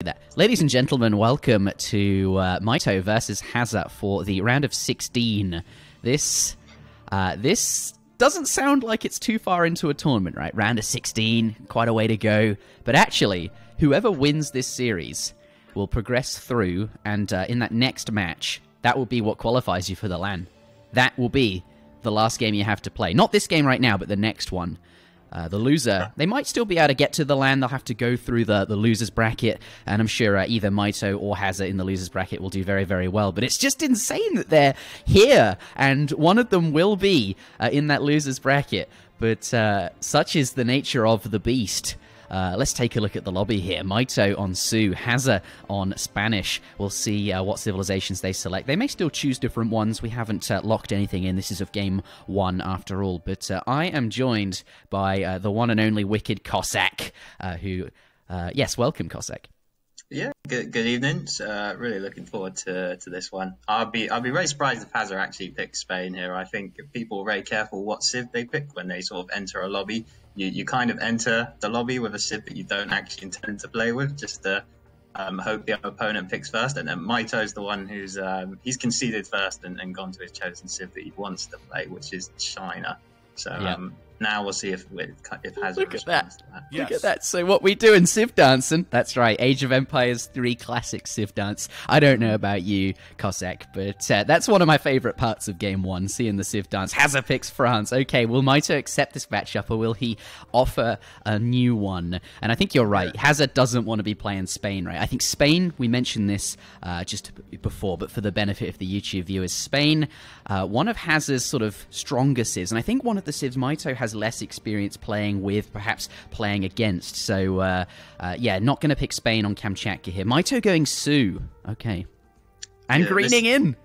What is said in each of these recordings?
that. Ladies and gentlemen, welcome to Mitoe versus Hazza for the round of 16. This doesn't sound like it's too far into a tournament, right? Round of 16, quite a way to go. But actually, whoever wins this series will progress through, and in that next match, that will be what qualifies you for the LAN. That will be the last game you have to play. Not this game right now, but the next one. The loser, they might still be able to get to the LAN. They'll have to go through the loser's bracket, and I'm sure either Mitoe or Hazza in the loser's bracket will do very, very well. But it's just insane that they're here, and one of them will be in that loser's bracket. But such is the nature of the beast. Let's take a look at the lobby here. Mitoe on Sioux, Hazza on Spanish. We'll see what civilizations they select. They may still choose different ones. We haven't locked anything in. This is of game one after all. But I am joined by the one and only Wicked Cossack, who, yes, welcome, Cossack. Yeah, good evening. Really looking forward to this one. I'll be very surprised if Hazza actually picks Spain here. I think people are very careful what civ they pick when they sort of enter a lobby. You kind of enter the lobby with a civ that you don't actually intend to play with, just to hope the opponent picks first. And then Mitoe's the one who's he's conceded first and gone to his chosen civ that he wants to play, which is China. So yeah. Now we'll see if Hazza Look at that. to that. Yes. Look at that. So what we do in Civ dancing, that's right, Age of Empires 3 classic Civ dance. I don't know about you, Cossack, but that's one of my favourite parts of Game 1, seeing the Civ dance. Hazza picks France. Okay, will Mitoe accept this matchup, or will he offer a new one? And I think you're right. Hazza doesn't want to be playing Spain, right? I think Spain, we mentioned this just before, but for the benefit of the YouTube viewers, Spain, one of Hazza's sort of stronger civs, and I think one of the civs Mitoe has less experience playing with, perhaps playing against. So, yeah, not going to pick Spain on Kamchatka here. Mitoe going Sioux. Okay. And greening in.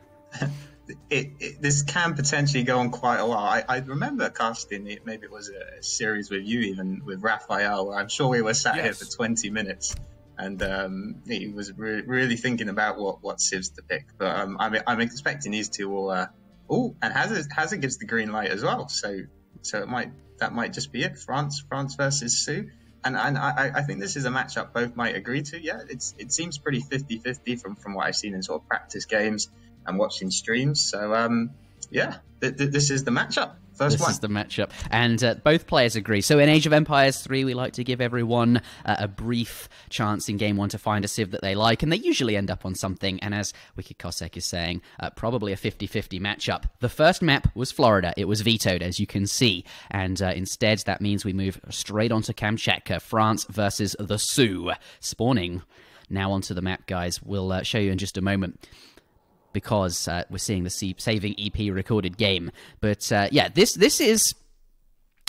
This can potentially go on quite a while. I remember casting it, maybe it was a series with you, even with Raphael, where I'm sure we were sat here for 20 minutes. And he was really thinking about what civs to pick. But I'm expecting these two will... and Hazza gives the green light as well. So that might just be it. France versus Sioux, and I think this is a matchup both might agree to. Yeah, it seems pretty 50-50 from what I've seen in sort of practice games and watching streams. So yeah, this is the matchup. This is the matchup, and both players agree. So in Age of Empires 3, we like to give everyone a brief chance in Game 1 to find a civ that they like, and they usually end up on something, and as Wicked Cossack is saying, probably a 50-50 matchup. The first map was Florida. It was vetoed, as you can see, and instead that means we move straight onto Kamchatka, France versus the Sioux. Spawning now onto the map, guys. We'll show you in just a moment, because we're seeing the saving EP recorded game. But yeah, this is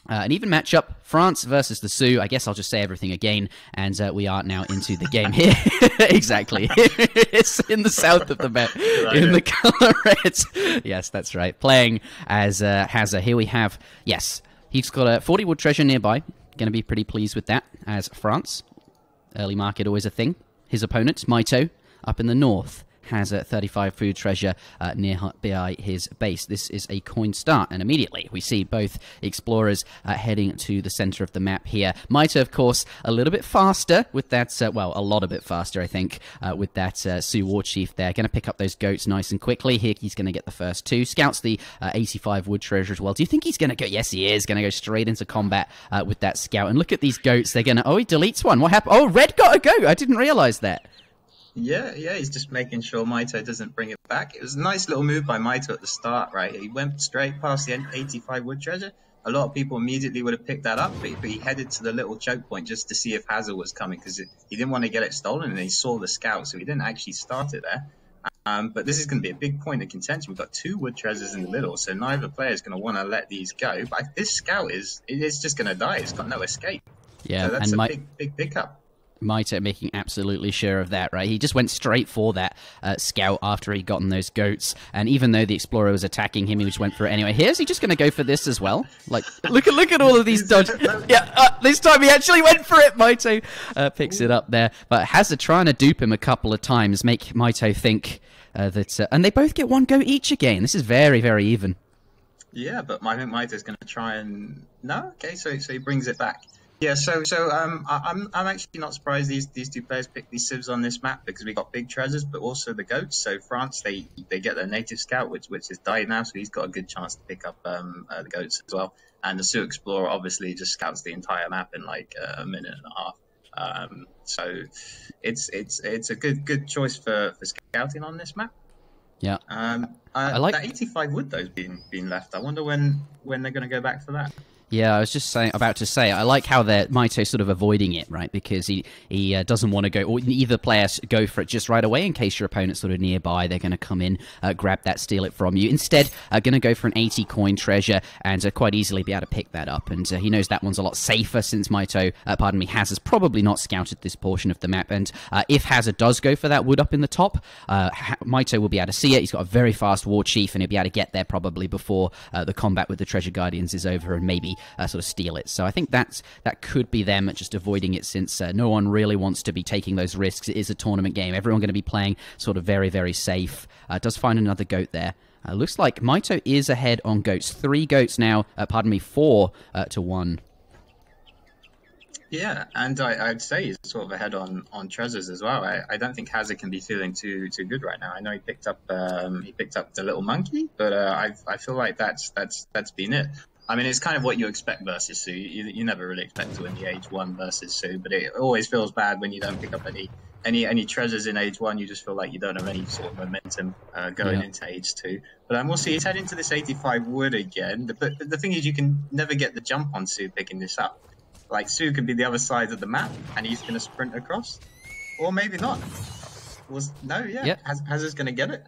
an even matchup. France versus the Sioux. I guess I'll just say everything again, and we are now into the game here. Exactly. It's in the south of the map, in the color red. Yes, that's right. Playing as Hazza. Here we have, yes, he's got a 40 wood treasure nearby. Going to be pretty pleased with that, as France. Early market always a thing. His opponent, Mitoe, up in the north, has a 35 food treasure nearby his base. This is a coin start, and immediately we see both explorers heading to the center of the map here. Mitoe, of course, a little bit faster with that, well, a lot a bit faster, I think, with that Sioux war chief there. Going to pick up those goats nice and quickly. Here he's going to get the first two. Scouts the 85 wood treasure as well. Do you think he's going to go? Yes, he is. Going to go straight into combat with that scout. And look at these goats. They're going to... Oh, he deletes one. What happened? Oh, red got a goat. I didn't realize that. Yeah, he's just making sure Mitoe doesn't bring it back. It was a nice little move by Mitoe at the start, right? He went straight past the 85 wood treasure. A lot of people immediately would have picked that up, but he headed to the little choke point just to see if Hazza was coming, because he didn't want to get it stolen, and he saw the scout, so he didn't actually start it there. But this is going to be a big point of contention. We've got two wood treasures in the middle, so neither player is going to want to let these go. But this scout is just going to die. It's got no escape. Yeah, so that's a big pickup. Mitoe making absolutely sure of that, right? He just went straight for that scout after he'd gotten those goats, and even though the explorer was attacking him, he just went for it anyway. Here's he just going to go for this as well. Like, look at all of these dodges. Yeah, this time he actually went for it. Mitoe picks it up there, but Hazza trying to dupe him a couple of times, make Mitoe think that, and they both get one goat each again. This is very, very even. Yeah, but I think Mitoe's going to try and... No? Okay, so he brings it back. Yeah, I'm actually not surprised these two players picked these civs on this map because we got big treasures, but also the goats. So France, they get their native scout, which has died now, so he's got a good chance to pick up the goats as well. And the Sioux explorer obviously just scouts the entire map in like a minute and a half. So it's a good choice for scouting on this map. Yeah. I like that 85 wood though's been left. I wonder when they're going to go back for that. Yeah, I was just about to say, I like how Mitoe sort of avoiding it, right? Because he doesn't want to go, or either player go for it just right away in case your opponent's sort of nearby. They're going to come in, grab that, steal it from you. Instead, going to go for an 80 coin treasure and quite easily be able to pick that up. And he knows that one's a lot safer since Mitoe, Hazza's probably not scouted this portion of the map. And if Hazza does go for that wood up in the top, Mitoe will be able to see it. He's got a very fast war chief and he'll be able to get there probably before the combat with the treasure guardians is over and maybe sort of steal it. So I think that could be them just avoiding it since no one really wants to be taking those risks. It is a tournament game. Everyone going to be playing sort of very, very safe. Does find another goat there. Looks like Mitoe is ahead on goats. 3 goats now, 4 to 1. Yeah, and I'd say he's sort of ahead on treasures as well. I don't think Hazza can be feeling too good right now. I know he picked up the little monkey, but I feel like that's been it. I mean, it's kind of what you expect versus Sioux. You never really expect to win the Age 1 versus Sioux, but it always feels bad when you don't pick up any treasures in Age 1. You just feel like you don't have any sort of momentum going into Age 2. But we'll see. He's heading to this 85 wood again. But the thing is, you can never get the jump on Sioux picking this up. Like, Sioux could be the other side of the map, and he's going to sprint across. Or maybe not. Hazza's going to get it.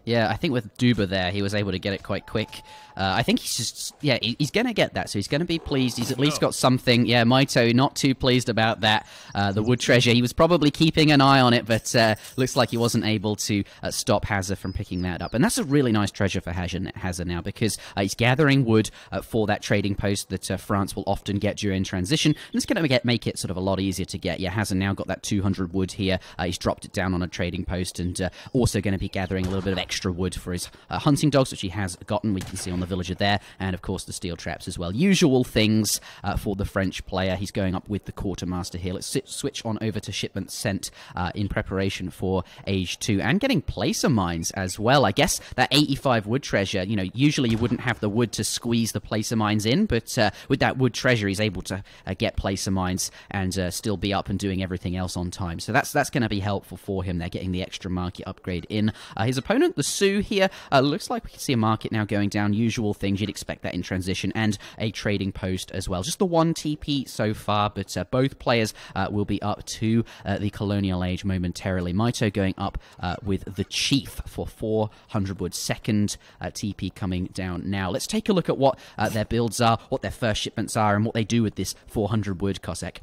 Yeah, I think with Duba there, he was able to get it quite quick. I think he's just, he's going to get that, so he's going to be pleased. He's at least got something. Yeah, Mitoe, not too pleased about that. The wood treasure, he was probably keeping an eye on it, but looks like he wasn't able to stop Hazza from picking that up. And that's a really nice treasure for Hazza now, because he's gathering wood for that trading post that France will often get during transition. And it's going to make it sort of a lot easier to get. Yeah, Hazza now got that 200 wood here. He's dropped it down on a trading post, and also going to be gathering a little bit of extra wood for his hunting dogs, which he has gotten. We can see on the villager there, and of course the steel traps as well. Usual things for the French player. He's going up with the quartermaster here. Let's switch on over to shipment sent in preparation for Age 2 and getting placer mines as well. I guess that 85 wood treasure, usually you wouldn't have the wood to squeeze the placer mines in, but with that wood treasure he's able to get placer mines and still be up and doing everything else on time. So that's going to be helpful for him. They're getting the extra market upgrade in. His opponent, the Sioux here, looks like we can see a market now going down. Usual things, you'd expect that in transition, and a trading post as well. Just the 1 TP so far, but both players will be up to the colonial age momentarily. Mitoe going up with the chief for 400 wood. Second TP coming down now. Let's take a look at what their builds are, what their first shipments are, and what they do with this 400 wood, Cossack.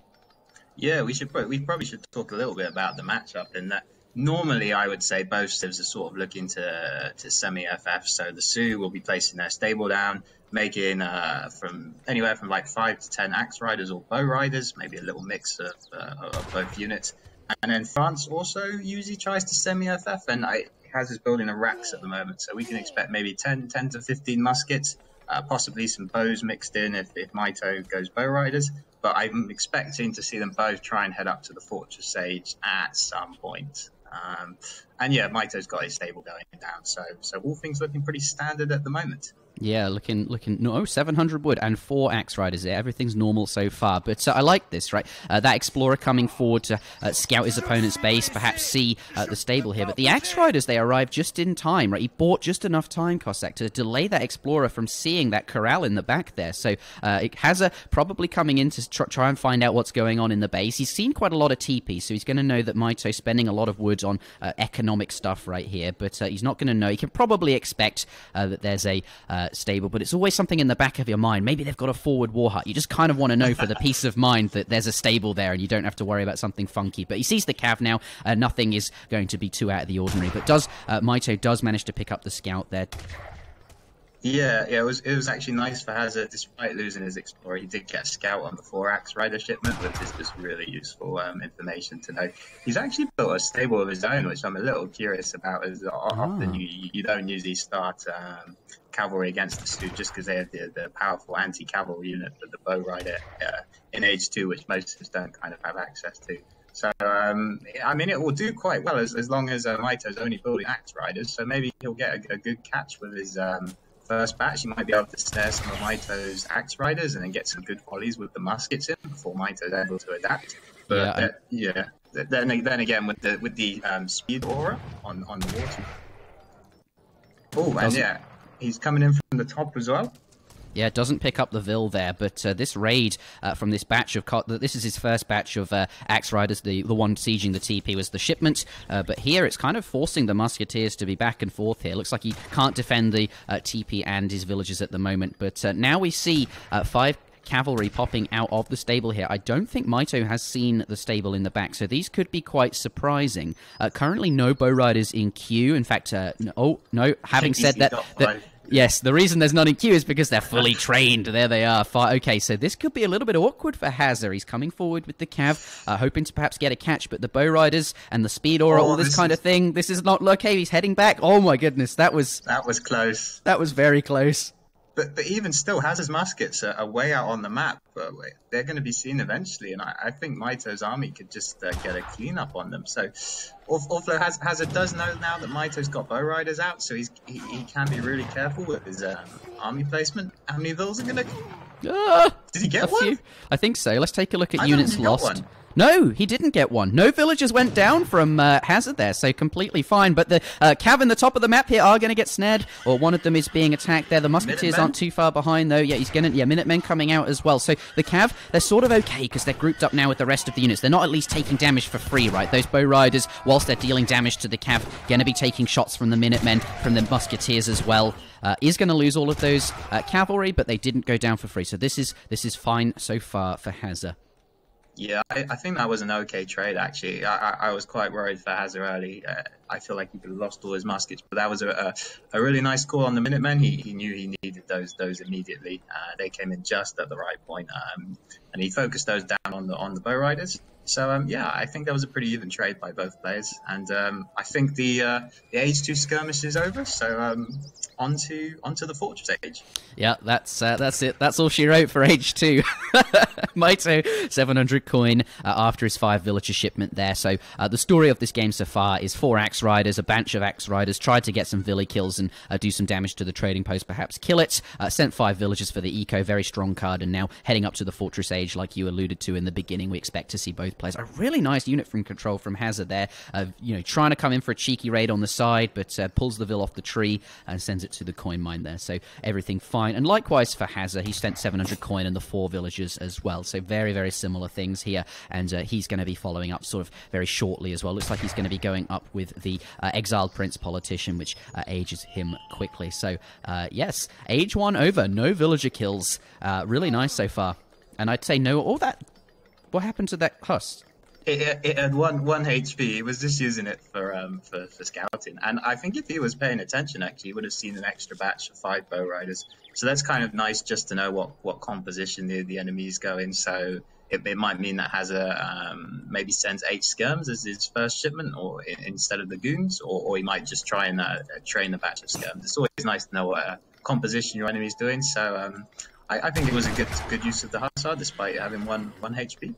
Yeah, we probably should talk a little bit about the matchup in that. Normally, I would say both civs are sort of looking to semi-FF, so the Sioux will be placing their stable down, making from anywhere from like 5 to 10 axe riders or bow riders, maybe a little mix of both units. And then France also usually tries to semi-FF, and Hazza's building a racks at the moment, so we can expect maybe 10 to 15 muskets, possibly some bows mixed in if Mitoe goes bow riders. But I'm expecting to see them both try and head up to the Fortress Sage at some point. And yeah, Mitoe's got his stable going down, so all things looking pretty standard at the moment. Yeah, looking no 700 wood and 4 axe riders there. Everything's normal so far, but I like this, right? That explorer coming forward to scout his opponent's base, perhaps see the stable here. But the axe riders, they arrived just in time, right? He bought just enough time, Cossack, to delay that explorer from seeing that corral in the back there. So Hazza probably coming in to try and find out what's going on in the base. He's seen quite a lot of TP, so he's going to know that Mitoe's spending a lot of wood on economic stuff right here. But he's not going to know. He can probably expect that there's a stable, but it's always something in the back of your mind. Maybe they've got a forward war hut. You just kind of want to know for the peace of mind that there's a stable there and you don't have to worry about something funky. But he sees the cav now. Nothing is going to be too out of the ordinary. But Mitoe does manage to pick up the scout there. Yeah, yeah, it was actually nice for Hazza, despite losing his explorer, he did get a scout on the 4-axe rider shipment, which is just really useful information to know. He's actually built a stable of his own, which I'm a little curious about, as often you don't usually start cavalry against the Sioux just because they have the powerful anti-cavalry unit for the bow rider in H2, which most of us don't kind of have access to. So, I mean, it will do quite well as long as Mitoe's only building axe riders, so maybe he'll get a good catch with his first batch. You might be able to snare some of Mitoe's axe riders and then get some good volleys with the muskets in before Mitoe's able to adapt. But then again with the speed aura on the water. Oh, and yeah, he's coming in from the top as well. Yeah, it doesn't pick up the Vil there, but this raid from this batch of... This is his first batch of Axe Riders. The one sieging the TP was the shipment, but here it's kind of forcing the Musketeers to be back and forth here. Looks like he can't defend the TP and his villagers at the moment, but now we see 5 cavalry popping out of the stable here. I don't think Mitoe has seen the stable in the back, so these could be quite surprising. Currently, no bow riders in queue. In fact, no. Having said that... Yes, the reason there's none in queue is because they're fully trained. There they are. Okay, so this could be a little bit awkward for Hazza. He's coming forward with the cav, hoping to perhaps get a catch, but the bow riders and the speed aura, all this kind of thing, this is not... Okay, he's heading back. Oh my goodness, that was close. That was very close. But even still, Hazza's muskets are way out on the map. They're going to be seen eventually, and I think Mitoe's army could just get a cleanup on them. So, although Hazza does know now that Mitoe's got bow riders out, so he can be really careful with his army placement. How many vills are going to... Did he get one? Few. I think so. Let's take a look at units lost. No, he didn't get one. No villagers went down from Hazza there, so completely fine. But the cav in the top of the map here are going to get snared, or one of them is being attacked there. The Musketeers aren't too far behind, though. Yeah, he's going to... Yeah, Minutemen coming out as well. So the cav, they're sort of okay, because they're grouped up now with the rest of the units. They're not at least taking damage for free, right? Those bow riders, whilst they're dealing damage to the cav, going to be taking shots from the Minutemen, from the Musketeers as well. Is going to lose all of those cavalry, but they didn't go down for free. So this is fine so far for Hazza. Yeah, I think that was an okay trade, actually. I was quite worried for Hazza early. I feel like he could have lost all his muskets, but that was a really nice call on the Minutemen. He knew he needed those immediately. They came in just at the right point, and he focused those down on the bow riders. So, yeah, I think that was a pretty even trade by both players. And I think the H2 skirmish is over, so onto the Fortress Age. Yeah, that's it. That's all she wrote for H2. Mitoe, 700 coin after his 5 villager shipment there. So the story of this game so far is 4 Axe Riders, a bunch of Axe Riders, tried to get some Villi kills and do some damage to the trading post, perhaps kill it, sent 5 villagers for the eco, very strong card, and now heading up to the Fortress Age like you alluded to in the beginning. We expect to see both players. A really nice unit from control from Hazza there, trying to come in for a cheeky raid on the side, but pulls the Vil off the tree and sends it to the coin mine there. So everything fine. And likewise for Hazza, he spent 700 coin and the 4 villagers as well. So very, very similar things here. And he's going to be following up sort of very shortly as well. Looks like he's going to be going up with the Exiled Prince Politician, which ages him quickly. So yes, Age 1 over. No villager kills. Really nice so far. And I'd say no, all that... What happened to that husk? It had one HP. He was just using it for scouting, and I think if he was paying attention, actually, he would have seen an extra batch of 5 bow riders. So that's kind of nice just to know what composition the enemies go in. So it might mean that Hazza maybe sends 8 skirms as his first shipment, or instead of the goons, or he might just try and train a batch of skirms. It's always nice to know what composition your enemy's doing. So I think it was a good use of the Hussar, despite having one HP.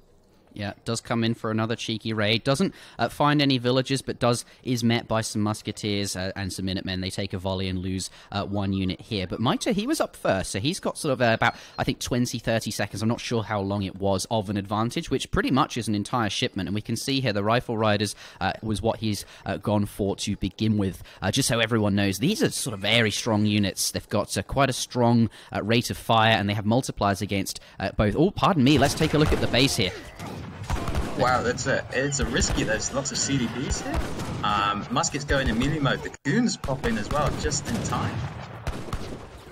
Yeah, does come in for another cheeky raid. Doesn't find any villagers, but is met by some Musketeers and some Minutemen. They take a volley and lose 1 unit here. But Mitoe, he was up first, so he's got sort of about, I think, 20, 30 seconds. I'm not sure how long it was of an advantage, which pretty much is an entire shipment. And we can see here the Rifle Riders was what he's gone for to begin with. Just so everyone knows, these are sort of very strong units. They've got quite a strong rate of fire, and they have multipliers against both. Oh, pardon me, let's take a look at the base here. Wow, it's a risky. There's lots of CDBs here. Muskets going in melee mode. The goons pop in as well, just in time.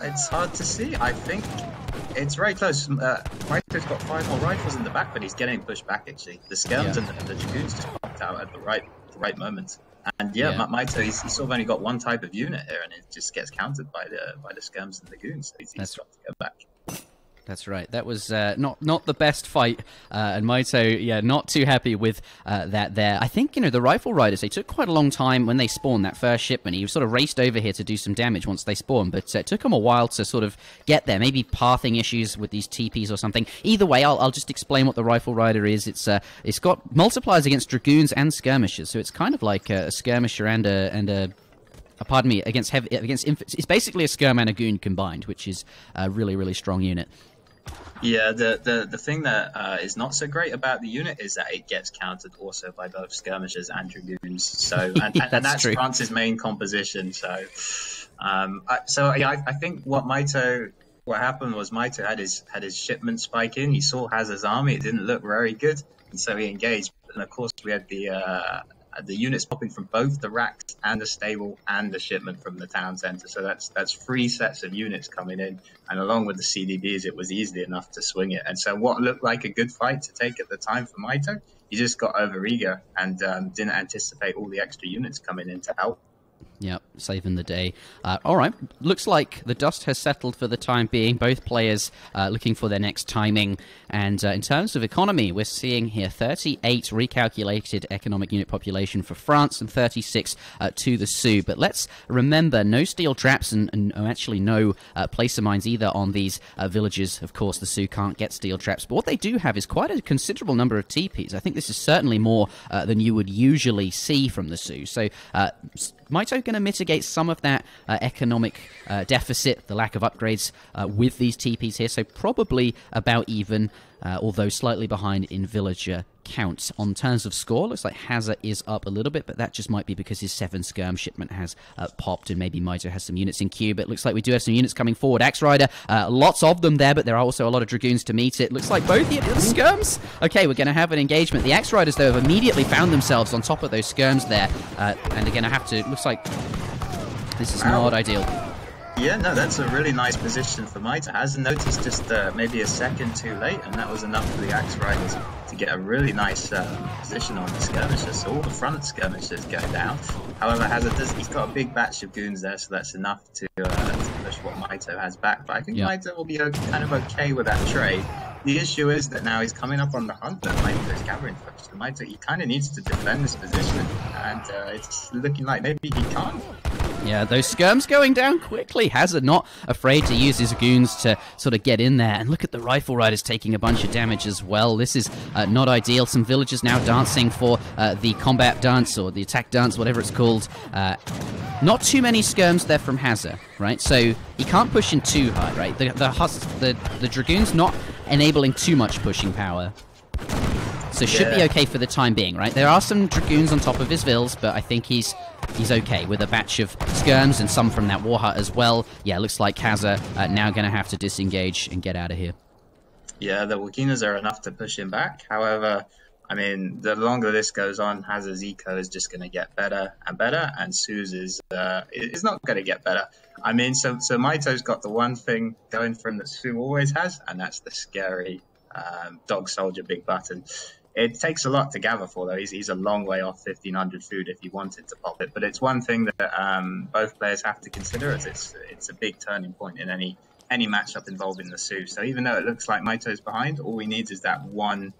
It's hard to see. I think it's very close. Mitoe's got 5 more rifles in the back, but he's getting pushed back. Actually, the skirms and the dragoons just popped out at the right moment. And yeah, Mitoe, he's sort of only got one type of unit here, and it just gets countered by the skirms and the goons. So he's got to go back. That's right. That was not the best fight, and Mitoe, not too happy with that there. I think, the Rifle Riders, they took quite a long time when they spawned that first shipment. He sort of raced over here to do some damage once they spawned, but it took him a while to sort of get there. Maybe pathing issues with these TPs or something. Either way, I'll just explain what the Rifle Rider is. It's got multipliers against Dragoons and Skirmishers, so it's kind of like a Skirmisher and a pardon me, against it's basically a Skirm and a Goon combined, which is a really, really strong unit. Yeah, the thing that is not so great about the unit is that it gets countered also by both skirmishers and dragoons. So and that's France's main composition. So I think what happened was Mitoe had his shipment spike in. He saw Hazza's army. It didn't look very good, and so he engaged. And of course, we had the units popping from both the racks and the stable and the shipment from the town center. So that's 3 sets of units coming in, and along with the CDBs, it was easily enough to swing it. And so what looked like a good fight to take at the time for Mitoe, he just got over eager and didn't anticipate all the extra units coming in to help. Yep, saving the day. All right, looks like the dust has settled for the time being. Both players looking for their next timing. And in terms of economy, we're seeing here 38 recalculated economic unit population for France and 36 to the Sioux. But let's remember, no steel traps and actually no placer mines either on these villages. Of course, the Sioux can't get steel traps. But what they do have is quite a considerable number of TPs. I think this is certainly more than you would usually see from the Sioux. So Mitoe going to mitigate some of that economic deficit, the lack of upgrades with these TPs here, so probably about even, although slightly behind in villager count. On terms of score, looks like Hazza is up a little bit, but that just might be because his 7 skirm shipment has popped, and maybe Mitoe has some units in queue, but it looks like we do have some units coming forward. Axe Rider, lots of them there, but there are also a lot of Dragoons to meet it. Looks like both the skirms. Okay, we're going to have an engagement. The Axe Riders, though, have immediately found themselves on top of those skirms there, and they're going to have to, looks like this is not ideal. Yeah, no, that's a really nice position for Mitoe. Hasn't noticed just maybe a second too late, and that was enough for the Axe Riders to get a really nice position on the skirmishers. So all the front skirmishers go down. However, he's got a big batch of goons there, so that's enough to push what Mitoe has back. But I think Mitoe will be kind of okay with that trade. The issue is that now he's coming up on the hunt that Mitoe's gathering first. So Mitoe, he kind of needs to defend this position, and it's looking like maybe he can't. Yeah, those skirms going down quickly. Hazza not afraid to use his goons to sort of get in there. And look at the Rifle Riders taking a bunch of damage as well. This is not ideal. Some villagers now dancing for the combat dance or the attack dance, whatever it's called. Not too many skirms there from Hazza, right? So he can't push in too hard, right? The Dragoon's not enabling too much pushing power. So should be okay for the time being, right? There are some Dragoons on top of his vills, but I think he's okay with a batch of skirms and some from that war hut as well. Yeah, looks like Hazza now going to have to disengage and get out of here. Yeah, the Wakinas are enough to push him back. However, I mean, the longer this goes on, Hazza's eco is just going to get better and better, and Sioux's is not going to get better. I mean, so Mitoe's got the one thing going for him that Sioux always has, and that's the scary dog soldier big button. It takes a lot to gather for, though. He's a long way off 1,500 food if he wanted to pop it. But it's one thing that both players have to consider, as it's a big turning point in any matchup involving the Sioux. So even though it looks like Mitoe's behind, all he needs is that one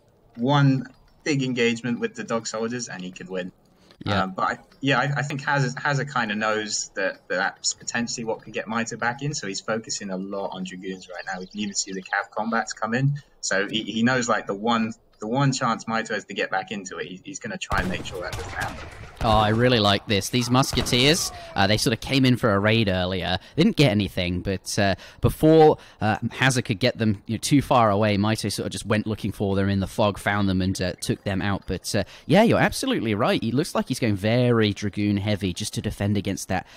big engagement with the dog soldiers, and he could win. Yeah. I think Hazza kind of knows that's potentially what could get Mitoe back in, so he's focusing a lot on Dragoons right now. We can even see the Cav combats come in, so he knows like the one chance Mitoe has to get back into it, he's going to try and make sure that doesn't happen. Oh, I really like this. These Musketeers, they sort of came in for a raid earlier. They didn't get anything, but before Hazza could get them too far away, Mitoe sort of just went looking for them in the fog, found them, and took them out. But yeah, you're absolutely right. He looks like he's going very Dragoon heavy just to defend against that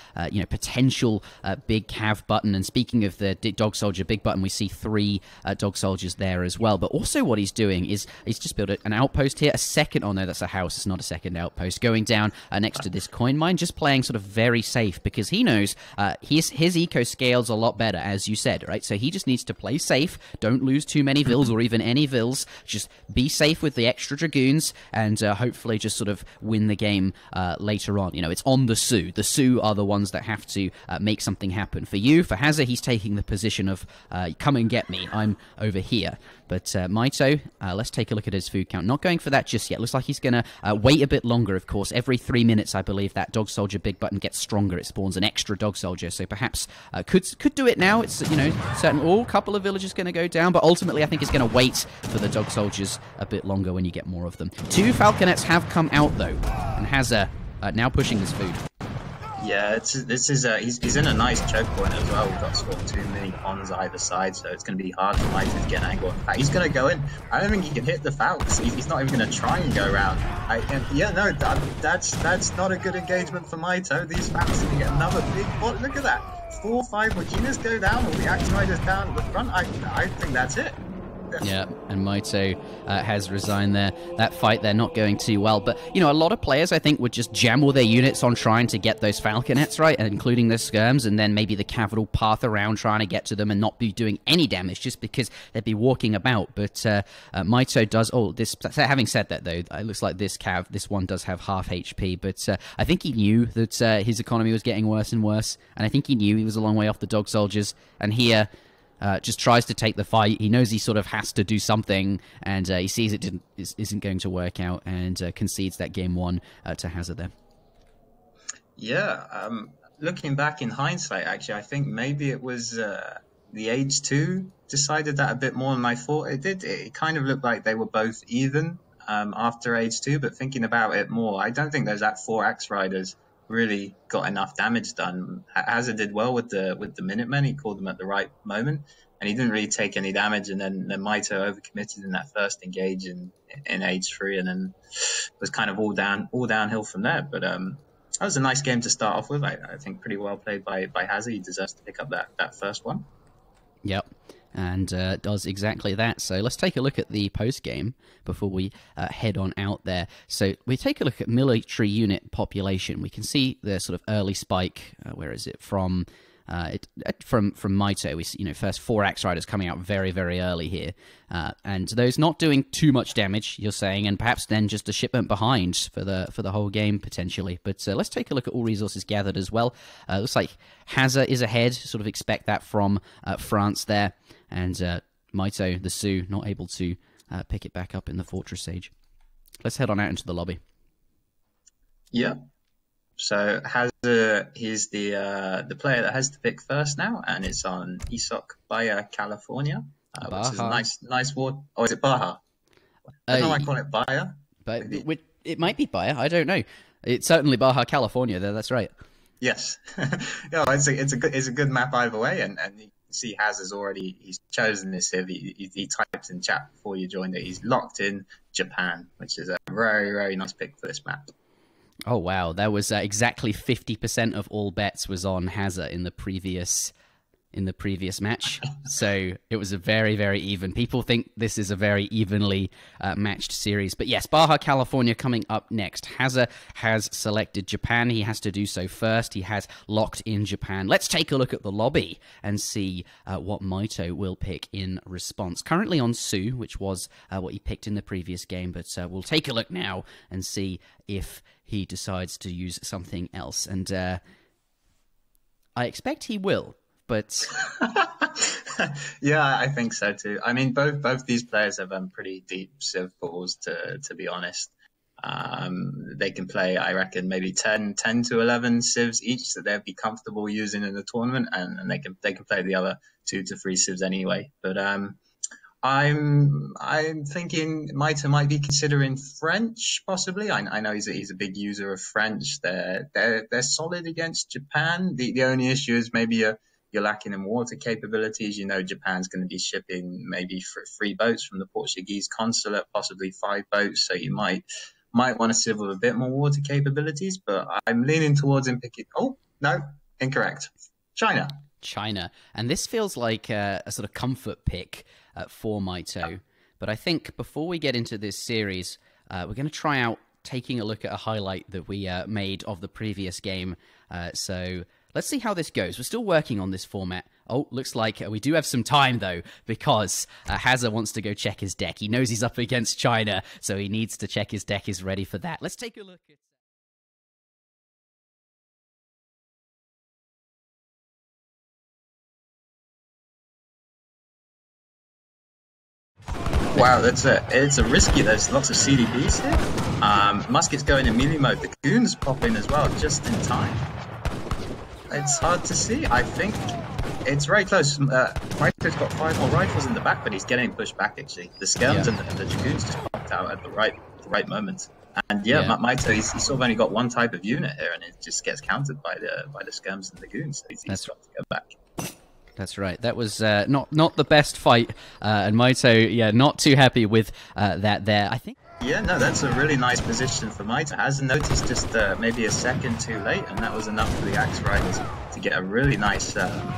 potential big Cav button. And speaking of the dog soldier big button, we see 3 dog soldiers there as well. But also what he's doing is he's just built an outpost here, a second. Oh no, that's a house. It's not a second outpost. Going down down next to this coin mine, just playing sort of very safe, because he knows his eco scales a lot better, as you said, right? So he just needs to play safe, don't lose too many vills or even any vills, just be safe with the extra dragoons, and hopefully just sort of win the game later on. You know, it's on the Sioux. The Sioux are the ones that have to make something happen. For Hazza, he's taking the position of come and get me, I'm over here. But Mitoe, let's take a look at his food count. Not going for that just yet. Looks like he's going to wait a bit longer, of course. Every 3 minutes, I believe, that dog soldier big button gets stronger. It spawns an extra dog soldier. So perhaps could do it now. It's, you know, certain a couple of villagers going to go down. But ultimately, I think it's going to wait for the dog soldiers a bit longer when you get more of them. 2 falconets have come out, though. And Hazza now pushing his food. Yeah, he's in a nice choke point as well. We've got sort of 2 mini pawns either side, so it's going to be hard for Mitoe to get an angle. In fact, he's going to go in. I don't think he can hit the Falcons. He's not even going to try and go around. That's not a good engagement for Mitoe. These Falcons can get another big. What? Look at that. 4 or 5 Reginas go down, or the Axe Riders down at the front. I think that's it. Yeah, and Mitoe has resigned there. That fight, they're not going too well. But, you know, a lot of players, I think, would just jam all their units on trying to get those falconets, right? Including the skirms, and then maybe the cavalry path around trying to get to them and not be doing any damage just because they'd be walking about. But Mitoe does... Oh, having said that, though, it looks like this one does have half HP. But I think he knew that his economy was getting worse and worse. And I think he knew he was a long way off the dog soldiers. And here... just tries to take the fight. He knows he sort of has to do something, and he sees it isn't going to work out, and concedes that game 1 to Hazza there. Yeah, looking back in hindsight, actually, I think maybe it was the Age 2 decided that a bit more than I thought it did. It kind of looked like they were both even after Age 2, but thinking about it more, I don't think those 4 Axe Riders really got enough damage done. Hazza did well with the Minutemen. He called them at the right moment, and he didn't really take any damage. And then Mitoe overcommitted in that first engage in Age 3, and then was kind of all downhill from there. But that was a nice game to start off with. I think pretty well played by Hazza. He deserves to pick up that first one. Yep. And does exactly that. So let's take a look at the post-game before we head on out there. So we take a look at military unit population. We can see the sort of early spike. Where is it? From Mitoe. We see, you know, first 4 Axe Riders coming out very, very early here. And those not doing too much damage, you're saying, and perhaps then just a shipment behind for the whole game, potentially. But let's take a look at all resources gathered as well. Looks like Hazza is ahead. Sort of expect that from France there. And Mitoe, the Sioux, not able to pick it back up in the Fortress Age. Let's head on out into the lobby. Yeah. So Hazza, he's the player that has to pick first now, and it's on ESOC Baja, California, which is a nice ward. Oh, is it Baja? I don't know why I call it Baja. But it might be Baja. I don't know. It's certainly Baja, California. There, that's right. Yes. Yeah, it's a good map either way, and you can see Hazza's he's chosen this civ. He typed in chat before you joined it. He's locked in Japan, which is a very, very nice pick for this map. Oh, wow. That was exactly 50% of all bets was on Hazza in the previous match. So it was a very, very even. People think this is a very evenly matched series. But yes, Baja, California coming up next. Hazza has selected Japan. He has to do so first. He has locked in Japan. Let's take a look at the lobby and see what Mitoe will pick in response. Currently on Sioux, which was what he picked in the previous game. But we'll take a look now and see if he decides to use something else. And I expect he will. But yeah, I think so too. I mean, both these players have pretty deep civ pools, to be honest. They can play, I reckon, maybe 10 to 11 civs each that they'd be comfortable using in the tournament, and they can play the other 2 to 3 civs anyway. But I'm thinking Mitoe might be considering French, possibly. I know he's a big user of French. They're solid against Japan. The only issue is maybe you're lacking in water capabilities. You know, Japan's going to be shipping maybe 3 boats from the Portuguese consulate, possibly 5 boats. So you might want to civ with a bit more water capabilities. But I'm leaning towards him picking. Oh no, incorrect. China. And this feels like a sort of comfort pick for Mitoe. But I think before we get into this series, we're going to try out taking a look at a highlight that we made of the previous game. So let's see how this goes. We're still working on this format. Oh, looks like we do have some time, though, because Hazza wants to go check his deck. He knows he's up against China, so he needs to check his deck is ready for that. Let's take a look at... Wow, it's a risky. There's lots of CDBs here. Musket's going in melee mode. The goons pop in as well, just in time. It's hard to see. I think it's very close. Mito's got 5 more rifles in the back, but he's getting pushed back, actually. The skirms and the dragoons just popped out at the right moment. And Mitoe, he's sort of only got one type of unit here, and it just gets countered by the skirms and the goons. So he's got to go back. That's right. That was not the best fight, and Mitoe, not too happy with that there. I think. Yeah, no, that's a really nice position for Mitoe. Hasn't noticed just maybe a second too late, and that was enough for the Axe Riders to get a really nice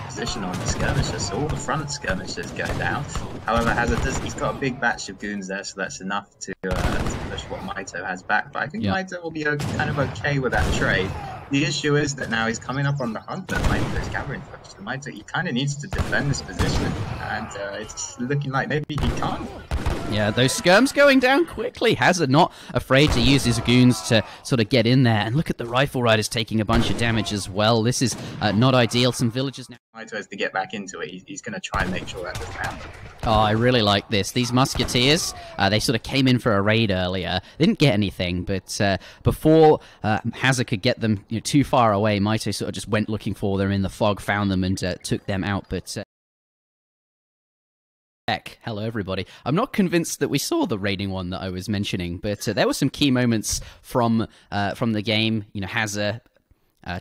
position on the skirmishers. So all the front skirmishers go down. However, he's got a big batch of goons there, so that's enough to push what Mitoe has back. But I think Mitoe will be kind of okay with that trade. The issue is that now he's coming up on the hunt, but Mitoe is covering first. So Mitoe, he kind of needs to defend this position, and it's looking like maybe he can't. Yeah, those skirms going down quickly. Hazza not afraid to use his goons to sort of get in there. And look at the rifle riders taking a bunch of damage as well. This is not ideal. Some villagers now. Mitoe has to get back into it. He's going to try and make sure that doesn't happen. Oh, I really like this. These musketeers, they sort of came in for a raid earlier. They didn't get anything, but before Hazza could get them too far away, Mitoe sort of just went looking for them in the fog, found them, and took them out. But hello, everybody. I'm not convinced that we saw the raiding one that I was mentioning, but there were some key moments from the game. Hazza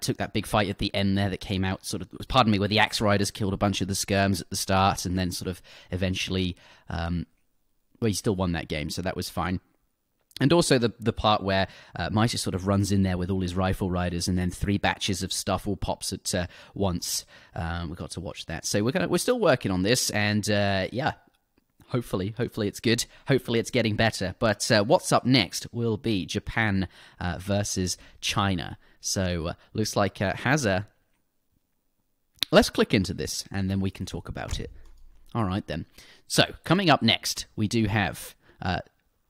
took that big fight at the end there that came out, where the Axe Riders killed a bunch of the skirms at the start, and then sort of eventually, he still won that game, so that was fine. And also the part where Mitoe sort of runs in there with all his rifle riders, and then 3 batches of stuff all pops at once. We got to watch that. So we're still working on this, and hopefully it's good. Hopefully it's getting better. But what's up next will be Japan versus China. So looks like Hazza. Let's click into this, and then we can talk about it. All right then. So coming up next, we do have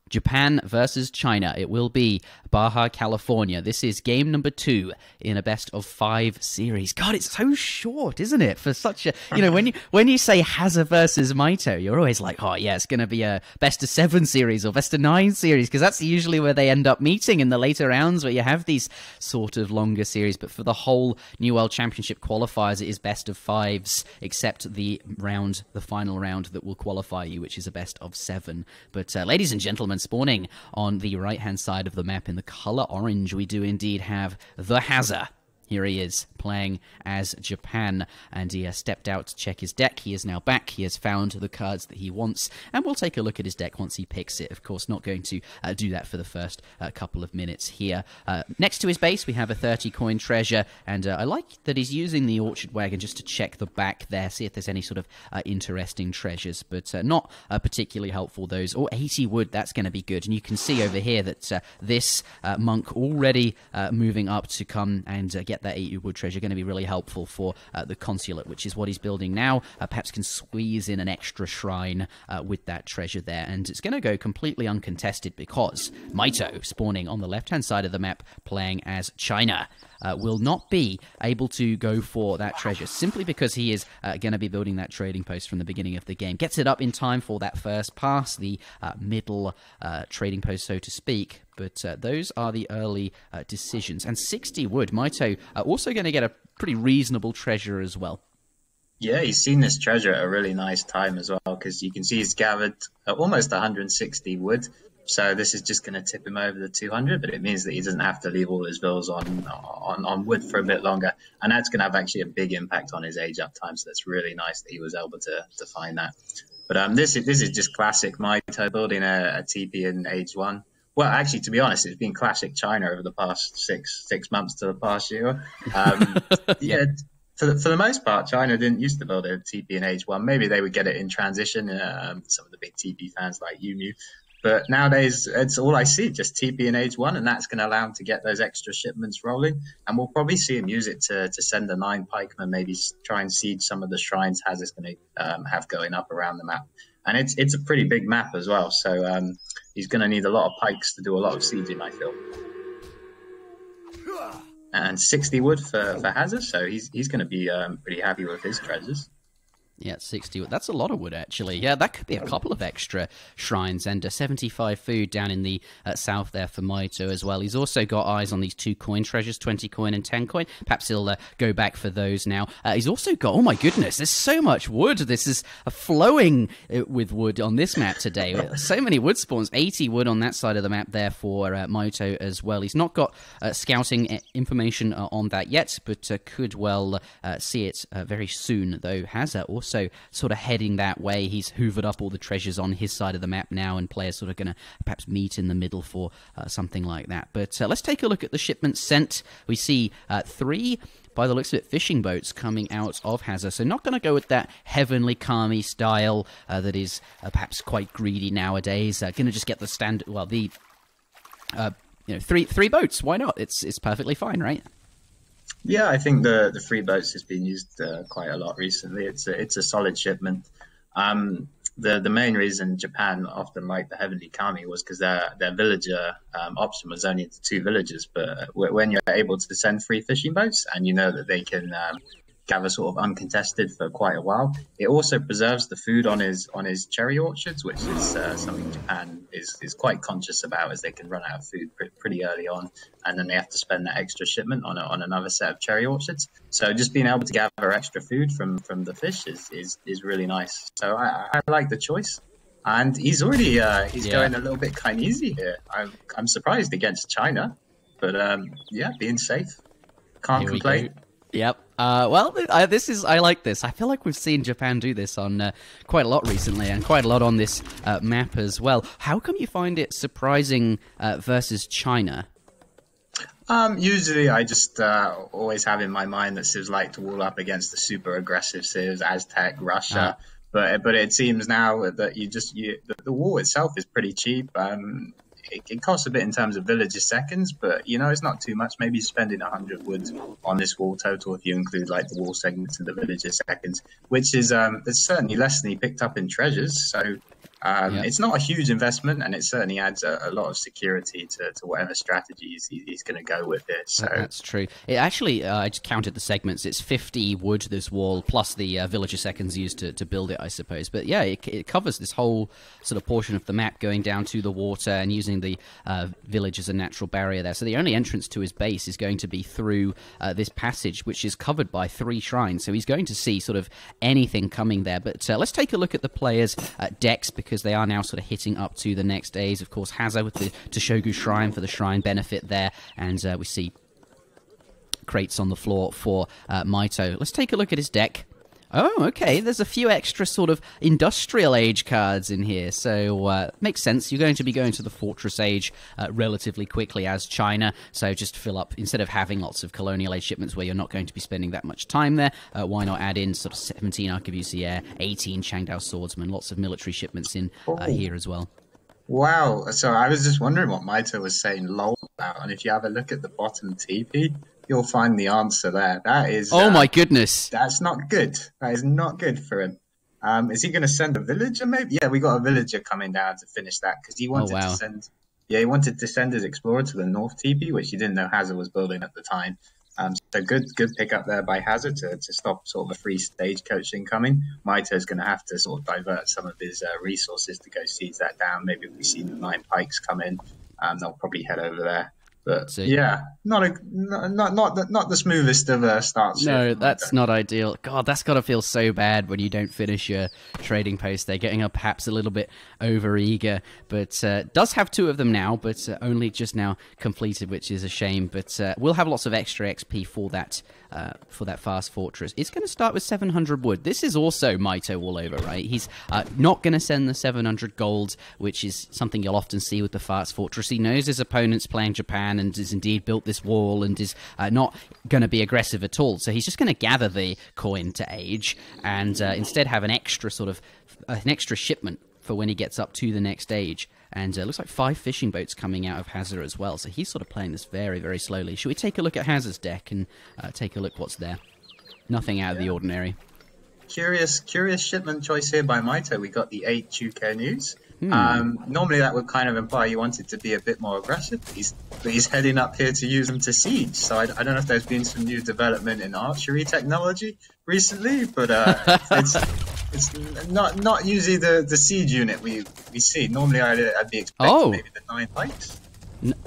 Japan versus China. It will be Baja, California. This is game number 2 in a best of 5 series. God, it's so short, isn't it? For such a, when you say Hazza versus Mitoe, you're always like, oh yeah, it's going to be a best of 7 series or best of 9 series, because that's usually where they end up meeting in the later rounds, where you have these sort of longer series. But for the whole New World Championship qualifiers, it is best of 5s, except the final round that will qualify you, which is a best of 7. But ladies and gentlemen, spawning on the right-hand side of the map in the color orange, we do indeed have the Hazza. Here he is, playing as Japan, and he has stepped out to check his deck. He is now back. He has found the cards that he wants, and we'll take a look at his deck once he picks it. Of course, not going to do that for the first couple of minutes here. Next to his base, we have a 30-coin treasure, and I like that he's using the orchard wagon just to check the back there, see if there's any sort of interesting treasures, but not particularly helpful, those. Or 80 wood, that's going to be good. And you can see over here that this monk already moving up to come and get that 80 wood treasure, going to be really helpful for the consulate, which is what he's building now. Perhaps can squeeze in an extra shrine with that treasure there, and it's going to go completely uncontested because Mitoe, spawning on the left-hand side of the map, playing as China, will not be able to go for that treasure, simply because he is going to be building that trading post from the beginning of the game. Gets it up in time for that first pass, the middle trading post, so to speak. But those are the early decisions. And 60 wood, Mitoe also going to get a pretty reasonable treasure as well. Yeah, he's seen this treasure at a really nice time as well, because you can see he's gathered almost 160 wood. So this is just going to tip him over the 200, but it means that he doesn't have to leave all his vills on wood for a bit longer. And that's going to have actually a big impact on his age up time. So that's really nice that he was able to find that. But this is just classic Mitoe, building a TP in age 1. Well, actually, to be honest, it's been classic China over the past six months to the past year. For the most part, China didn't used to build a TP in age 1. Maybe they would get it in transition. Some of the big TP fans like Yu. But nowadays, it's all I see, just TP in age 1, and that's going to allow him to get those extra shipments rolling. And we'll probably see him use it to send a 9 pikeman, maybe try and siege some of the shrines Hazza's going to have going up around the map. And it's a pretty big map as well, so he's going to need a lot of pikes to do a lot of sieging, I feel. And 60 wood for Hazza, so he's going to be pretty happy with his treasures. Yeah, 60 wood. That's a lot of wood, actually. Yeah, that could be a couple of extra shrines, and 75 food down in the south there for Mitoe as well. He's also got eyes on these 2 coin treasures, 20 coin and 10 coin. Perhaps he'll go back for those now. He's also got, oh my goodness, there's so much wood. This is flowing with wood on this map today. So many wood spawns, 80 wood on that side of the map there for Mitoe as well. He's not got scouting information on that yet, but could well see it very soon, though. Hazza also sort of heading that way. He's hoovered up all the treasures on his side of the map now, and players sort of going to perhaps meet in the middle for something like that. But let's take a look at the shipments sent. We see 3, by the looks of it, fishing boats coming out of Hazza. So not going to go with that heavenly Kami style that is perhaps quite greedy nowadays. Going to just get the standard, well, the three boats. Why not? It's perfectly fine, right? Yeah, I think the 3 boats has been used quite a lot recently. It's a solid shipment. The main reason Japan often liked the Heavenly Kami was because their villager option was only to 2 villagers. But when you're able to send 3 fishing boats, and you know that they can gather sort of uncontested for quite a while, it also preserves the food on his cherry orchards, which is something Japan is quite conscious about, as they can run out of food pretty early on, and then they have to spend that extra shipment on another set of cherry orchards. So just being able to gather extra food from the fish is really nice. So I like the choice, and he's already going a little bit kind of easy here. I'm surprised against China, but yeah, being safe, can't complain. Yep. I like this. I feel like we've seen Japan do this on quite a lot recently, and quite a lot on this map as well. How come you find it surprising versus China? Usually I just always have in my mind that Civs like to wall up against the super aggressive Civs, Aztec, Russia. But it seems now that the wall itself is pretty cheap. It costs a bit in terms of villager seconds, but it's not too much. Maybe spending 100 wood on this wall total, if you include like the wall segments and the villager seconds, which is it's certainly less than he picked up in treasures. So it's not a huge investment, and it certainly adds a lot of security to whatever strategies he's going to go with it. So that's true. It actually, I just counted the segments. It's 50 wood, this wall, plus the villager seconds used to build it, I suppose. But yeah, it covers this whole sort of portion of the map, going down to the water and using the village as a natural barrier there. So the only entrance to his base is going to be through this passage, which is covered by 3 shrines. So he's going to see sort of anything coming there. But let's take a look at the players' decks, because they are now sort of hitting up to the next days. Of course, Hazza with the Toshogu Shrine for the shrine benefit there, and we see crates on the floor for Mitoe. Let's take a look at his deck. Oh, okay, there's a few extra sort of industrial age cards in here, so makes sense. You're going to be going to the Fortress Age relatively quickly as China, so just fill up, instead of having lots of colonial age shipments where you're not going to be spending that much time there, why not add in sort of 17 Arquebusier Air, 18 Changdao Swordsman, lots of military shipments in here as well. Wow, so I was just wondering what Mitoe was saying lol about, and if you have a look at the bottom TP, you'll find the answer there. That is... oh my goodness! That's not good. That is not good for him. Is he going to send a villager maybe? Yeah, we got a villager coming down to finish that, because he wanted to send... Yeah, he wanted to send his explorer to the north TP, which he didn't know Hazza was building at the time. So good pick up there by Hazza to stop sort of a free stagecoach incoming. Mitoe's going to have to sort of divert some of his resources to go seize that down. Maybe if we see the 9 pikes come in, they'll probably head over there. But yeah, not the smoothest of starts. No, that's not ideal. God, that's got to feel so bad when you don't finish your trading post. They're getting up perhaps a little bit over eager, but does have 2 of them now, but only just now completed, which is a shame. But we'll have lots of extra XP for that fast fortress. It's going to start with 700 wood. This is also Mitoe all over, right? He's not going to send the 700 gold, which is something you'll often see with the fast fortress. He knows his opponent's playing Japan and has indeed built this wall and is not going to be aggressive at all. So he's just going to gather the coin to age and instead have an extra shipment for when he gets up to the next stage. And it looks like 5 fishing boats coming out of Hazza as well. So he's sort of playing this very, very slowly. Should we take a look at Hazza's deck and take a look what's there? Nothing out of the ordinary. Curious shipment choice here by Mitoe. We got the 8 Sioux canoes. Normally that would kind of imply you wanted to be a bit more aggressive, but he's heading up here to use them to siege. So I don't know if there's been some new development in archery technology recently, but it's not usually the siege unit we see. Normally I'd be expecting maybe the 9 pikes.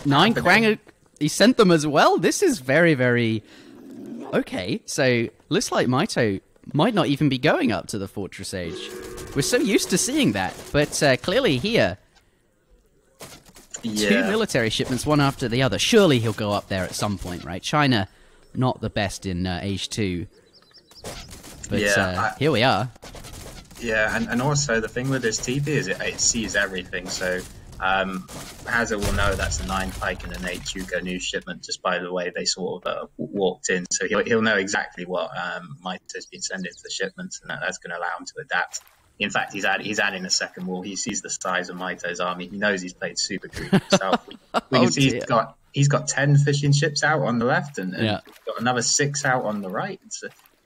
9 Quang, he sent them as well? This is very, very... Okay, so looks like Mitoe might not even be going up to the Fortress Age. We're so used to seeing that, but clearly here, 2 military shipments, one after the other. Surely he'll go up there at some point, right? China, not the best in Age 2. But here we are. Yeah, and also the thing with this TP is it sees everything, so Hazza will know that's a 9 pike and an 8 Sioux canoe shipment just by the way they sort of walked in. So he'll know exactly what Mitoe's been sending for shipments, and that's going to allow him to adapt. In fact, he's adding a second wall. He sees the size of Mitoe's army. He knows he's played super greedy himself. We can see he's got 10 fishing ships out on the left and got another 6 out on the right.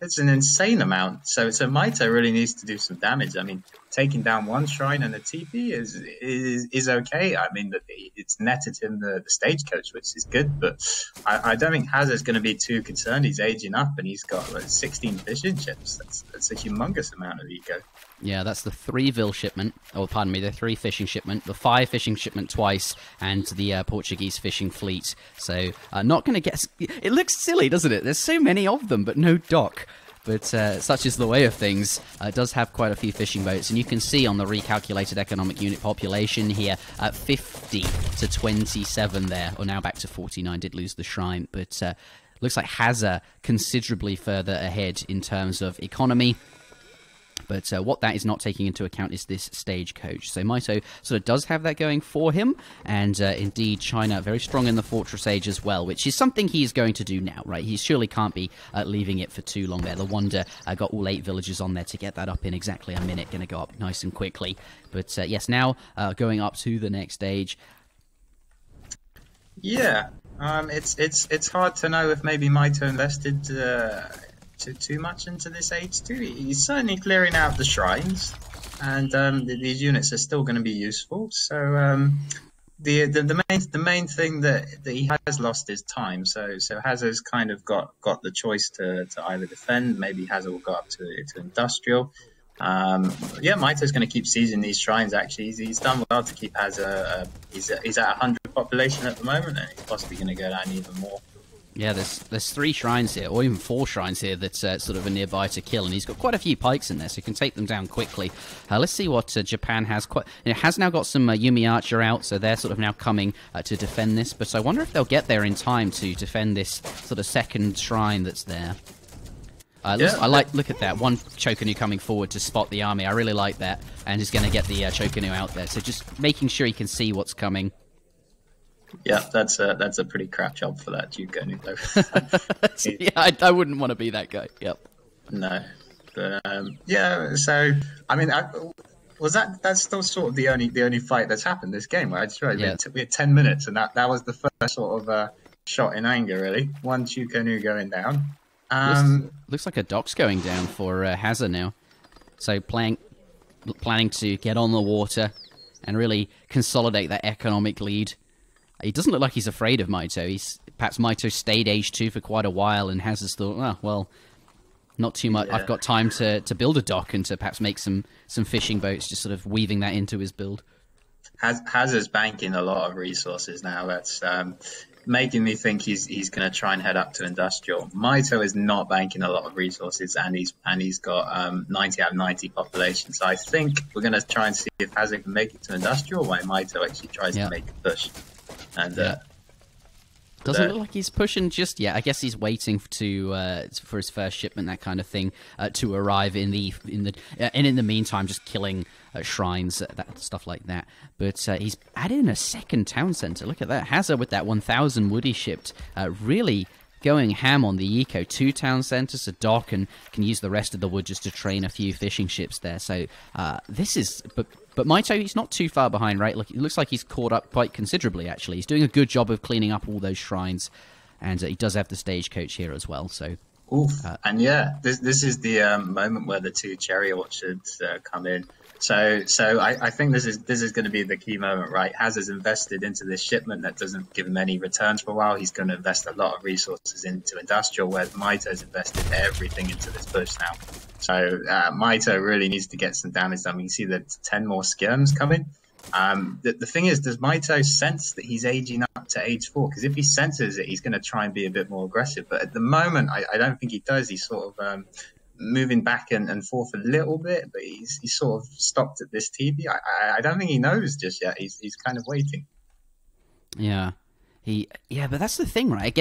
It's an insane amount. So Mitoe really needs to do some damage. I mean, taking down 1 shrine and a TP is okay. I mean, it's netted him the stagecoach, which is good. But I don't think Hazza's going to be too concerned. He's aging up and he's got 16 fishing ships. That's a humongous amount of ego. Yeah, that's the 3 shipment. Oh, pardon me, the 3 fishing shipment, the 5 fishing shipment twice, and the Portuguese fishing fleet. So, not going to get... It looks silly, doesn't it? There's so many of them, but no dock. But such is the way of things. It does have quite a few fishing boats, and you can see on the recalculated economic unit population here, 50 to 27 there. Or now back to 49, did lose the shrine. But looks like Hazza considerably further ahead in terms of economy. But what that is not taking into account is this stagecoach. So Mitoe sort of does have that going for him. And indeed, China very strong in the Fortress Age as well, which is something he's going to do now, right? He surely can't be leaving it for too long there. The Wonder got all 8 villages on there to get that up in exactly a minute. Going to go up nice and quickly. But yes, now going up to the next stage. Yeah, it's hard to know if maybe Mitoe invested... too much into this Age 2. He's certainly clearing out the shrines, and these units are still going to be useful. So the main thing that he has lost is time. So Hazza's kind of got the choice to either defend. Maybe Hazza will go up to industrial. Mitoe's going to keep seizing these shrines. Actually, he's done well to keep Hazza. He's at 100 population at the moment, and he's possibly going to go down even more. Yeah, there's 3 shrines here, or even 4 shrines here that's sort of nearby to kill, and he's got quite a few pikes in there, so he can take them down quickly. Let's see what Japan has. It has now got some Yumi Archer out, so they're sort of now coming to defend this, but I wonder if they'll get there in time to defend this sort of second shrine that's there. Look at that, 1 Chocanu coming forward to spot the army. I really like that, and he's going to get the Chocanu out there, so just making sure he can see what's coming. Yeah, that's a pretty crap job for that Duke Canoe, though. Yeah, I wouldn't want to be that guy. Yep. No, but so I mean, that's still sort of the only fight that's happened this game. Right? We had 10 minutes, and that was the first sort of shot in anger, really. 1 Duke Canoe going down. Looks like a dock's going down for Hazza now. So planning to get on the water and really consolidate that economic lead. He doesn't look like he's afraid of Mitoe. Perhaps Mitoe stayed Age 2 for quite a while, and Hazza's thought, oh, well, not too much. Yeah. I've got time to build a dock and to perhaps make some fishing boats, just sort of weaving that into his build. Hazza's banking a lot of resources now. That's making me think he's going to try and head up to industrial. Mitoe is not banking a lot of resources, and he's got 90 out of 90 population. So I think we're going to try and see if Hazza can make it to industrial, while Mitoe actually tries to make a push. And doesn't look like he's pushing just yet. I guess he's waiting for his first shipment, that kind of thing, to arrive in the meantime, just killing shrines, stuff like that. But he's added in a second town center. Look at that, Hazza with that 1,000 wood he shipped, really going ham on the eco. 2 town centers, a dock, and can use the rest of the wood just to train a few fishing ships there. So this is, but But Mitoe, he's not too far behind, right? Look, it looks like he's caught up quite considerably, actually. He's doing a good job of cleaning up all those shrines, and he does have the stagecoach here as well, so... Oof. And yeah, this is the moment where the 2 cherry orchards come in. So I think this is going to be the key moment, right? Hazza's invested into this shipment that doesn't give him any returns for a while. He's going to invest a lot of resources into industrial, whereas Mitoe's invested everything into this push now. So Mitoe really needs to get some damage done. You see the 10 more skirms coming. The thing is, does Mitoe sense that he's aging up to age 4? Because if he senses it, he's going to try and be a bit more aggressive. But at the moment, I don't think he does. He's sort of moving back and forth a little bit, but he's sort of stopped at this TV. I don't think he knows just yet. He's kind of waiting. Yeah. But that's the thing, right?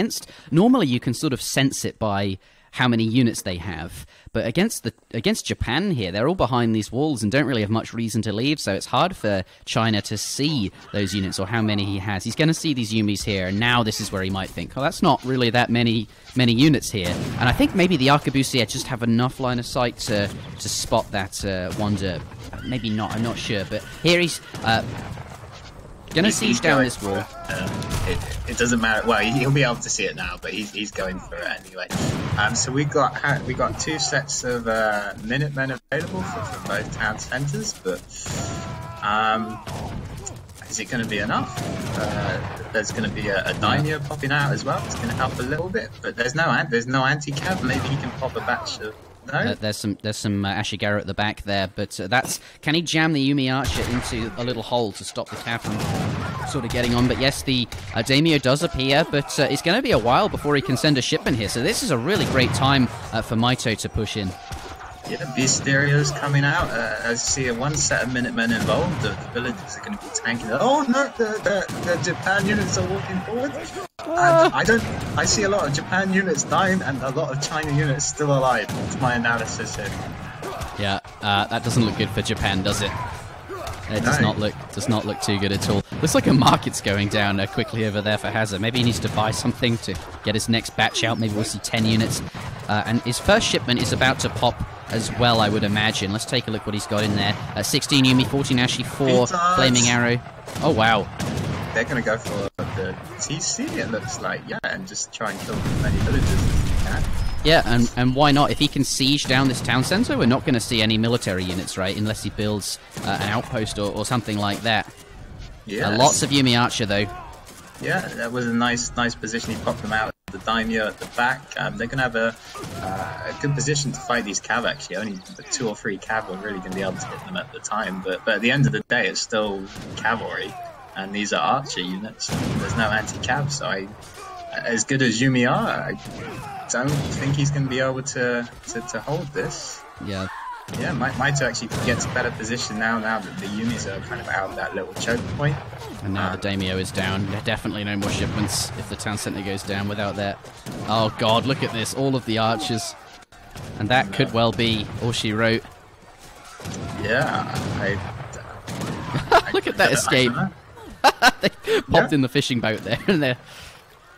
Normally you can sort of sense it by how many units they have, but against Japan here, they're all behind these walls and don't really have much reason to leave, so it's hard for China to see those units or how many he has. He's going to see these Yumis here, and now this is where he might think, oh, that's not really that many units here. And I think maybe the arquebusiers just have enough line of sight to spot that wonder. Maybe not, I'm not sure, but here he's going to siege down this wall. It doesn't matter. Well, he'll be able to see it now, but he's going for it anyway. So we got 2 sets of Minutemen available for both town centres, but is it going to be enough? There's going to be a daimyo popping out as well. It's going to help a little bit, but there's no anti-cav. Maybe he can pop a batch of. No? There's some Ashigara at the back there, but can he jam the Yumi Archer into a little hole to stop the cav from sort of getting on? But yes, the daimyo does appear, but it's going to be a while before he can send a shipment here. So this is a really great time for Mitoe to push in. Yeah, Beasterios coming out. I see one set of Minutemen involved. The villagers are going to be tanking. Oh no, the Japan units are walking forward. I see a lot of Japan units dying and a lot of China units still alive. That's my analysis here. Yeah, that doesn't look good for Japan, does it? It does not look too good at all. Looks like a market's going down quickly over there for Hazza. Maybe he needs to buy something to get his next batch out. Maybe we'll see 10 units. And his first shipment is about to pop as well, I would imagine. Let's take a look what he's got in there. 16 Yumi, 14 Ashi, 4 Flaming Arrow. Oh, wow. They're going to go for the TC, it looks like, yeah, and just try and kill as many villagers as they can. Yeah, and why not? If he can siege down this town centre, we're not going to see any military units, right? Unless he builds an outpost or something like that. Yeah. Lots of Yumi Archer, though. Yeah, that was a nice position. He popped them out. The daimyo at the back. They're going to have a good position to fight these cav, actually. Only 2 or 3 cav are really going to be able to hit them at the time. But at the end of the day, it's still cavalry. And these are archer units. There's no anti-cav, so as good as Yumi are, I don't think he's going to be able to hold this. Yeah. Yeah, Mitoe actually gets a better position now that the Yumis are kind of out of that little choke point. And now the daimyo is down. There are definitely no more shipments if the town centre goes down without that. Oh god, look at this. All of the archers. And that could well be all she wrote. Yeah, look at that escape. They popped in the fishing boat there, and there are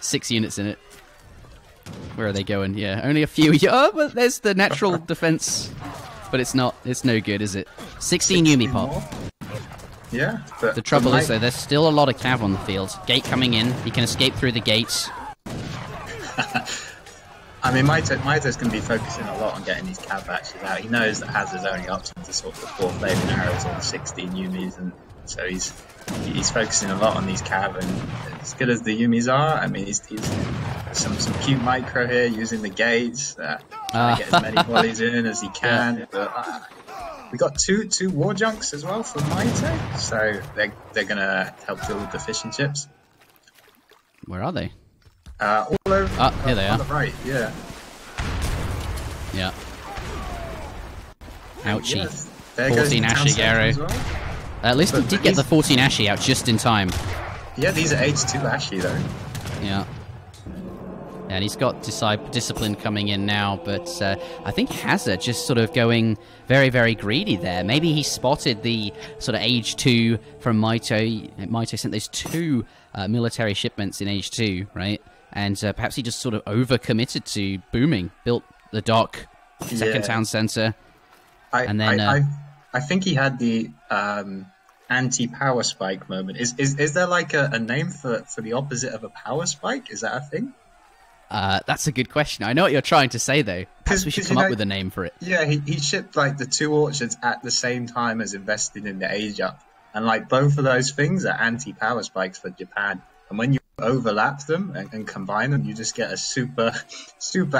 6 units in it. Where are they going? Yeah, only a few. Oh, but there's the natural defense. But it's no good, is it? 16 Yumi pop. More? Yeah. But the trouble is, though, there's still a lot of cav on the field. Gate coming in. He can escape through the gates. I mean, Mitoe's going to be focusing a lot on getting these cav batches out. He knows that Hazza's only option to sort of the 4 flaming arrows or the 16 Yumis, and so he's focusing a lot on these cav. And as good as the Yumis are, I mean, he's some cute micro here using the gates, trying to get as many volleys in as he can. Yeah. But we got two war junks as well from Mitoe, so they're going to help deal with the fishing ships. Where are they? All over. Here they are. On the right, yeah. Yeah. Ouchie. Yes. 14 Ashi arrow. Well. At least he did get the 14 Ashi out just in time. Yeah, these are H2 Ashi though. Yeah. And he's got discipline coming in now, but I think Hazza just sort of going very, very greedy there. Maybe he spotted the sort of Age 2 from Mitoe. Mitoe sent those 2 military shipments in Age 2, right? And perhaps he just sort of overcommitted to booming, built the dock, second town centre, and then... I think he had the anti-power spike moment. Is there like a name for the opposite of a power spike? Is that a thing? That's a good question. I know what you're trying to say, though. Perhaps we should come up with a name for it. Yeah, he shipped like the 2 orchards at the same time as investing in the age up. And like both of those things are anti-power spikes for Japan. And when you overlap them and combine them, you just get a super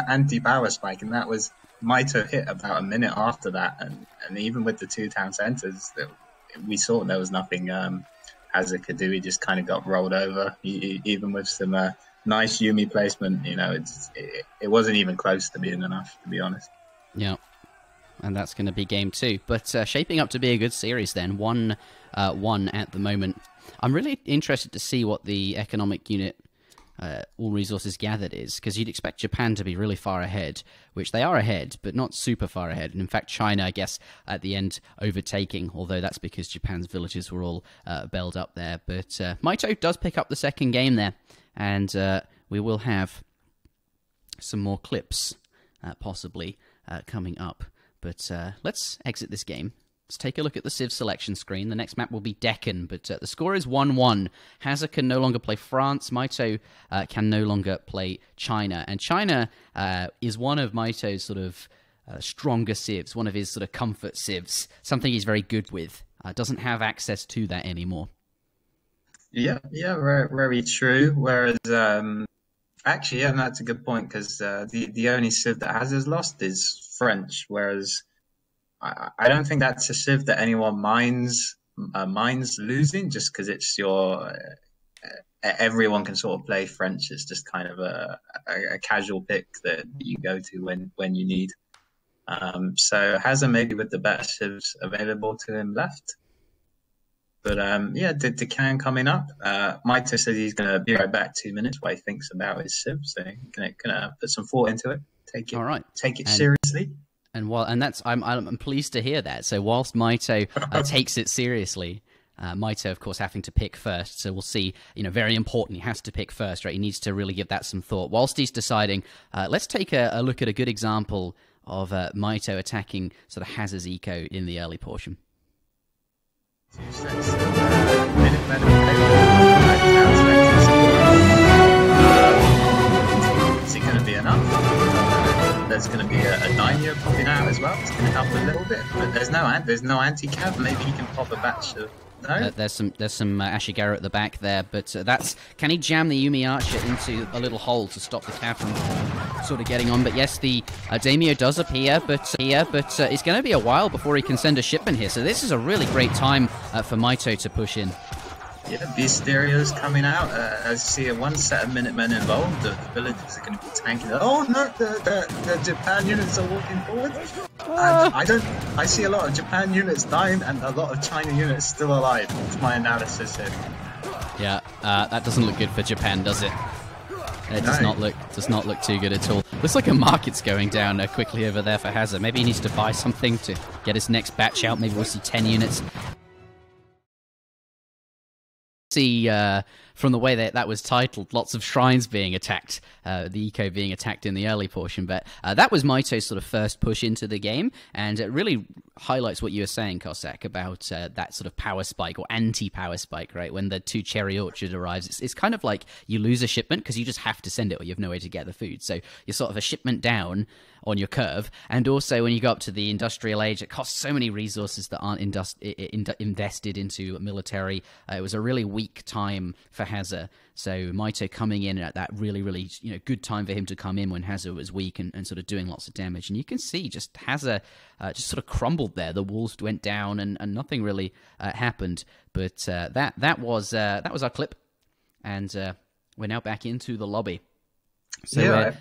anti-power spike. And that was Mitoe hit about a minute after that. And even with the 2 town centers, we saw there was nothing Hazza could do. He just kind of got rolled over. Even with some nice Yumi placement, you know, it wasn't even close to being enough, to be honest. Yeah. And that's going to be game 2. But shaping up to be a good series then. 1-1 at the moment. I'm really interested to see what the economic unit all resources gathered is, because you'd expect Japan to be really far ahead, which they are ahead, but not super far ahead. And in fact, China, I guess, at the end overtaking, although that's because Japan's villages were all bailed up there. But Mitoe does pick up the second game there, and we will have some more clips possibly coming up. But let's exit this game. Let's take a look at the Civ selection screen. The next map will be Deccan, but the score is 1-1. Hazza can no longer play France. Mitoe can no longer play China. And China is one of Mitoe's sort of stronger civs, one of his sort of comfort civs, something he's very good with. Doesn't have access to that anymore. Yeah, very, very true. Whereas, actually, yeah, that's a good point, because the only civ that Hazza's lost is French, whereas I don't think that's a civ that anyone minds losing, just because it's everyone can sort of play French. It's just kind of a casual pick that you go to when you need. So Hazza maybe with the better civs available to him left. But yeah, Deccan coming up. Mitoe says he's going to be right back 2 minutes while he thinks about his civ, so gonna put some thought into it. All right. Take it seriously. And that's I'm pleased to hear that. So whilst Mitoe takes it seriously, Mitoe, of course, having to pick first. So we'll see. You know, very important. He has to pick first, right? He needs to really give that some thought. Whilst he's deciding, let's take a look at a good example of Mitoe attacking sort of Hazza's eco in the early portion. Is it going to be enough? There's going to be a 9-year popping out as well. It's going to help a little bit, but there's no anti-cav. Maybe he can pop a batch of. No? There's some Ashigaru at the back there, but can he jam the Yumi Archer into a little hole to stop the cav from sort of getting on? But yes, the Daimyo does appear, but it's going to be a while before he can send a shipment here. So this is a really great time for Mitoe to push in. Yeah, these stereos coming out. I see one set of Minutemen involved. The villages are going to be tanking. Oh no, the Japan units are walking forward. I see a lot of Japan units dying and a lot of China units still alive. That's my analysis here. Yeah, that doesn't look good for Japan, does it? It does not look too good at all. Looks like a market's going down quickly over there for Hazza. Maybe he needs to buy something to get his next batch out. Maybe we'll see 10 units. See from the way that was titled, lots of shrines being attacked, the eco being attacked in the early portion, but that was Mitoe's sort of first push into the game, and it really highlights what you were saying, Cossack, about that sort of power spike or anti-power spike, right? When the 2 cherry orchard arrives, it's kind of like you lose a shipment because you just have to send it or you have no way to get the food, so you're sort of a shipment down on your curve. And also when you go up to the industrial age, it costs so many resources that aren't invested into military. It was a really weak time for Hazza, so Mitoe coming in at that really good time for him to come in when Hazza was weak and sort of doing lots of damage. And you can see just Hazza just sort of crumbled there. The walls went down and nothing really happened. But that was our clip, and we're now back into the lobby. So yeah,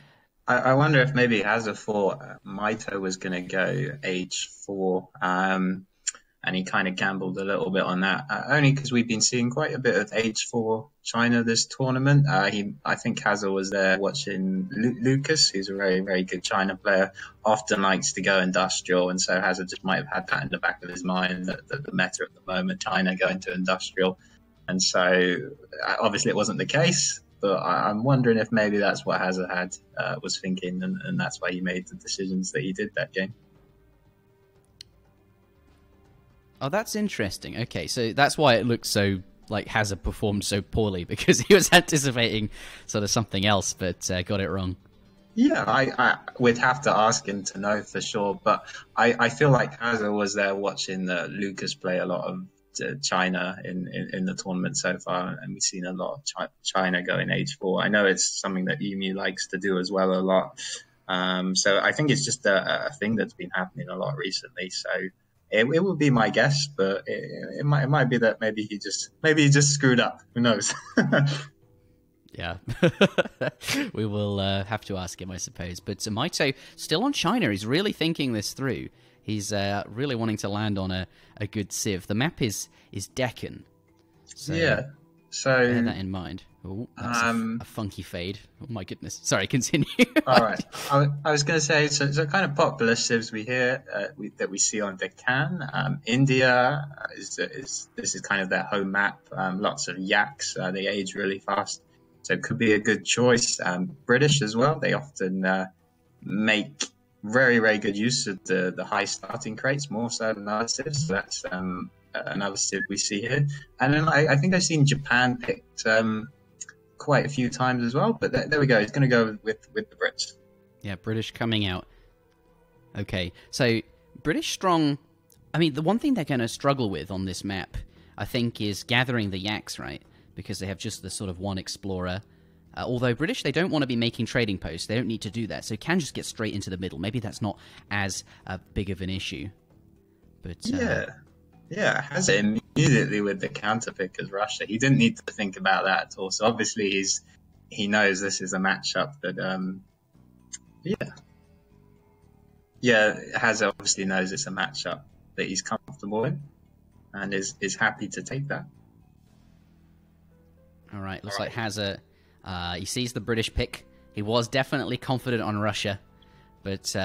I wonder if maybe Hazza thought Mitoe was going to go age 4, and he kind of gambled a little bit on that, only because we've been seeing quite a bit of age 4 China this tournament. I think Hazza was there watching Lucas, who's a very, very good China player, often likes to go industrial, and so Hazza just might have had that in the back of his mind, that the meta at the moment, China going to industrial. And so obviously it wasn't the case. But I'm wondering if maybe that's what Hazza had was thinking, and that's why he made the decisions that he did that game. Oh, that's interesting. Okay, so that's why it looks so like Hazza performed so poorly, because he was anticipating sort of something else, but got it wrong. Yeah, we'd have to ask him to know for sure, but I feel like Hazza was there watching Lucas play a lot of China in the tournament so far, and we've seen a lot of China go in H4. I know it's something that Emu likes to do as well a lot. So I think it's just a thing that's been happening a lot recently. So it would be my guess, but it might be that maybe he just screwed up. Who knows? Yeah, we will have to ask him, I suppose. But Mitoe still on China. He's really thinking this through. He's really wanting to land on a good civ. The map is Deccan. So yeah. So bear that in mind. Oh, that's a funky fade. Oh my goodness. Sorry, continue. All right. I was going to say, so kind of popular civs that we see on Deccan. India this is kind of their home map. Lots of yaks. They age really fast, so it could be a good choice. British as well. They often make very, very good use of the high starting crates, more so than other civs. So that's another civ we see here. And then I think I've seen Japan picked quite a few times as well. But there we go. It's going to go with the Brits. Yeah, British coming out. Okay, so British strong. I mean, the one thing they're going to struggle with on this map, I think, is gathering the yaks, right? Because they have just the sort of one explorer. Although British, they don't want to be making trading posts. They don't need to do that. So can just get straight into the middle. Maybe that's not as big of an issue. But yeah, has it immediately with the counter pick as Russia. He didn't need to think about that at all. So obviously he knows this is a matchup that Hazza obviously knows it's a matchup that he's comfortable in and is happy to take that. All right, looks like Hazza. He sees the British pick. He was definitely confident on Russia, but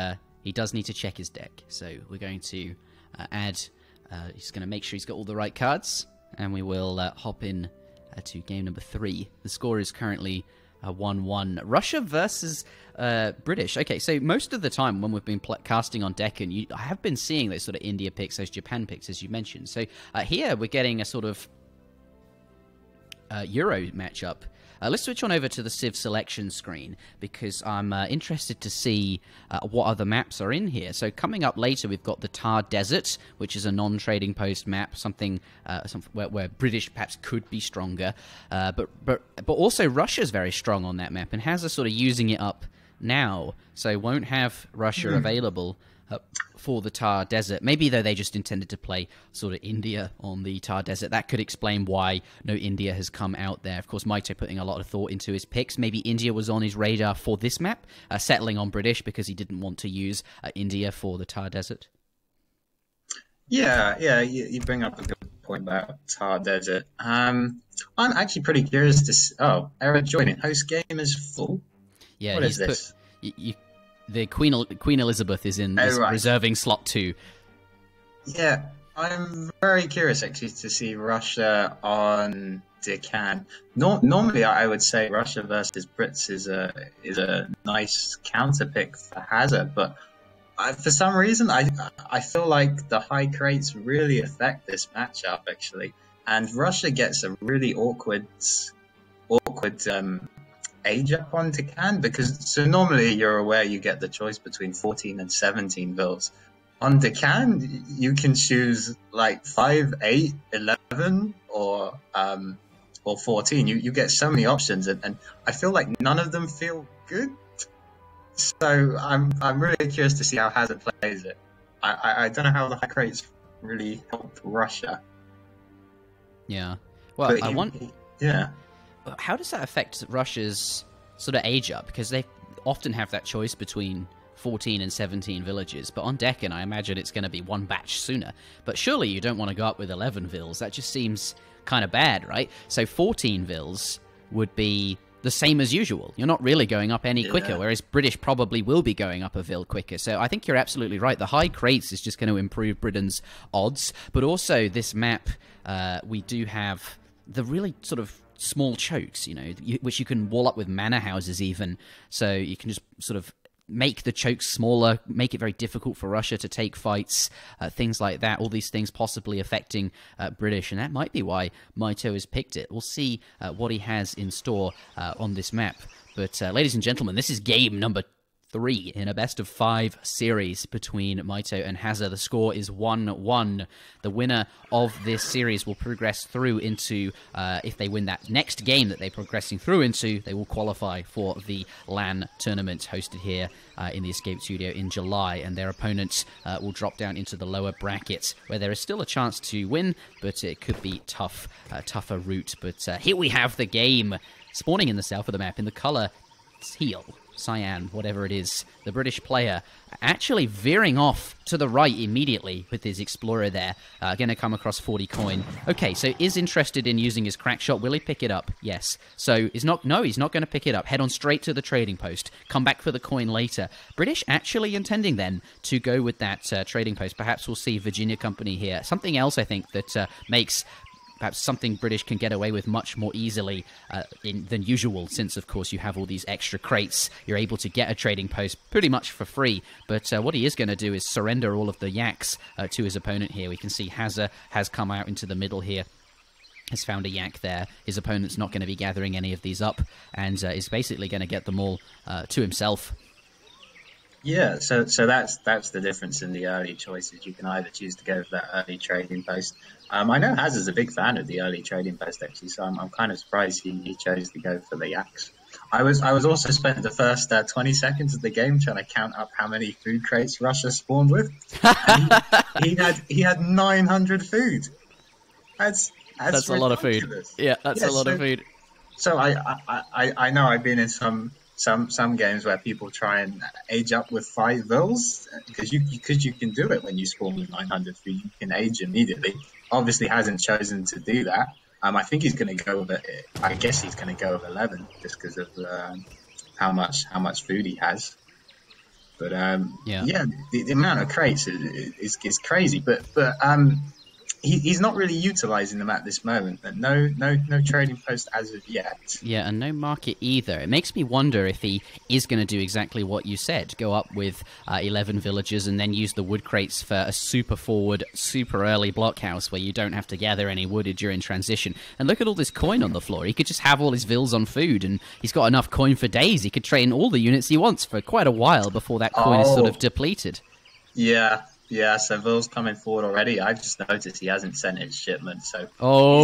he does need to check his deck. So we're going to add. He's going to make sure he's got all the right cards, and we will hop in to game number 3. The score is currently 1-1. Russia versus British. Okay, so most of the time when we've been casting on Deccan, I have been seeing those sort of India picks, those Japan picks, as you mentioned. So here we're getting a sort of Euro matchup. Let's switch on over to the Civ selection screen, because I'm interested to see what other maps are in here. So coming up later, we've got the Thar Desert, which is a non-trading post map, something where British perhaps could be stronger. But also Russia's very strong on that map, and Hazza sort of using it up now, so won't have Russia available for the Thar Desert. Maybe, though, they just intended to play sort of India on the Thar Desert. That could explain why no India has come out there. Of course, Mitoe putting a lot of thought into his picks. Maybe India was on his radar for this map, settling on British because he didn't want to use India for the Thar Desert. Yeah, you bring up a good point about Thar Desert. I'm actually pretty curious to see... Oh, error joining. Host game is full? Yeah, what is this? The Queen Elizabeth is in reserving slot 2. Yeah, I'm very curious actually to see Russia on Deccan. Normally, I would say Russia versus Brits is a nice counter pick for Hazza, but for some reason I feel like the high crates really affect this matchup actually, and Russia gets a really awkward age up on Deccan, because so normally you're aware you get the choice between 14 and 17 builds. On Deccan, you can choose like 5, 8, 11, or 14. You get so many options, and I feel like none of them feel good. So I'm really curious to see how Hazza plays it. I don't know how the high crates really help Russia. Yeah. Well, yeah. How does that affect Russia's sort of age up? Because they often have that choice between 14 and 17 villages, but on Deccan, I imagine it's going to be one batch sooner. But surely you don't want to go up with 11 vills. That just seems kind of bad, right? So 14 vills would be the same as usual. You're not really going up any quicker, whereas British probably will be going up a vill quicker. So I think you're absolutely right. The high crates is just going to improve Britain's odds, but also this map, we do have the really sort of small chokes, which you can wall up with manor houses even, so you can just sort of make the chokes smaller, make it very difficult for Russia to take fights, things like that. All these things possibly affecting British, and that might be why Mitoe has picked it. We'll see what he has in store on this map. But ladies and gentlemen, this is game number 3 in a best-of-5 series between Mitoe and Hazza. The score is 1-1. The winner of this series will progress through into, if they win that next game that they're progressing through into, they will qualify for the LAN tournament hosted here in the Escape Studio in July, and their opponents will drop down into the lower brackets, where there is still a chance to win, but it could be tough, tougher route. But here we have the game, spawning in the south of the map in the color teal. Cyan, whatever it is, the British player actually veering off to the right immediately with his Explorer there. Going to come across 40 coin. Okay, so is interested in using his crack shot. Will he pick it up? Yes. So he's not going to pick it up. Head on straight to the trading post. Come back for the coin later. British actually intending then to go with that trading post. Perhaps we'll see Virginia Company here. Something else I think that makes perhaps something British can get away with much more easily than usual, since, of course, you have all these extra crates. You're able to get a trading post pretty much for free, but what he is going to do is surrender all of the yaks to his opponent here. We can see Hazza has come out into the middle here, has found a yak there. His opponent's not going to be gathering any of these up, and is basically going to get them all to himself. Yeah, so that's the difference in the early choices. You can either choose to go for that early trading post. I know Hazza's a big fan of the early trading post, actually, so I'm kind of surprised he chose to go for the yaks. I was also spent the first 20 seconds of the game trying to count up how many food crates Russia spawned with. he had 900 food. That's a lot of food. Yeah, that's a lot of food. So I know I've been in some games where people try and age up with 5 vills, because you can do it when you spawn with 900 food. You can age immediately. Obviously hasn't chosen to do that. I think he's going to go with it. I guess he's going to go with 11 just because of how much food he has. But the amount of crates is crazy. But he's not really utilizing them at this moment. No trading post as of yet. Yeah, and no market either. It makes me wonder if he is going to do exactly what you said. Go up with 11 villagers and then use the wood crates for a super forward, super early blockhouse where you don't have to gather any wood during transition. And look at all this coin on the floor. He could just have all his vills on food, and he's got enough coin for days. He could train all the units he wants for quite a while before that coin is sort of depleted. Yeah, so Vill's coming forward already. I've just noticed he hasn't sent his shipment. So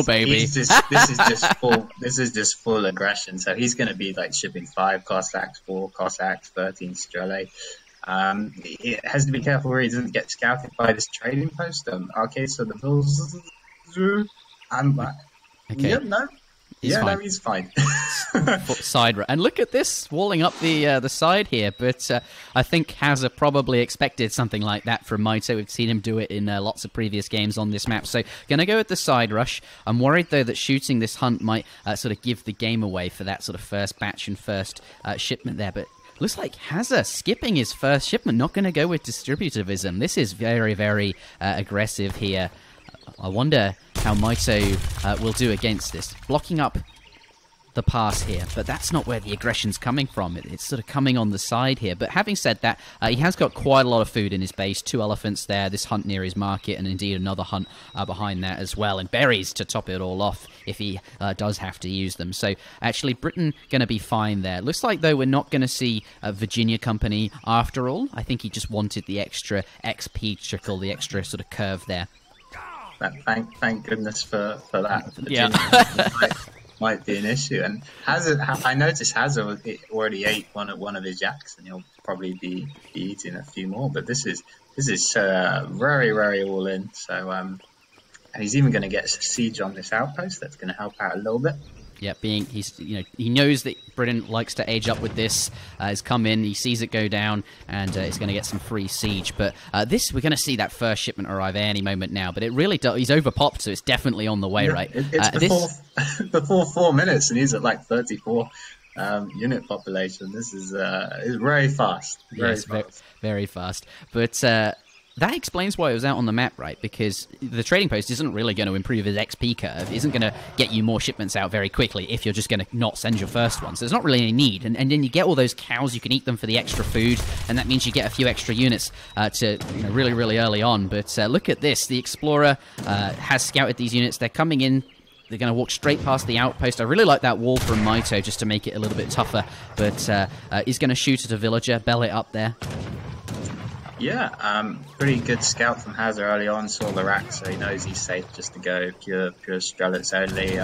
baby, this is just full aggression. So he's going to be like shipping 5 Cossacks, 4 Cossacks, 13 Strele. He has to be careful where he doesn't get scouted by this trading post. Okay, so the Vill's. He's fine. Side and look at this, walling up the side here. But I think Hazza probably expected something like that from Mitoe. We've seen him do it in lots of previous games on this map. So gonna go with the side rush. I'm worried though that shooting this hunt might sort of give the game away for that sort of first batch and first shipment there. But looks like Hazza skipping his first shipment, not going to go with distributivism. This is very, very aggressive here. I wonder how Mitoe will do against this. Blocking up the pass here, but that's not where the aggression's coming from. It's sort of coming on the side here. But having said that, he has got quite a lot of food in his base. 2 elephants there, this hunt near his market, and indeed another hunt behind that as well. And berries to top it all off if he does have to use them. So actually, Britain going to be fine there. Looks like, though, we're not going to see Virginia Company after all. I think he just wanted the extra XP trickle, the extra sort of curve there. Thank goodness for that. Yeah. might be an issue. And Hazza, I noticed Hazza already ate one of his yaks, and he'll probably be eating a few more. But this is very, very all in. So he's even going to get a siege on this outpost. That's going to help out a little bit. Yeah, he knows that Britain likes to age up with this. He's come in, he sees it go down, and he's going to get some free siege. But we're going to see that first shipment arrive any moment now. But it really does. He's overpopped, so it's definitely on the way, right? It's before 4 minutes, and he's at like 34 unit population. This is very fast. Very fast. Very fast. But that explains why it was out on the map, right? Because the trading post isn't really going to improve his XP curve, isn't going to get you more shipments out very quickly if you're just going to not send your first one. So there's not really any need. And then you get all those cows, you can eat them for the extra food, and that means you get a few extra units to really, really early on. But look at this. The Explorer has scouted these units. They're coming in. They're going to walk straight past the outpost. I really like that wall from Mitoe just to make it a little bit tougher. But he's going to shoot at a villager, bell it up there. Yeah, pretty good scout from Hazza early on, saw the rack, so he knows he's safe just to go pure Strelets only.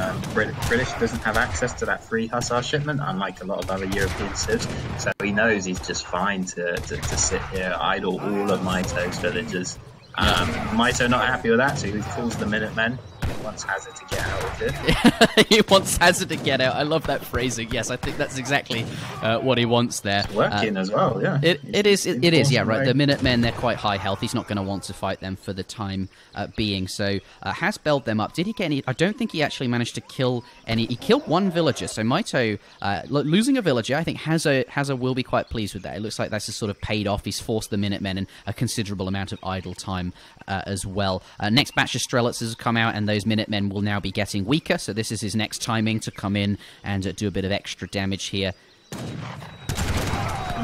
British doesn't have access to that free Hussar shipment, unlike a lot of other European civs, so he knows he's just fine to sit here, idle all of Mitoe's villagers. Mitoe not happy with that, so he calls the Minutemen. He wants Hazza to get out of it. He wants Hazza to get out. I love that phrasing. Yes, I think that's exactly what he wants there. It's working as well, yeah. It is, yeah, right. The Minutemen, they're quite high health. He's not going to want to fight them for the time being. So has belled them up. Did he get any? I don't think he actually managed to kill any. He killed one villager. So Mitoe, losing a villager, I think Hazza will be quite pleased with that. It looks like that's just sort of paid off. He's forced the Minutemen in a considerable amount of idle time as well. Next batch of Strelets has come out, and those Minutemen will now be getting weaker, so this is his next timing to come in and do a bit of extra damage here.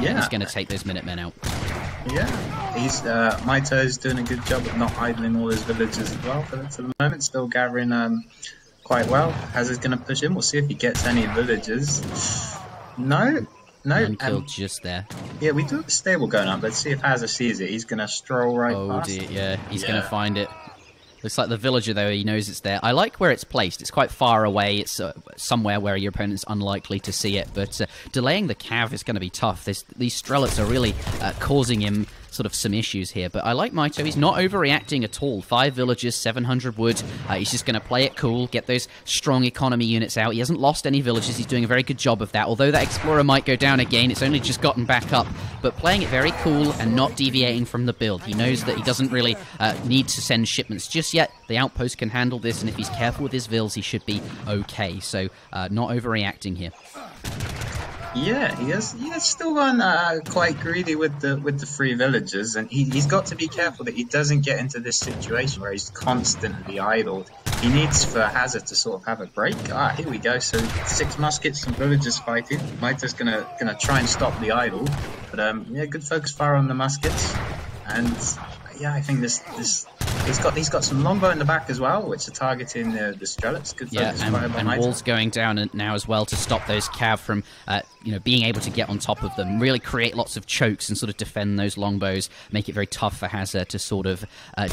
Yeah. He's going to take those Minutemen out. Yeah, Mitoe's doing a good job of not idling all his villagers as well for the moment, still gathering quite well. Hazza's going to push in, we'll see if he gets any villagers. No, killed just there. Yeah, we do have a stable going up. Let's see if Hazza sees it. He's going to stroll right past. Oh dear, yeah, he's going to find it. Looks like the villager, though, he knows it's there. I like where it's placed. It's quite far away. It's somewhere where your opponent's unlikely to see it. But delaying the cav is going to be tough. These Strelets are really causing him sort of some issues here. But I like Mitoe. He's not overreacting at all. 5 villagers, 700 wood. He's just going to play it cool, get those strong economy units out. He hasn't lost any villages. He's doing a very good job of that. Although that Explorer might go down again, it's only just gotten back up. But playing it very cool and not deviating from the build. He knows that he doesn't really need to send shipments just yet. The outpost can handle this, and if he's careful with his vills, he should be okay. So not overreacting here. Yeah, he has still gone quite greedy with the free villagers, and he's got to be careful that he doesn't get into this situation where he's constantly idled. He needs for Hazza to sort of have a break. Here we go. So 6 muskets, some villagers fighting. Mitoe's gonna try and stop the idle, but yeah, good focus fire on the muskets, and yeah, I think he's got some longbow in the back as well, which are targeting the Strelets. Good focus fire by Mitoe. Walls going down now as well to stop those cav from being able to get on top of them. Really create lots of chokes and sort of defend those longbows, make it very tough for Hazza to sort of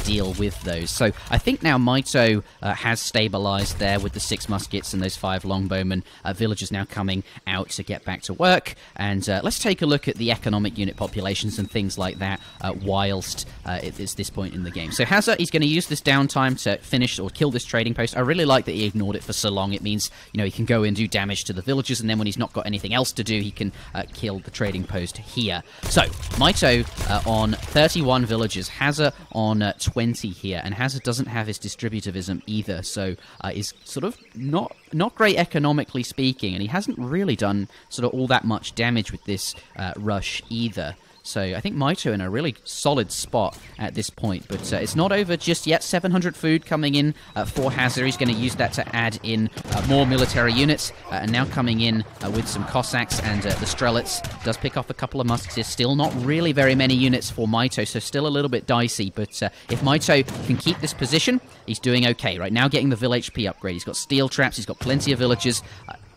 deal with those. So I think now Mitoe has stabilized there with the 6 muskets and those 5 longbowmen. Villagers now coming out to get back to work. And let's take a look at the economic unit populations and things like that whilst it's this point in the game. So Hazza, he's going to use this downtime to finish or kill this trading post. I really like that he ignored it for so long. It means, he can go and do damage to the villagers, and then when he's not got anything else to do, he can kill the trading post here. So, Mitoe on 31 villagers, Hazza on 20 here, and Hazza doesn't have his distributivism either, so is sort of not great economically speaking, and he hasn't really done sort of all that much damage with this rush either. So I think Mitoe in a really solid spot at this point, but it's not over just yet. 700 food coming in for Hazza. He's going to use that to add in more military units, and now coming in with some Cossacks and the Strelets. Does pick off a couple of muskets. Still not really very many units for Mitoe, so still a little bit dicey, but if Mitoe can keep this position, he's doing okay. Right now getting the Vill HP upgrade. He's got steel traps, he's got plenty of villagers.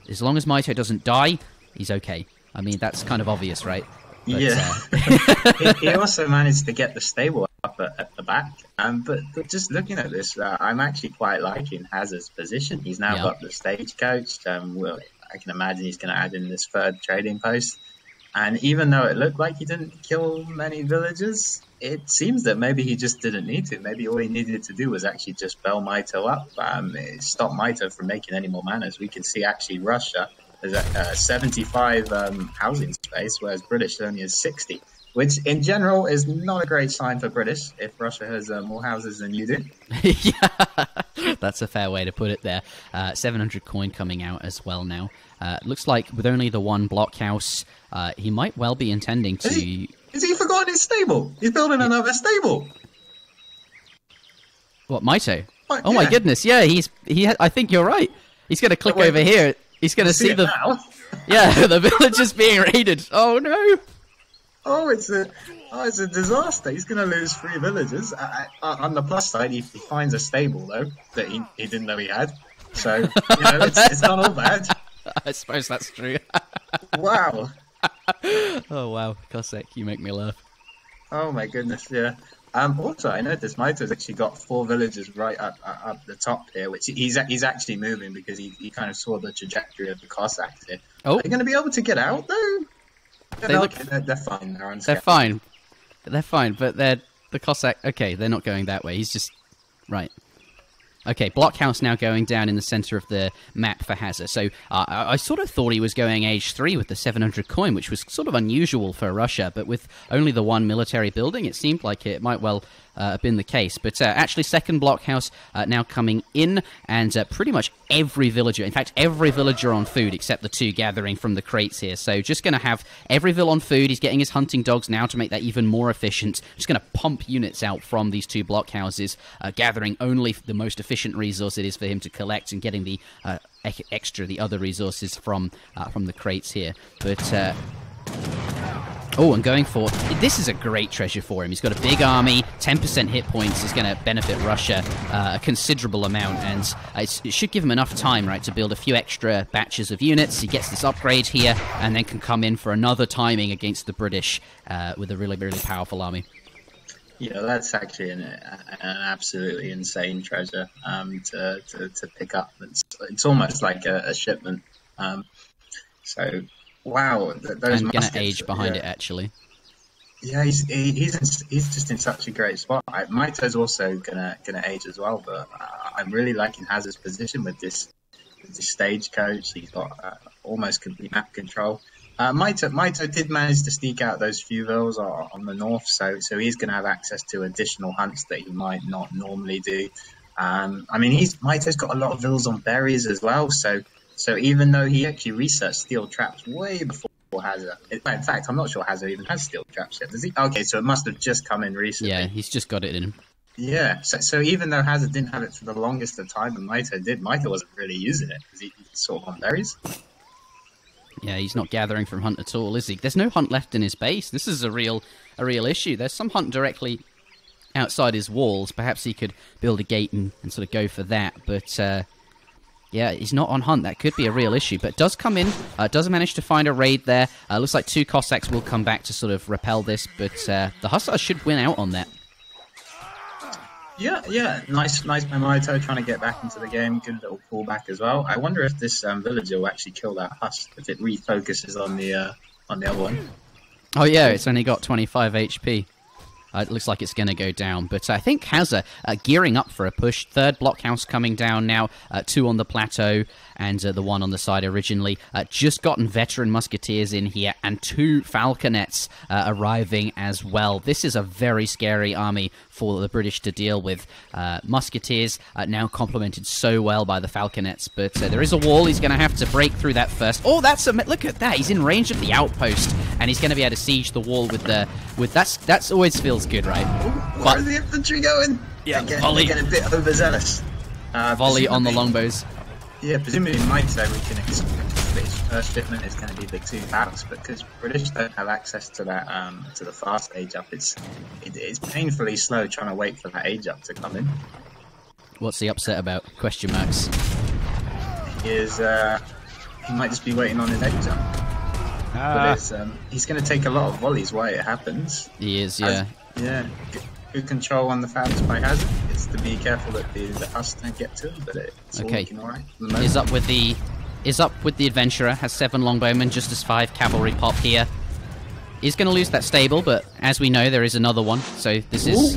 As long as Mitoe doesn't die, he's okay. I mean, that's kind of obvious, right? But, yeah. He also managed to get the stable up at the back. But just looking at this, I'm actually quite liking Hazza's position. He's now got the stagecoach. Well, I can imagine he's going to add in this 3rd trading post. And even though it looked like he didn't kill many villagers, it seems that maybe he just didn't need to. Maybe all he needed to do was actually just bell Mitoe up, stop Mitoe from making any more manors. We can see actually Russia is at 75 housing space, whereas British only has 60, which in general is not a great sign for British if Russia has more houses than you do. Yeah, that's a fair way to put it there. 700 coin coming out as well now. Looks like with only the 1 blockhouse, he might well be intending to... Has he forgotten his stable? He's building another stable. What, Mitoe? What? Oh Yeah. my goodness, yeah, I think you're right. He's going to click over here. He's going to see the... Now? Yeah, the village is being raided. Oh no! Oh, it's a disaster. He's going to lose 3 villagers. On the plus side, he finds a stable though that he didn't know he had. So it's not all bad. I suppose that's true. Wow. Oh wow, Cossack, you make me laugh. Oh my goodness, yeah. Also, I noticed Mito's actually got 4 villagers right up the top here, which he's actually moving because he kind of saw the trajectory of the Cossacks here. Oh. Are they going to be able to get out though? They're fine. They're fine. They're fine, but the Cossack. Okay, they're not going that way. He's just right. Okay, blockhouse now going down in the center of the map for Hazza. So I sort of thought he was going age 3 with the 700 coin, which was sort of unusual for Russia, but with only the 1 military building, it seemed like it might well have been the case. But actually, second blockhouse now coming in, and pretty much every villager, in fact, every villager on food except the 2 gathering from the crates here. So just going to have every vill on food. He's getting his hunting dogs now to make that even more efficient. Just going to pump units out from these 2 blockhouses, gathering only the most efficient resource it is for him to collect and getting the the other resources from the crates here. But oh, and going for... This is a great treasure for him. He's got a big army, 10% hit points is going to benefit Russia a considerable amount, and it should give him enough time, right, to build a few extra batches of units. He gets this upgrade here, and then can come in for another timing against the British with a really, really powerful army. Yeah, that's actually an absolutely insane treasure to pick up. It's almost like a shipment. So... Wow, those I'm going to age behind it, actually. Yeah, he's just in such a great spot. Mito's also gonna age as well, but I'm really liking Hazza's position with this stagecoach. He's got almost complete map control. Mito did manage to sneak out those few vills on the north, so he's gonna have access to additional hunts that he might not normally do. I mean, Mito's got a lot of vills on berries as well, so even though he actually researched steel traps way before Hazza, in fact, I'm not sure Hazza even has steel traps yet. Does he? Okay, so it must have just come in recently. Yeah, he's just got it in him. Yeah, so even though Hazza didn't have it for the longest of time, and Mito did, Mito wasn't really using it because he's sort of on berries. Yeah, he's not gathering from hunt at all, is he? There's no hunt left in his base. This is a real issue. There's some hunt directly outside his walls. Perhaps he could build a gate and sort of go for that, but... yeah, he's not on hunt. That could be a real issue, but does come in, does manage to find a raid there. Looks like 2 Cossacks will come back to sort of repel this, but the Hussars should win out on that. Yeah, nice by Mito trying to get back into the game. Good little pullback as well. I wonder if this villager will actually kill that Huss if it refocuses on the other one. Oh yeah, it's only got 25 HP. It looks like it's going to go down, but I think Hazza gearing up for a push. 3rd blockhouse coming down now, 2 on the plateau, and the 1 on the side originally. Just gotten veteran musketeers in here, and 2 falconets arriving as well. This is a very scary army for the British to deal with. Musketeers now complemented so well by the falconets, but there is a wall. He's going to have to break through that first. Oh, look at that! He's in range of the outpost, and he's going to be able to siege the wall with that's always feels good, right? Where's the infantry going? Yeah, volley. They're getting a bit overzealous. Volley on the longbows. Yeah, presumably Mito we can expect that his first shipment is going to be the 2 packs, but because British don't have access to that to the fast age up, it's painfully slow trying to wait for that age up to come in. What's he upset about? Question marks. He might just be waiting on his age up. But he's going to take a lot of volleys while it happens. He is, yeah. Good control on the fans by Hazza. It's to be careful that the Huss don't get to him, but it's all looking alright. Is up with the adventurer. Has 7 longbowmen, just as 5 cavalry pop here. He's going to lose that stable, but as we know, there is another one. So this is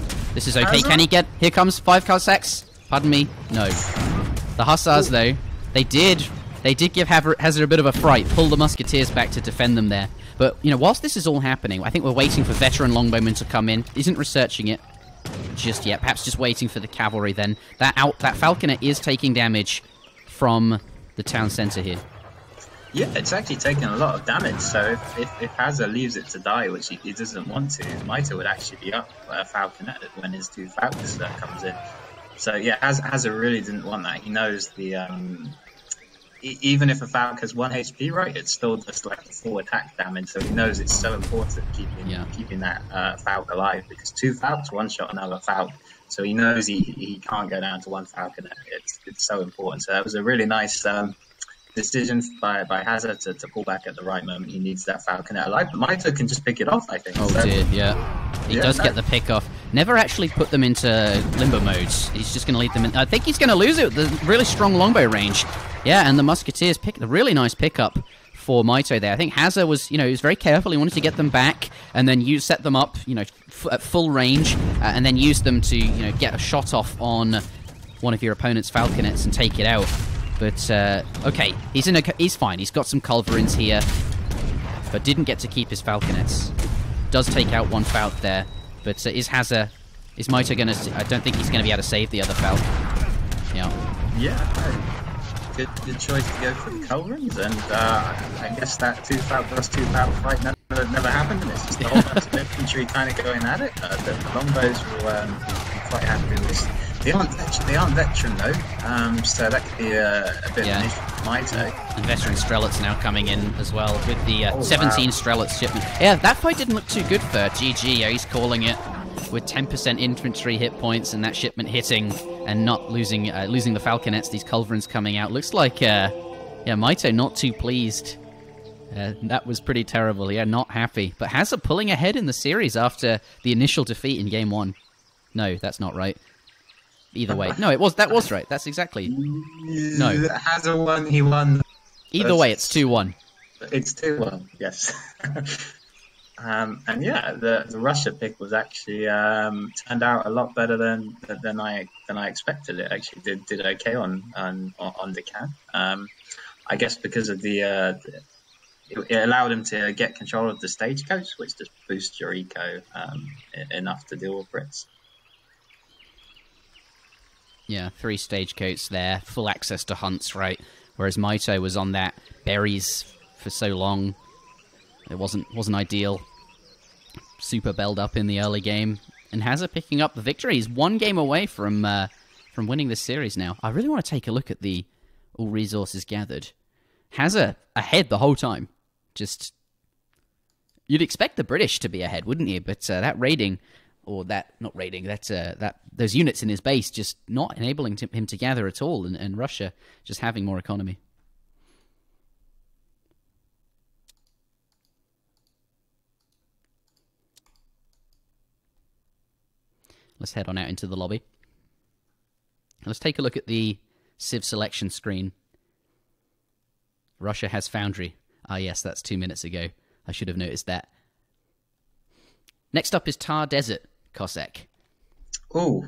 okay. Hazza? Can he get? Here comes 5 Cossacks. Pardon me. No. The Hussars, though, they did give Hazza a bit of a fright. Pull the musketeers back to defend them there. But, whilst this is all happening, I think we're waiting for veteran longbowmen to come in. Isn't researching it just yet. Perhaps just waiting for the cavalry then. That falconer is taking damage from the town centre here. Yeah, it's actually taking a lot of damage, so if Hazza leaves it to die, which he doesn't want to, Mito would actually be up by a falconet when his 2 falcons comes in. So yeah, Hazza really didn't want that. He knows the even if a Falk has 1 HP, right, it's still just like a full attack damage. So he knows it's so important keeping that Falk alive, because 2 Falks one shot another Falk. So he knows he can't go down to 1 Falcon. It's so important. So that was a really nice decision by Hazza to pull back at the right moment. He needs that Falconet alive. But Mitoe can just pick it off, I think. Oh dear, yeah. He does get the pick off. Never actually put them into limbo modes. He's just going to lead them in. I think he's going to lose it with the really strong longbow range. Yeah, and the Musketeers picked a really nice pickup for Mitoe there. I think Hazza was, he was very careful. He wanted to get them back and then set them up, at full range, and then use them to, get a shot off on one of your opponent's Falconets and take it out. But, okay, he's fine. He's got some Culverins here, but didn't get to keep his Falconets. Does take out 1 Falc there, but is Mitoe going to... I don't think he's going to be able to save the other Falc. Yeah, good choice to go for the Culverins, and I guess that 2 Falc versus 2 Falc fight never happened, and it's just the whole bunch of infantry kind of going at it. The longbows will be quite happy with this. They aren't veteran though, so that could be a bit of an issue for Mitoe. And veteran Strelets now coming in as well with the 17 Strelets shipment. Yeah, that fight didn't look too good for GG. Yeah, he's calling it with 10% infantry hit points and that shipment hitting and not losing the Falconets. These Culverins coming out. Looks like Mitoe not too pleased. That was pretty terrible. Yeah, not happy. But Hazza pulling ahead in the series after the initial defeat in game 1. No, that's not right. Either way. No, that was right. That's exactly... No. Hazza won, he won. Either way, it's 2-1. It's 2-1, yes. And yeah, the Russia pick was actually turned out a lot better than I expected. It actually did okay on Deccan. I guess because of it allowed him to get control of the stagecoach, which just boosts your eco enough to deal with Brits. Yeah, 3 stagecoats there, full access to hunts, right? Whereas Mitoe was on that berries for so long, it wasn't ideal. Super belled up in the early game, and Hazza picking up the victory. He's 1 game away from winning this series now. I really want to take a look at the all resources gathered. Hazza ahead the whole time. Just you'd expect the British to be ahead, wouldn't you? But that raiding. Or not raiding, those units in his base just not enabling him to gather at all, and Russia just having more economy. Let's head on out into the lobby. Let's take a look at the Civ selection screen. Russia has Foundry. Ah yes, that's 2 minutes ago. I should have noticed that. Next up is Thar Desert. Cossack. Oh,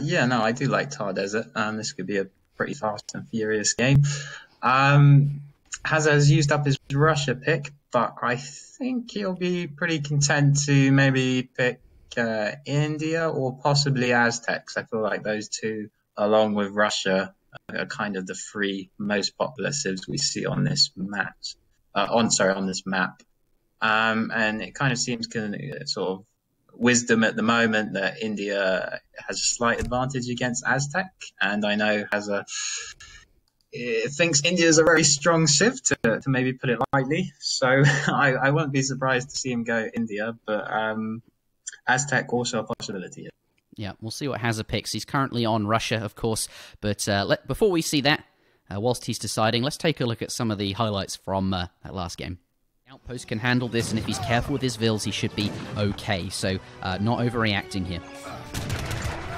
yeah, no, I do like Thar Desert. This could be a pretty fast and furious game. Hazza has used up his Russia pick, but I think he'll be pretty content to maybe pick India or possibly Aztecs. I feel like those two, along with Russia, are kind of the 3 most popular civs we see on this map. On this map, and it kind of seems sort of wisdom at the moment that India has a slight advantage against Aztec, and I know thinks India is a very strong civ, to maybe put it lightly. So I won't be surprised to see him go India, but Aztec also a possibility. Yeah, we'll see what Hazza picks. He's currently on Russia, of course, but before we see that, whilst he's deciding, let's take a look at some of the highlights from that last game. Outpost can handle this, and if he's careful with his vills, he should be okay. So, not overreacting here.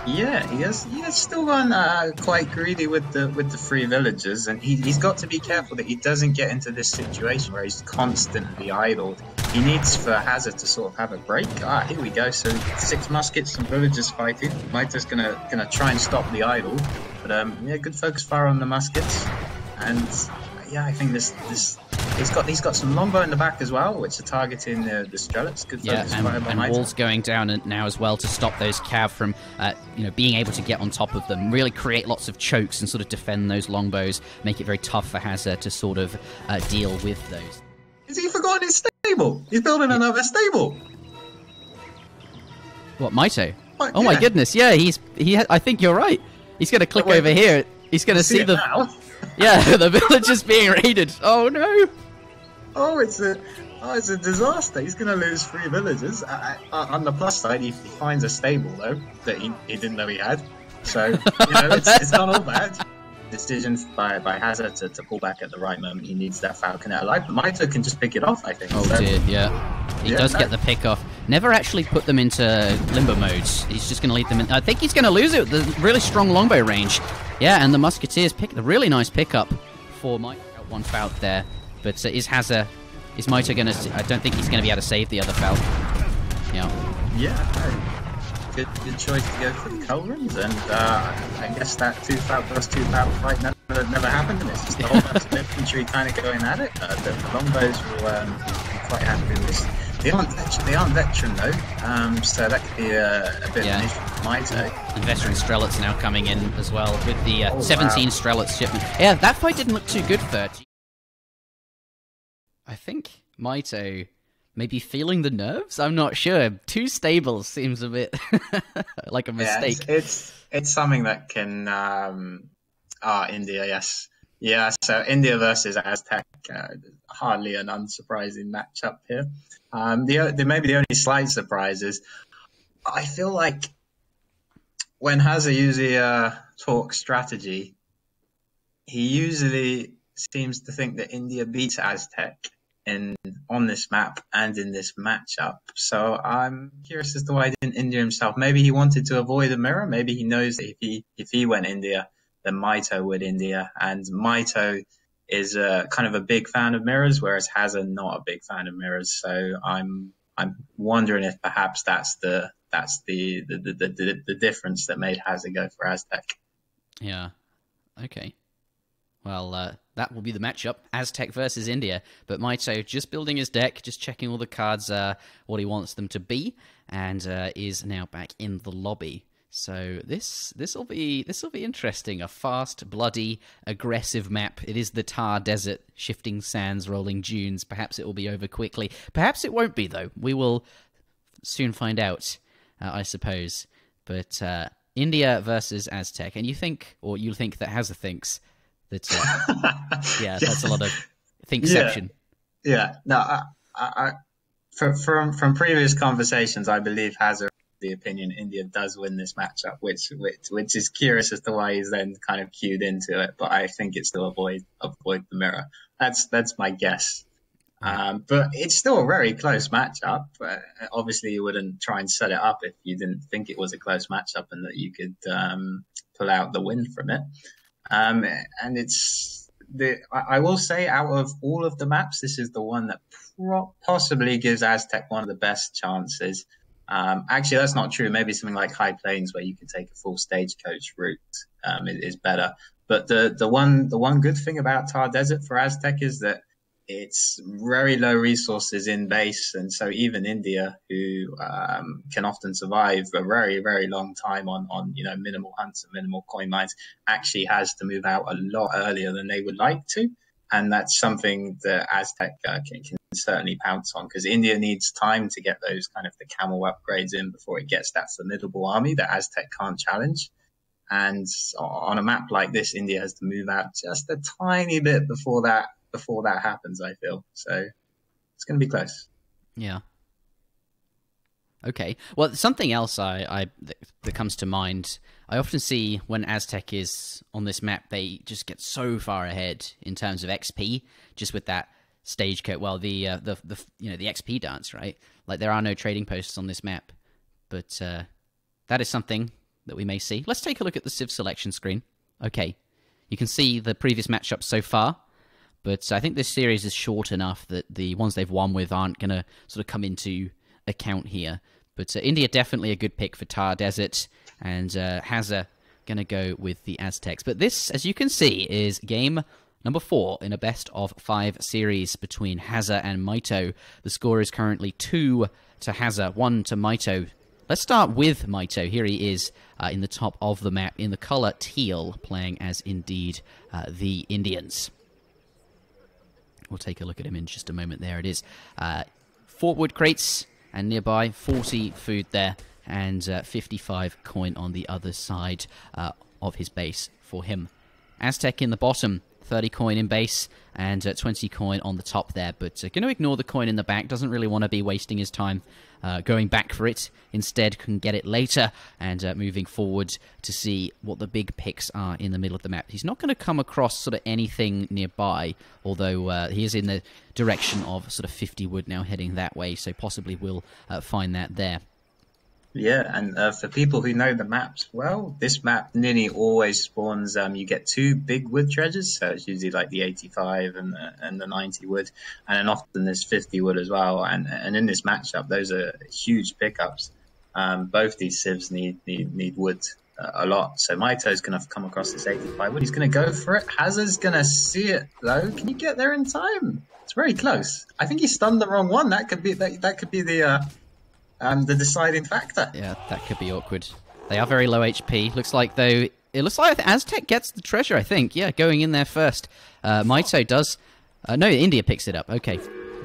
Yeah, he has still gone quite greedy with the 3 villagers, and he's got to be careful that he doesn't get into this situation where he's constantly idled. He needs for Hazza to sort of have a break. Here we go. So 6 muskets and villagers fighting. Mitoe's gonna try and stop the idle, but yeah, good focus fire on the muskets, and yeah, I think this. He's got some longbow in the back as well, which are targeting the Strelets. Good focus fire by Mitoe. Walls going down now as well to stop those cav from being able to get on top of them. Really create lots of chokes and sort of defend those longbows. Make it very tough for Hazza to sort of deal with those. Has he forgotten his stable? He's building another stable. What, Mitoe? Oh my goodness, yeah, I think you're right. He's going to click over here. He's going to see the... Yeah, the village is being raided. Oh no! Oh, it's a disaster. He's going to lose 3 villagers. On the plus side, he finds a stable, though, that he didn't know he had. So, it's not all bad. Decision by Hazza to pull back at the right moment. He needs that Falconer alive. But Mitoe can just pick it off, I think. Oh dear, yeah. He does get the pick off. Never actually put them into limbo modes. He's just going to lead them in. I think he's going to lose it with the really strong longbow range. Yeah, and the Musketeers pick the really nice pickup for Mitoe. Got 1 Falc there. But is Mitoe going to... I don't think he's going to be able to save the other Falc. Yeah. Yeah, good choice to go for the Culverins, and I guess that 2 Falc plus 2 Falc fight never happened, and it's just the whole bunch of infantry kind of going at it. The longbows will be quite happy with this. They aren't veteran though, so that could be a bit of an issue for Mitoe. And veteran Strelets now coming in as well with the 17 Strelets shipment. Yeah, that fight didn't look too good for... I think Mitoe may be feeling the nerves? I'm not sure. 2 stables seems a bit like a mistake. Yeah, it's something that can... India, yes. Yeah, so India versus Aztec, hardly an unsurprising matchup here. Maybe the only slight surprise is I feel like when Hazza usually talks strategy, he usually seems to think that India beats Aztec on this map and in this matchup. So I'm curious as to why he didn't India himself. Maybe he wanted to avoid a mirror. Maybe he knows that if he went India, then Mitoe would India. And Mitoe is kind of a big fan of mirrors, whereas Hazza not a big fan of mirrors. So I'm wondering if perhaps that's the difference that made Hazza go for Aztec. Yeah. Okay. Well, that will be the matchup, Aztec versus India. But Mitoe just building his deck, just checking all the cards, what he wants them to be, and is now back in the lobby. So this will be interesting. A fast, bloody, aggressive map. It is the Thar Desert, shifting sands, rolling dunes. Perhaps it will be over quickly. Perhaps it won't be though. We will soon find out, I suppose. But India versus Aztec, and you think that Hazza thinks that yeah, that's a lot of thinkception. Yeah. No, from previous conversations, I believe Hazza the opinion India does win this matchup, which is curious as to why he's then kind of cued into it. But I think it's still avoid the mirror. That's my guess. But it's still a very close matchup. Obviously, you wouldn't try and set it up if you didn't think it was a close matchup and that you could pull out the win from it. And I will say, out of all of the maps, this is the one that possibly gives Aztec one of the best chances. Actually, that's not true. Maybe something like High Plains, where you could take a full stagecoach route, is better. But the one good thing about Thar Desert for Aztec is that it's very low resources in base, and so even India, who can often survive a very, very long time on minimal hunts and minimal coin mines, actually has to move out a lot earlier than they would like to. And that's something that Aztec can certainly pounce on, because India needs time to get those kind of the camel upgrades in before it gets that formidable army that Aztec can't challenge. And on a map like this, India has to move out just a tiny bit before that happens, I feel. So it's going to be close. Yeah. Okay. Well, something else that comes to mind, I often see when Aztec is on this map, they just get so far ahead in terms of XP, just with that stagecoach. Well, the XP dance, right? Like, there are no trading posts on this map, but that is something that we may see. Let's take a look at the Civ selection screen. Okay, you can see the previous matchups so far, but I think this series is short enough that the ones they've won with aren't going to sort of come into account here. But India definitely a good pick for Thar Desert, and Hazza going to go with the Aztecs. But this, as you can see, is game number 4 in a best-of-5 series between Hazza and Mitoe. The score is currently 2 to Hazza, 1 to Mitoe. Let's start with Mitoe. Here he is in the top of the map in the color teal, playing as indeed the Indians. We'll take a look at him in just a moment. There it is. 4 wood crates, and nearby 40 food there and 55 coin on the other side of his base for him. Aztec in the bottom, 30 coin in base and 20 coin on the top there, but going to ignore the coin in the back. Doesn't really want to be wasting his time going back for it. Instead can get it later and moving forward to see what the big picks are in the middle of the map. He's not going to come across sort of anything nearby, although he is in the direction of sort of 50 wood now, heading that way, so possibly will find that there. Yeah, and for people who know the maps well, this map nearly always spawns, you get 2 big wood treasures, so it's usually like the 85 and the 90 wood, and then often there's 50 wood as well, and in this matchup, those are huge pickups. Both these civs need wood a lot, so Mitoe's going to come across this 85 wood, he's going to go for it, Hazza's going to see it though, can you get there in time? It's very close. I think he stunned the wrong one, that could be the deciding factor. Yeah, that could be awkward. They are very low HP. Looks like, though, it looks like Aztec gets the treasure, I think. Yeah, going in there first. Mitoe does... no, India picks it up. Okay.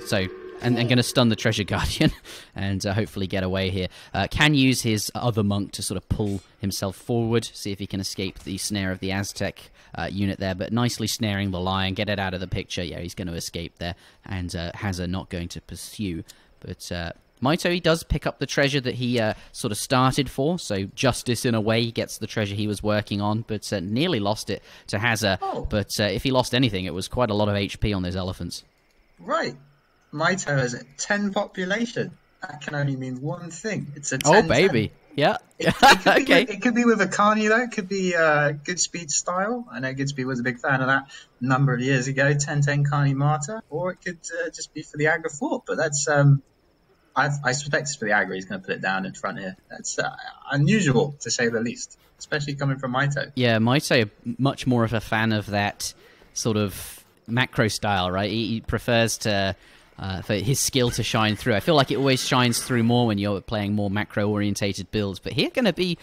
So, and going to stun the treasure guardian and hopefully get away here. Can use his other monk to sort of pull himself forward, see if he can escape the snare of the Aztec unit there, but nicely snaring the lion, get it out of the picture. Yeah, he's going to escape there, and Hazza not going to pursue. But... Mitoe, he does pick up the treasure that he sort of started for, so justice in a way. He gets the treasure he was working on, but nearly lost it to Hazza. Oh. But if he lost anything, it was quite a lot of HP on those elephants. Right. Mitoe has a 10 population. That can only mean one thing. It's a 10. Oh, baby. Yeah. Okay. It could be with a Carney, though. It could be Goodspeed style. I know Goodspeed was a big fan of that a number of years ago, 10-10 Carney Martyr. Or it could just be for the Agra Fort, but that's... I suspect it's for the aggro. He's going to put it down in front here. That's unusual, to say the least, especially coming from Mitoe. Yeah, Mitoe, much more of a fan of that sort of macro style, right? He prefers to for his skill to shine through. I feel like it always shines through more when you're playing more macro-orientated builds, but here going to be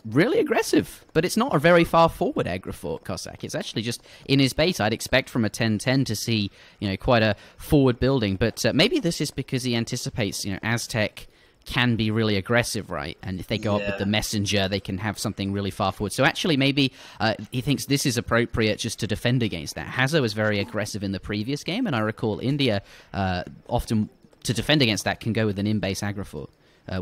really aggressive. But it's not a very far forward aggro fort, Cossack. It's actually just in his base. I'd expect from a 10-10 to see, quite a forward building, but maybe this is because he anticipates, Aztec can be really aggressive, right? And if they go up with the messenger, they can have something really far forward. So actually, maybe he thinks this is appropriate just to defend against that. Hazza was very aggressive in the previous game, and I recall India often, to defend against that, can go with an in-base aggro fort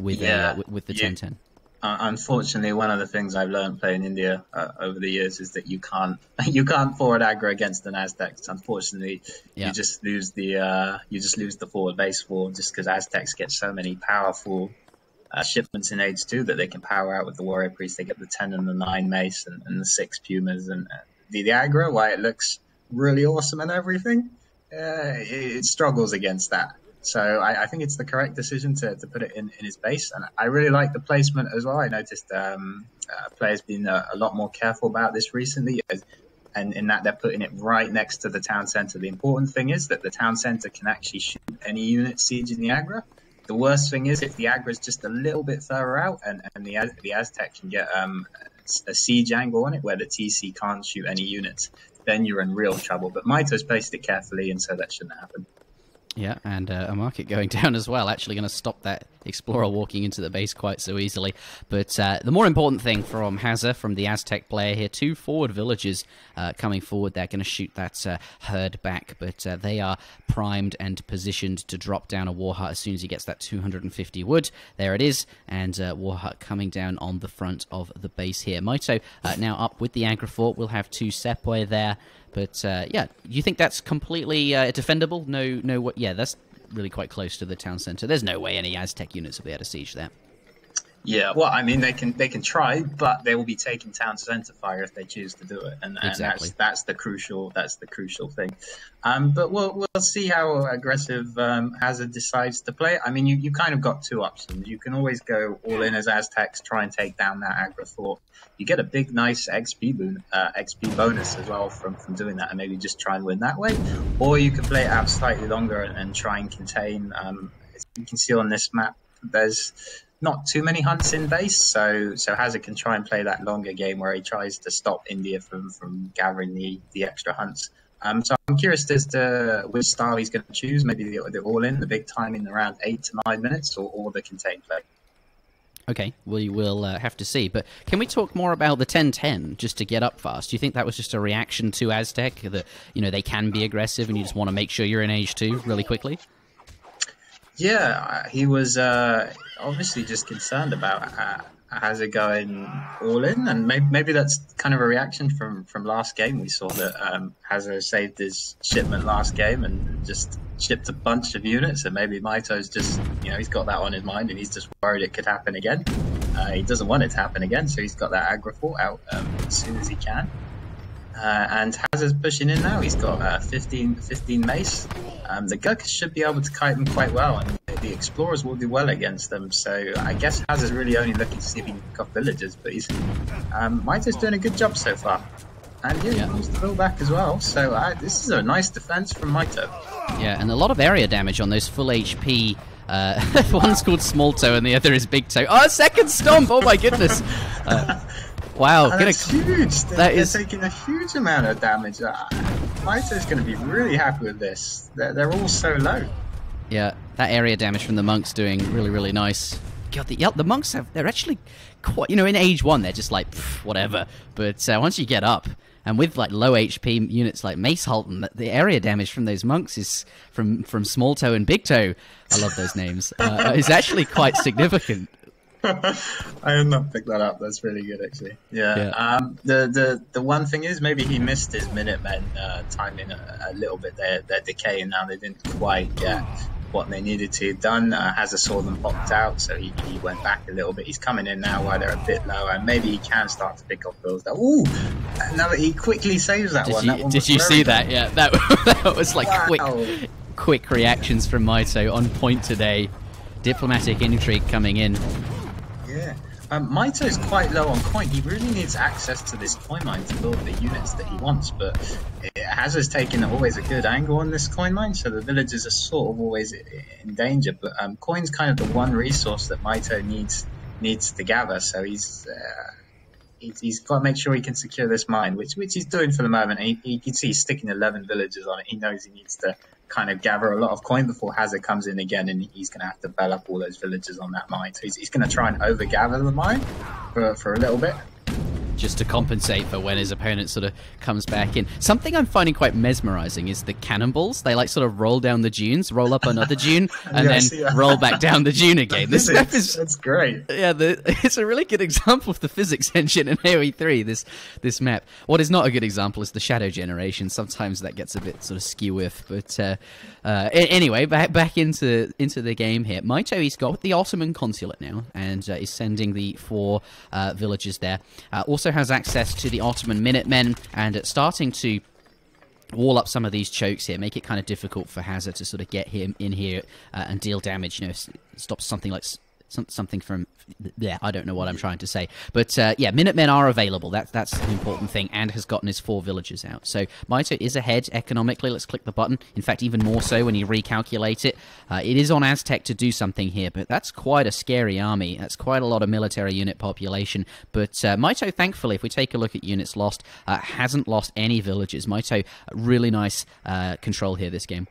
with the 10-10. Unfortunately, one of the things I've learned playing India over the years is that you can't forward aggro against an Aztecs. Unfortunately, you just lose the forward base for just because Aztecs get so many powerful shipments in Age 2 that they can power out with the warrior priest. They get the 10 and the 9 mace and the 6 pumas and the aggro. Why it looks really awesome and everything, it struggles against that. So I think it's the correct decision to put it in his base. And I really like the placement as well. I noticed players been a lot more careful about this recently. And in that they're putting it right next to the town center. The important thing is that the town center can actually shoot any unit sieging the aggro. The worst thing is if the aggro is just a little bit further out and the Aztec can get a siege angle on it where the TC can't shoot any units, then you're in real trouble. But Mitoe's placed it carefully, and so that shouldn't happen. Yeah, and a market going down as well. Actually going to stop that Explorer walking into the base quite so easily. But the more important thing from Hazza, from the Aztec player here, 2 forward villagers coming forward. They're going to shoot that herd back, but they are primed and positioned to drop down a Warhut as soon as he gets that 250 wood. There it is, and Warhut coming down on the front of the base here. Mitoe now up with the aggro fort. We'll have 2 Sepoy there. But, you think that's completely defendable? No, what? Yeah, that's really quite close to the town center. There's no way any Aztec units will be able to siege there. Yeah, well, I mean, they can try, but they will be taking town center fire if they choose to do it, and exactly. that's the crucial thing. But we'll see how aggressive Hazza decides to play. I mean, you kind of got 2 options. You can always go all in as Aztecs, try and take down that aggro fort. You get a big, nice XP bonus as well from doing that, and maybe just try and win that way. Or you can play it out slightly longer and try and contain. As you can see on this map, there's not too many hunts in base, so Hazza can try and play that longer game where he tries to stop India from gathering the extra hunts. So I'm curious as to which style he's going to choose. Maybe the all-in, the big time in around 8 to 9 minutes, or the contained play. Okay, we will have to see. But can we talk more about the 10-10 just to get up fast? Do you think that was just a reaction to Aztec, that they can be aggressive and you just want to make sure you're in age 2 really quickly? Yeah, he was obviously just concerned about Hazza going all in, and maybe that's kind of a reaction from last game. We saw that Hazza saved his shipment last game and just shipped a bunch of units, and maybe Mitoe's just, he's got that on his mind and he's just worried it could happen again. He doesn't want it to happen again, so he's got that aggro fort out as soon as he can. And Hazza's pushing in now. He's got 15 mace. The Gurkhas should be able to kite them quite well, and the explorers will do well against them. So I guess Hazza's really only looking to see if he can pick off villagers, but Mitoe's doing a good job so far. And he wants the bill back as well. So this is a nice defense from Mitoe. Yeah, and a lot of area damage on those full HP. One's called Small Toe and the other is Big Toe. Oh, second stomp! Oh my goodness! Wow, that's huge. They're taking a huge amount of damage. Mitoe's going to be really happy with this. They're all so low. Yeah, that area damage from the monks doing really, really nice. God, the monks they're actually quite, in age 1 they're just like whatever. But once you get up, and with like low HP units like Mace Halton, the area damage from those monks is from Small Toe and Big Toe. I love those names. Is actually quite significant. I have not picked that up. That's really good, actually. Yeah. The one thing is maybe he missed his Minutemen timing a little bit. They're decaying now. They didn't quite get what they needed to have done. Hazza saw them popped out, so he went back a little bit. He's coming in now while they're a bit low, and maybe he can start to pick off bills. Ooh! Now he quickly saves that one. Did you see that? Yeah, that was like quick reactions from Mitoe on point today. Diplomatic intrigue coming in. Yeah. Mitoe's quite low on coin. He really needs access to this coin mine to build the units that he wants, but Hazza's taken always a good angle on this coin mine, so the villagers are sort of always in danger, but coin's kind of the one resource that Mitoe needs to gather, so he's got to make sure he can secure this mine, which he's doing for the moment. You can see he's sticking 11 villagers on it. He knows he needs to kind of gather a lot of coin before Hazza comes in again, and he's going to have to bell up all those villagers on that mine. So he's going to try and over-gather the mine for a little bit. Just to compensate for when his opponent sort of comes back in. Something I'm finding quite mesmerizing is the cannonballs. They like sort of roll down the dunes, roll up another dune, and then roll back down the dune again. That's great. Yeah, it's a really good example of the physics engine in AoE3, this map. What is not a good example is the shadow generation. Sometimes that gets a bit sort of skew-with, but anyway, back into the game here. Mitoe, he's got the Ottoman consulate now, and is sending the 4 villagers there. Also has access to the Ottoman Minutemen, and starting to wall up some of these chokes here, make it kind of difficult for Hazza to sort of get him in here and deal damage. Stop something like something from I don't know what I'm trying to say, but yeah, Minutemen are available. That's an important thing, and has gotten his 4 villagers out. So Mitoe is ahead economically. Let's click the button. In fact, even more so when you recalculate it. It is on Aztec to do something here, but that's quite a scary army. That's quite a lot of military unit population. But Mitoe, thankfully, if we take a look at units lost, hasn't lost any villagers. Mitoe, really nice control here this game.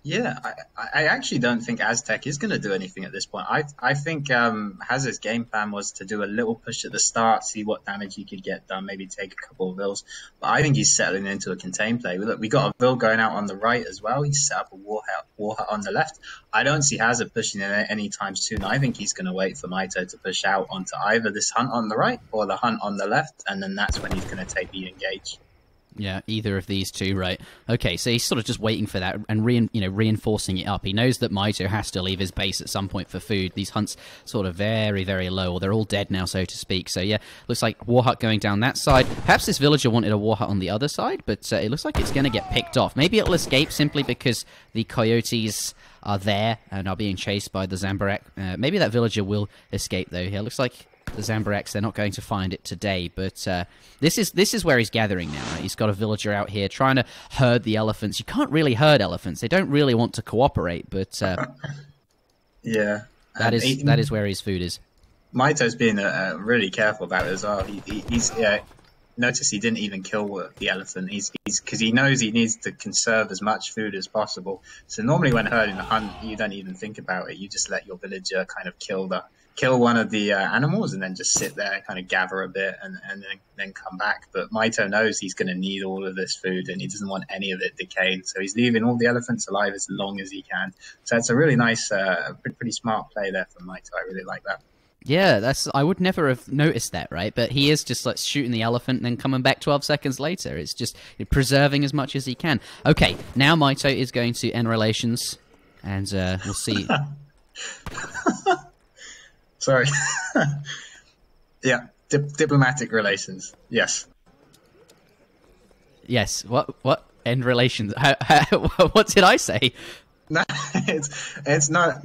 Yeah, I actually don't think Aztec is going to do anything at this point. I think Hazza's game plan was to do a little push at the start, see what damage he could get done, maybe take a couple of vills. But I think he's settling into a contain play. Look, we got a vill going out on the right as well. He's set up a war hut on the left. I don't see Hazza pushing in any time soon. I think he's going to wait for Mitoe to push out onto either this hunt on the right or the hunt on the left, and then that's when he's going to take the engage. Yeah, either of these two, right? Okay, so he's sort of just waiting for that and reinforcing it up. He knows that Mitoe has to leave his base at some point for food. These hunts sort of very, very low, or they're all dead now, so to speak. So yeah, looks like war hut going down that side. Perhaps this villager wanted a war hut on the other side, but it looks like it's going to get picked off. Maybe it'll escape simply because the coyotes are there and are being chased by the Zambarak. Maybe that villager will escape, though. Yeah, looks like the Zambaraks, they're not going to find it today, but this is where he's gathering now. Right? He's got a villager out here trying to herd the elephants. You can't really herd elephants. They don't really want to cooperate, but yeah, that is where his food is. Mitoe's being really careful about it as well. He's notice he didn't even kill the elephant. He's because he knows he needs to conserve as much food as possible. So normally when herding a hunt, you don't even think about it. You just let your villager kind of kill the kill one of the animals and then just sit there, kind of gather a bit, and then come back. But Mitoe knows he's going to need all of this food, and he doesn't want any of it decayed, so he's leaving all the elephants alive as long as he can. So it's a really nice, pretty smart play there from Mitoe. I really like that. Yeah, I would never have noticed that, right? But he is just like shooting the elephant and then coming back 12 seconds later. It's just preserving as much as he can. Okay, now Mitoe is going to end relations, and we'll see. Sorry. Yeah, diplomatic relations. Yes. Yes. What? End relations? What did I say? No, it's not.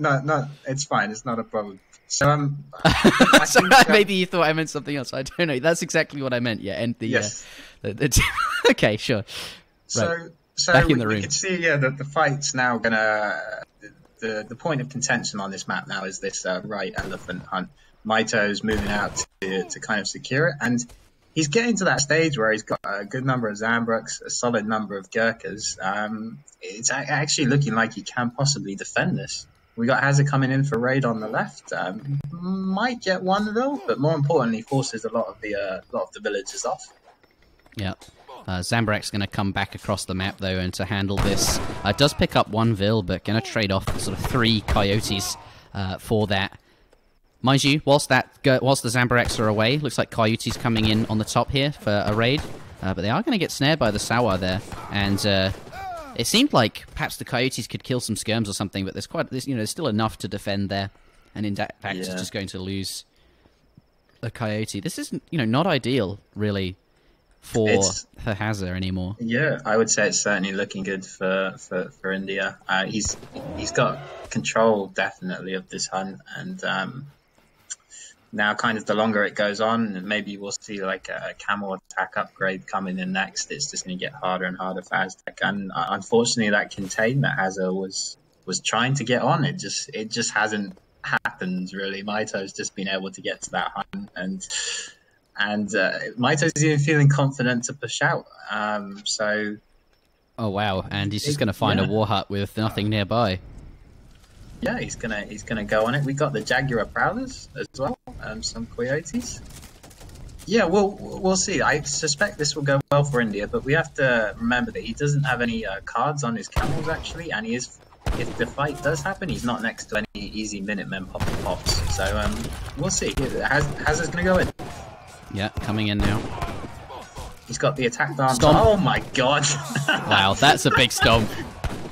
It's fine. It's not a problem. So maybe you thought I meant something else. I don't know. That's exactly what I meant. Yeah, and the yes. Okay, sure. So back in the room. We can see that the fight's now gonna. The point of contention on this map now is this right elephant hunt. Mitoe's moving out to kind of secure it, and he's getting to that stage where he's got a good number of Zambruks, a solid number of Gurkhas. It's actually looking like he can possibly defend this. We got Hazza coming in for raid on the left. Might get one though, but more importantly, forces a lot of the villagers off. Yeah. Zambrak's going to come back across the map, though, and to handle this. Does pick up one Vil, but going to trade off sort of 3 Coyotes for that. Mind you, whilst the Zambraks are away, looks like Coyotes coming in on the top here for a raid. But they are going to get snared by the Sawar there. And it seemed like perhaps the Coyotes could kill some skirms or something, but there's still enough to defend there. And in fact, it's just going to lose a Coyote. This is, not ideal, really, for Hazza anymore. Yeah, I would say it's certainly looking good for India. He's got control definitely of this hunt, and now kind of the longer it goes on, maybe we'll see like a camel attack upgrade coming in next. It's just going to get harder and harder for Aztec, and unfortunately that contain that Hazza was trying to get on, it just hasn't happened really. Mitoe's just been able to get to that hunt, and Mitoe's even feeling confident to push out. Oh wow! And he's just going to find a war hut with nothing nearby. Yeah, he's gonna go on it. We got the Jaguar Prowlers as well, some Coyotes. Yeah, we'll see. I suspect this will go well for India, but we have to remember that he doesn't have any cards on his camels actually, and if the fight does happen, he's not next to any easy Minutemen pops. So we'll see. Hazza's gonna go in. Yeah, coming in now. He's got the attack dance. Stomp. Oh my god! Wow, that's a big stomp.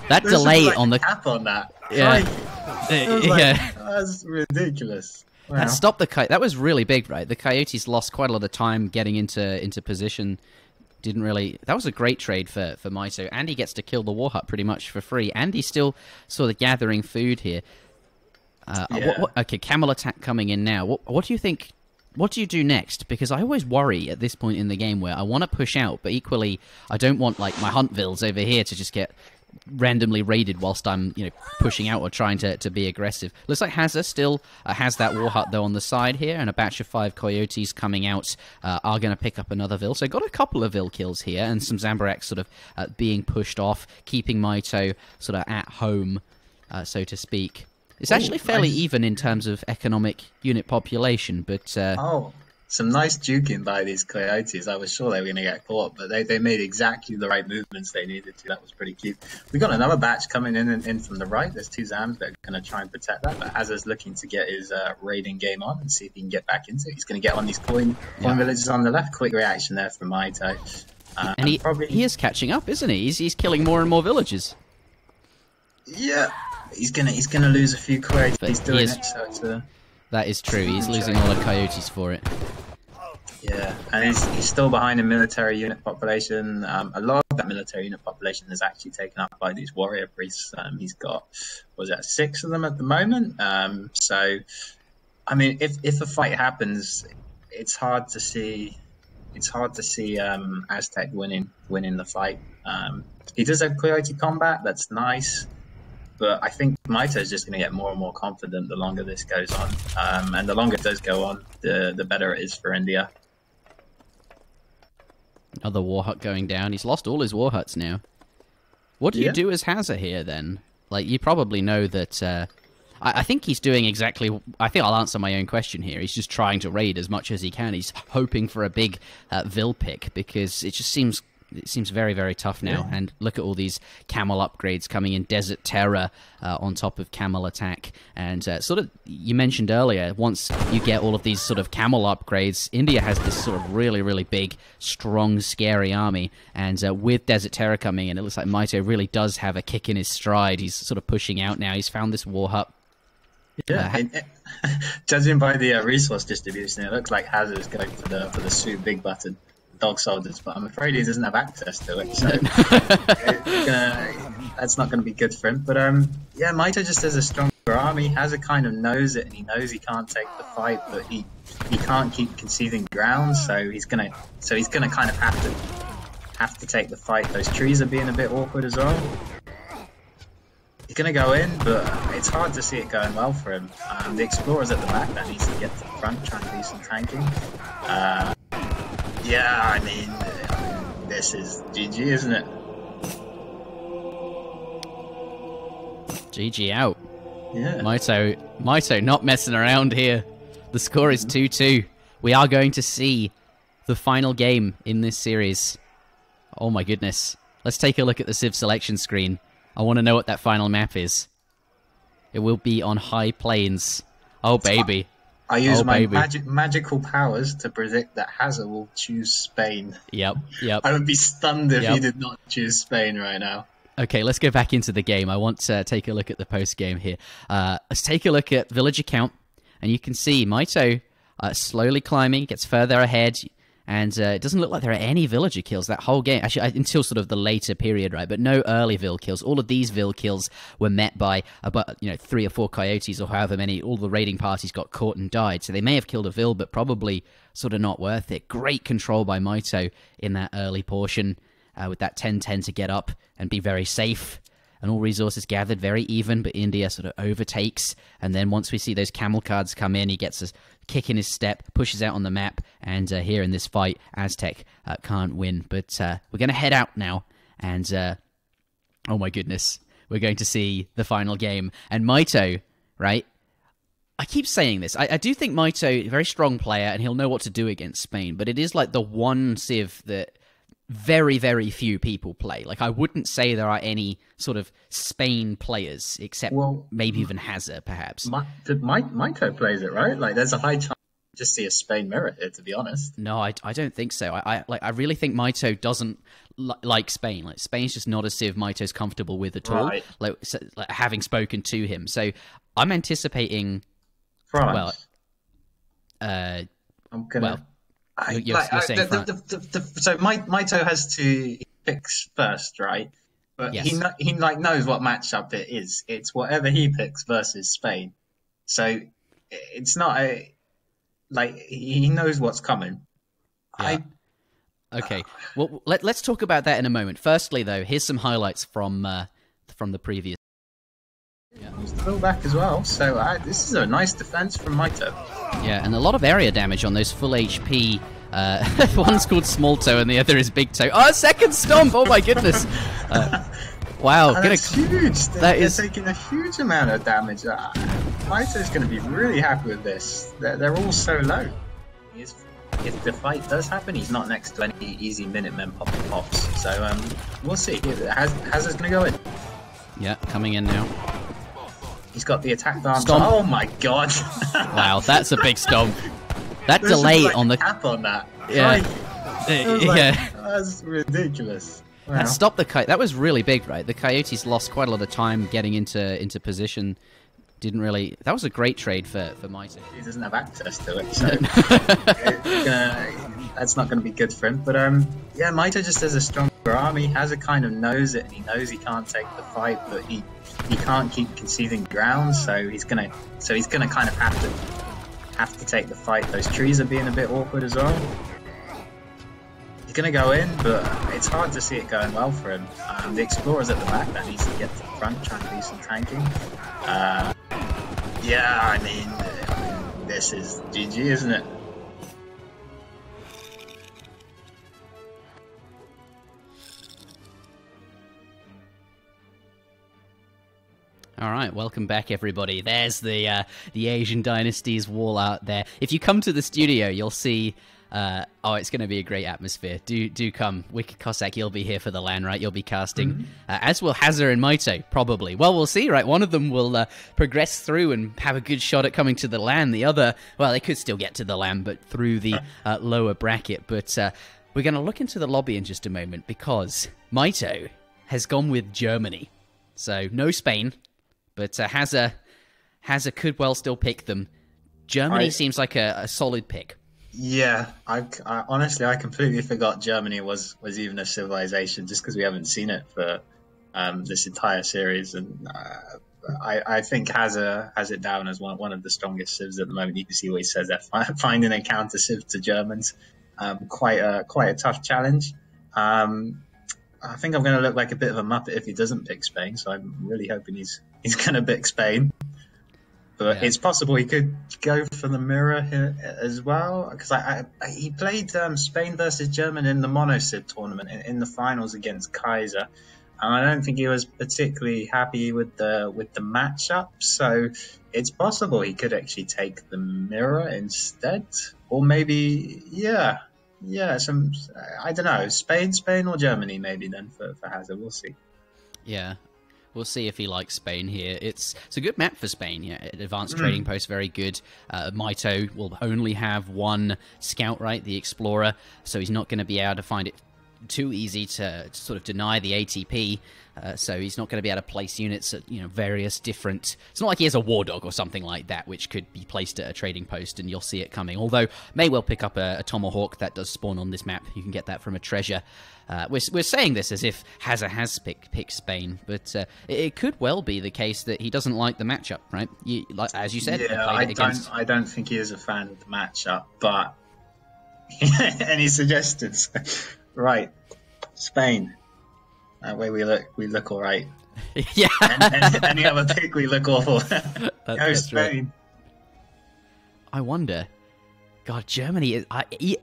That delay like on the cap on that. Yeah, that's ridiculous. Wow. That stopped the That was really big, right? The Coyotes lost quite a lot of time getting into position. Didn't really. That was a great trade for Mitoe, and he gets to kill the war hut pretty much for free, and he's still sort of gathering food here. Okay, camel attack coming in now. What do you think? What do you do next? Because I always worry at this point in the game where I want to push out, but equally I don't want like my hunt vills over here to just get randomly raided whilst I'm pushing out or trying to be aggressive. Looks like Hazza still has that war hut though on the side here, and a batch of 5 Coyotes coming out are going to pick up another Vil. So got a couple of Vil kills here, and some Zambraks sort of being pushed off, keeping Mitoe sort of at home, so to speak. It's actually fairly even in terms of economic unit population, but some nice juking by these Coyotes. I was sure they were going to get caught, but they made exactly the right movements they needed to. That was pretty cute. We got another batch coming in from the right. There's 2 Zams that are going to try and protect that, but Hazza's looking to get his raiding game on and see if he can get back into it. He's going to get on these coin villages on the left. Quick reaction there from Mitoe. And he is catching up, isn't he? He's killing more and more villages. Yeah. He's gonna lose a few Coyotes. He's doing it, so it's that is true. He's losing all the Coyotes for it. Yeah, and he's still behind in military unit population. A lot of that military unit population is actually taken up by these warrior priests. He's got, 6 of them at the moment. So, I mean, if a fight happens, it's hard to see. Aztec winning the fight. He does have Coyote combat. That's nice. But I think Mitoe is just going to get more and more confident the longer this goes on. And the longer it does go on, the better it is for India. Another war hut going down. He's lost all his war huts now. What do you do as Hazza here, then? Like, you probably know that I think he's doing exactly... I think I'll answer my own question here. He's just trying to raid as much as he can. He's hoping for a big Vil pick, because it just seems... It seems very, very tough now. Yeah. And look at all these camel upgrades coming in. Desert Terror on top of camel attack. And sort of, you mentioned earlier, once you get all of these sort of camel upgrades, India has this sort of really, really big, strong, scary army. And with Desert Terror coming in, it looks like Mitoe really does have a kick in his stride. He's sort of pushing out now. He's found this war hut. Yeah, judging by the resource distribution, it looks like Hazza is going for the Sioux big button. Dog soldiers, but I'm afraid he doesn't have access to it, so that's not going to be good for him. But yeah, Mitoe just has a stronger army. Hazza kind of knows it, and he knows he can't take the fight, but he can't keep conceding ground, so he's gonna kind of have to take the fight. Those trees are being a bit awkward as well. He's gonna go in, but it's hard to see it going well for him. The explorer's at the back, that needs to get to the front, try and do some tanking. Yeah, I mean, this is GG, isn't it? GG out. Yeah. Mitoe not messing around here. The score is 2-2. We are going to see the final game in this series. Oh my goodness. Let's take a look at the Civ selection screen. I want to know what that final map is. It will be on High Plains. Oh baby. I use my magical powers to predict that Hazza will choose Spain. Yep. I would be stunned if he did not choose Spain right now. Okay, let's go back into the game. I want to take a look at the post-game here. Let's take a look at villager count, and you can see Mitoe slowly climbing, gets further ahead, and it doesn't look like there are any villager kills that whole game, actually, until sort of the later period, right? But no early Vil kills. All of these Vil kills were met by about 3 or 4 coyotes, or however many. All the raiding parties got caught and died, so they may have killed a Vil, but probably sort of not worth it. Great control by Mitoe in that early portion, with that 10-10 to get up and be very safe. And all resources gathered very even, but India sort of overtakes. And then once we see those camel cards come in, he gets a kick in his step, pushes out on the map, and here in this fight, Aztec can't win. But we're going to head out now, and oh my goodness, we're going to see the final game. And Mitoe, right? I keep saying this. I do think Mitoe, a very strong player, and he'll know what to do against Spain, but it is like the one Civ that very, very few people play. Like, I wouldn't say there are any sort of Spain players, except maybe even Hazza, perhaps. Mitoe plays it, right? Like, there's a high chance to just see a Spain mirror here, to be honest. No, I don't think so. I really think Mitoe doesn't like Spain. Like, Spain's just not a Civ Mitoe's comfortable with at all. Like, having spoken to him. So, I'm anticipating... France. Well, I'm gonna... Well, you're saying so Mitoe has to pick first, right? But yes. he knows what matchup it is. It's whatever he picks versus Spain. So it's not he knows what's coming. Yeah. Okay. Well, let's talk about that in a moment. Firstly, though, here's some highlights from the previous. Yeah, he's still back as well. So this is a nice defense from Mitoe. Yeah, and a lot of area damage on those full HP. One's called Small Toe and the other is Big Toe. Oh, second stomp! Oh my goodness! Wow, that's huge. They're taking a huge amount of damage. Mitoe's going to be really happy with this. They're all so low. If the fight does happen, he's not next to any easy Minutemen pops. So we'll see. Hazza's going to go in. Yeah, coming in now. He's got the attack arms. Oh my god! Wow, that's a big stomp. That delay like on the cap on that. Yeah, that's ridiculous. Wow. That stopped the coyote. That was really big, right? The coyotes lost quite a lot of time getting into position. Didn't really. That was a great trade for Mitoe. He doesn't have access to it, so that's not going to be good for him. But yeah, Mitoe just has a stronger army. Hazza kind of knows it, and he knows he can't take the fight, but he can't keep conceding ground, so he's gonna kind of have to take the fight. Those trees are being a bit awkward as well. He's gonna go in, but it's hard to see it going well for him. The explorer's at the back, that needs to get to the front, try and do some tanking. Yeah, I mean, this is GG, isn't it? All right, welcome back, everybody. There's the Asian Dynasties wall out there. If you come to the studio, you'll see. It's going to be a great atmosphere. Do come, Wicked Cossack. You'll be here for the LAN, right? You'll be casting, as will Hazza and Mitoe, probably. Well, we'll see, right? One of them will progress through and have a good shot at coming to the LAN. The other, well, they could still get to the LAN, but through the lower bracket. But we're going to look into the lobby in just a moment because Mitoe has gone with Germany, so no Spain. But Hazza could well still pick them. Germany seems like a solid pick. Yeah, I honestly, I completely forgot Germany was even a civilization just because we haven't seen it for this entire series. And I think Hazza has it down as one of the strongest civs at the moment. You can see what he says there, finding a counter civ to Germans. Quite a tough challenge. I think I'm going to look like a bit of a muppet if he doesn't pick Spain, so I'm really hoping he's going to pick Spain. But it's possible he could go for the mirror here as well, because he played Spain versus Germany in the Mono Civ tournament in the finals against Kaiser, and I don't think he was particularly happy with the matchup. So it's possible he could actually take the mirror instead, or maybe some, I don't know, Spain or Germany maybe then for Hazza. We'll see. Yeah. We'll see if he likes Spain here. It's a good map for Spain. Yeah, advanced trading post, very good. Mitoe will only have one scout, right, the Explorer, so he's not going to be able to find it too easy to sort of deny the ATP. So he's not going to be able to place units at various different. It's not like he has a War Dog or something like that, which could be placed at a trading post and you'll see it coming. Although may well pick up a Tomahawk that does spawn on this map. You can get that from a treasure. We're saying this as if Hazza has picked Spain, but it could well be the case that he doesn't like the matchup, right? As you said, I don't think he is a fan of the matchup, but any suggestions? Right, Spain. That way we look all right. Yeah. And any other pick, we look awful. Go Spain. Right. I wonder. God, Germany.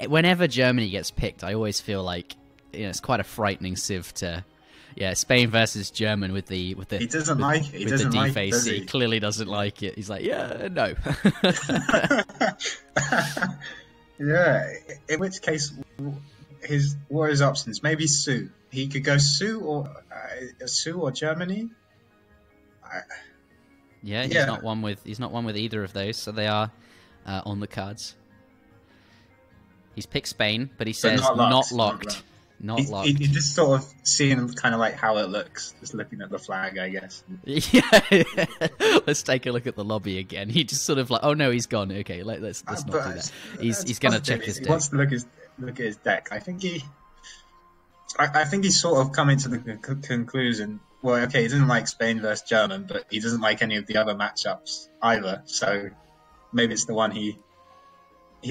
Whenever Germany gets picked, I always feel like it's quite a frightening civ to. Yeah, Spain versus German with the. He doesn't like it. He doesn't like it, does he? He clearly doesn't like it. He's like, yeah, no. Yeah. In which case, what are his options? Maybe Sioux. He could go Sioux or Germany. He's not one with either of those, so they are on the cards. He's picked Spain, but he says not locked. Not locked. He's just sort of seeing kind of like how it looks, just looking at the flag, I guess. Yeah. Let's take a look at the lobby again. He just sort of like, oh no, he's gone. Okay, let's not do that. He's going to check his deck. He wants to look at his deck. I think he's sort of coming to the conclusion. Well, okay, he doesn't like Spain versus German, but he doesn't like any of the other matchups either. So maybe it's the one he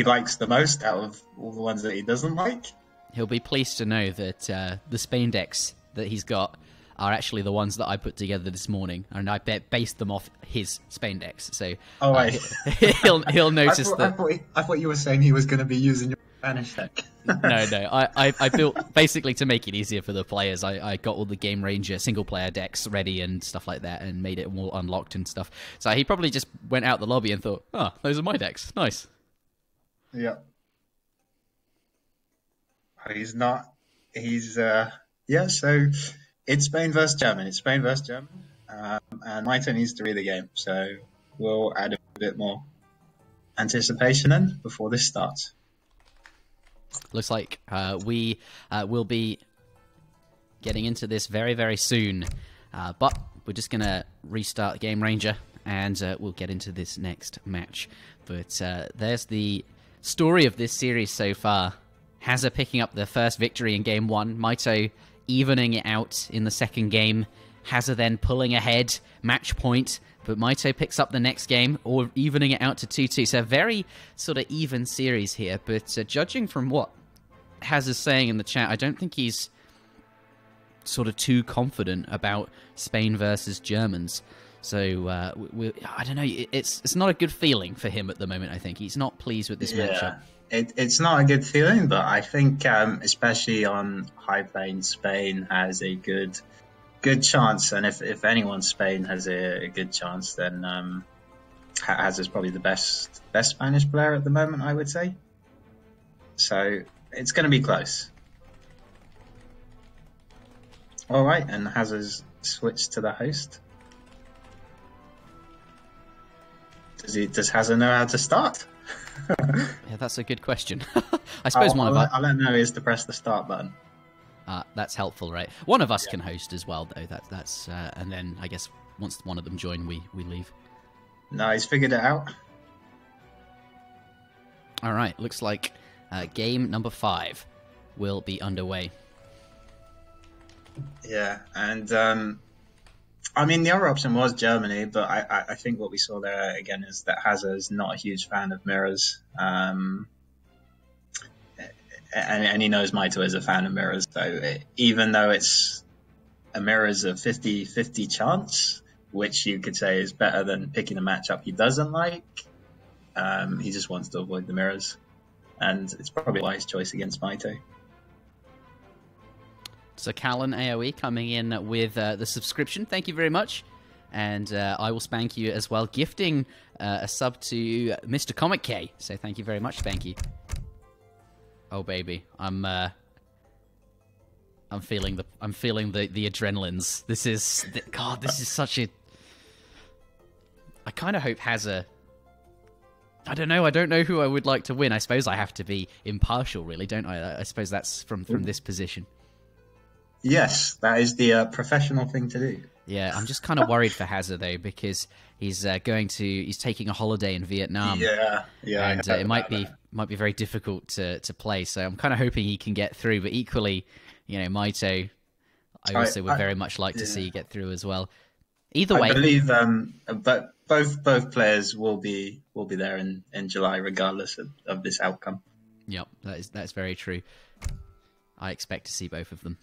likes the most out of all the ones that he doesn't like. He'll be pleased to know that the Spain decks that he's got are actually the ones that I put together this morning, and I based them off his Spain decks. So he'll notice that. I thought you were saying he was going to be using your Spanish deck. No. I built basically to make it easier for the players. I got all the Game Ranger single player decks ready and stuff like that, and made it all unlocked and stuff. So he probably just went out the lobby and thought, "Oh, those are my decks. Nice." Yeah. He's not. He's So it's Spain versus German. And Mitoe needs to read the game. So we'll add a bit more anticipation in before this starts. Looks like we will be getting into this very, very soon. But we're just going to restart Game Ranger and we'll get into this next match. But there's the story of this series so far. Hazza picking up the first victory in Game 1. Mitoe evening it out in the second game. Hazza then pulling ahead, match point. But Mitoe picks up the next game, or evening it out to 2-2. So a very sort of even series here. But judging from what Hazza's saying in the chat, I don't think he's sort of too confident about Spain versus Germans. So I don't know. It's not a good feeling for him at the moment. I think he's not pleased with this matchup. It's not a good feeling, but I think especially on high plane, Spain has a good good chance, and if anyone Spain has a good chance, then Hazza's probably the best Spanish player at the moment, I would say. So it's going to be close. All right, and Hazza's switched to the host. Does Hazza know how to start? Yeah, that's a good question. I suppose one of us. All I know is to press the start button. That's helpful, right? One of us can host as well, though. That's and then I guess once one of them join, we leave. No, he's figured it out. All right, looks like game number 5 will be underway. Yeah, and I mean, the other option was Germany, but I think what we saw there again is that Hazza is not a huge fan of mirrors. And he knows Mitoe is a fan of mirrors. So even though it's a mirrors of 50-50 chance, which you could say is better than picking a matchup he doesn't like, he just wants to avoid the mirrors. And it's probably a wise choice against Mitoe. So Callan AoE coming in with the subscription. Thank you very much. And I will spank you as well, gifting a sub to Mr. Comic K. So thank you very much, Spanky. Oh baby, I'm feeling the adrenalines. This is this is such a. I kind of hope Hazza. I don't know who I would like to win. I suppose I have to be impartial, really, don't I? I suppose that's from this position. Yes, that is the professional thing to do. Yeah, I'm just kind of worried for Hazza though, because he's taking a holiday in Vietnam. Yeah, and it might be very difficult to play. So I'm kind of hoping he can get through. But equally, Mitoe, I also would very much like to see get through as well. Either way, I believe but both players will be there in July, regardless of this outcome. Yep, that's very true. I expect to see both of them.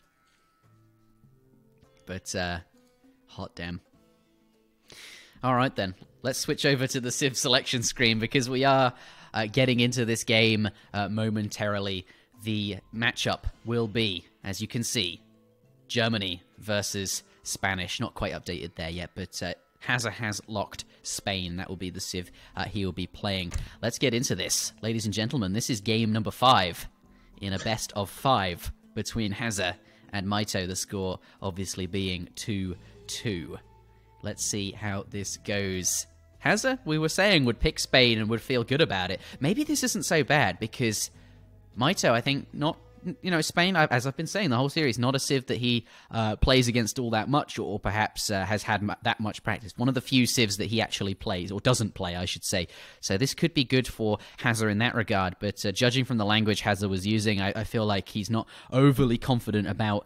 But hot damn. All right then, let's switch over to the Civ selection screen because we are getting into this game momentarily. The matchup will be, as you can see, Germany versus Spanish. Not quite updated there yet, but Hazza has locked Spain. That will be the Civ he will be playing. Let's get into this. Ladies and gentlemen, this is game number 5 in a best of 5 between Hazza and Mitoe, the score obviously being 2-2. Let's see how this goes. Hazza, we were saying, would pick Spain and would feel good about it. Maybe this isn't so bad because Mitoe, I think, not... Spain, as I've been saying the whole series, not a Civ that he plays against all that much or perhaps has had that much practice. One of the few Civs that he actually plays, or doesn't play, I should say. So this could be good for Hazza in that regard, but judging from the language Hazza was using, I feel like he's not overly confident about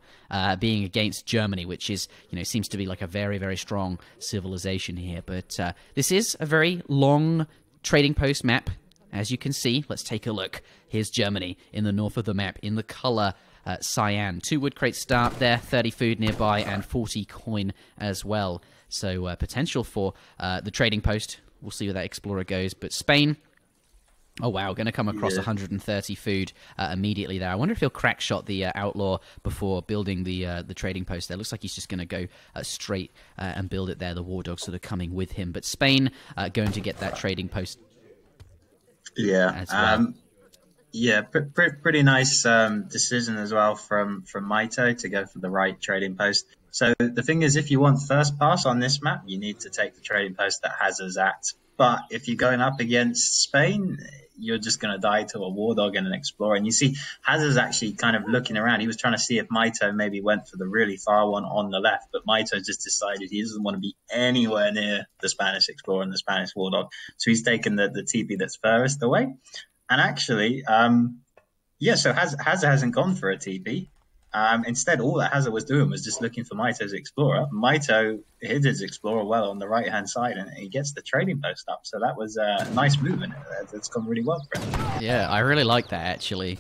being against Germany, which is, seems to be like a very, very strong civilization here. But this is a very long trading post map. As you can see, let's take a look. Here's Germany in the north of the map in the color cyan. 2 wood crates start there, 30 food nearby, and 40 coin as well. So potential for the trading post. We'll see where that explorer goes. But Spain, oh wow, going to come across 130 food immediately there. I wonder if he'll crack shot the outlaw before building the trading post there. Looks like he's just going to go straight and build it there. The war dogs sort of coming with him. But Spain going to get that trading post. Yeah, pretty nice decision as well from Mitoe to go for the right trading post. So the thing is, if you want first pass on this map, you need to take the trading post that Hazza's at. But if you're going up against Spain, you're just going to die to a war dog and an explorer. And you see, Hazza's actually kind of looking around. He was trying to see if Mitoe maybe went for the really far one on the left, but Mitoe just decided he doesn't want to be anywhere near the Spanish explorer and the Spanish war dog. So he's taken the TP that's furthest away. And actually, so Hazza hasn't gone for a TP. Instead, all that Hazza was doing was just looking for Mitoe's explorer. Mitoe hid his explorer well on the right-hand side, and he gets the trading post up. So that was a nice move, and it's gone really well for him. Yeah, I really like that, actually,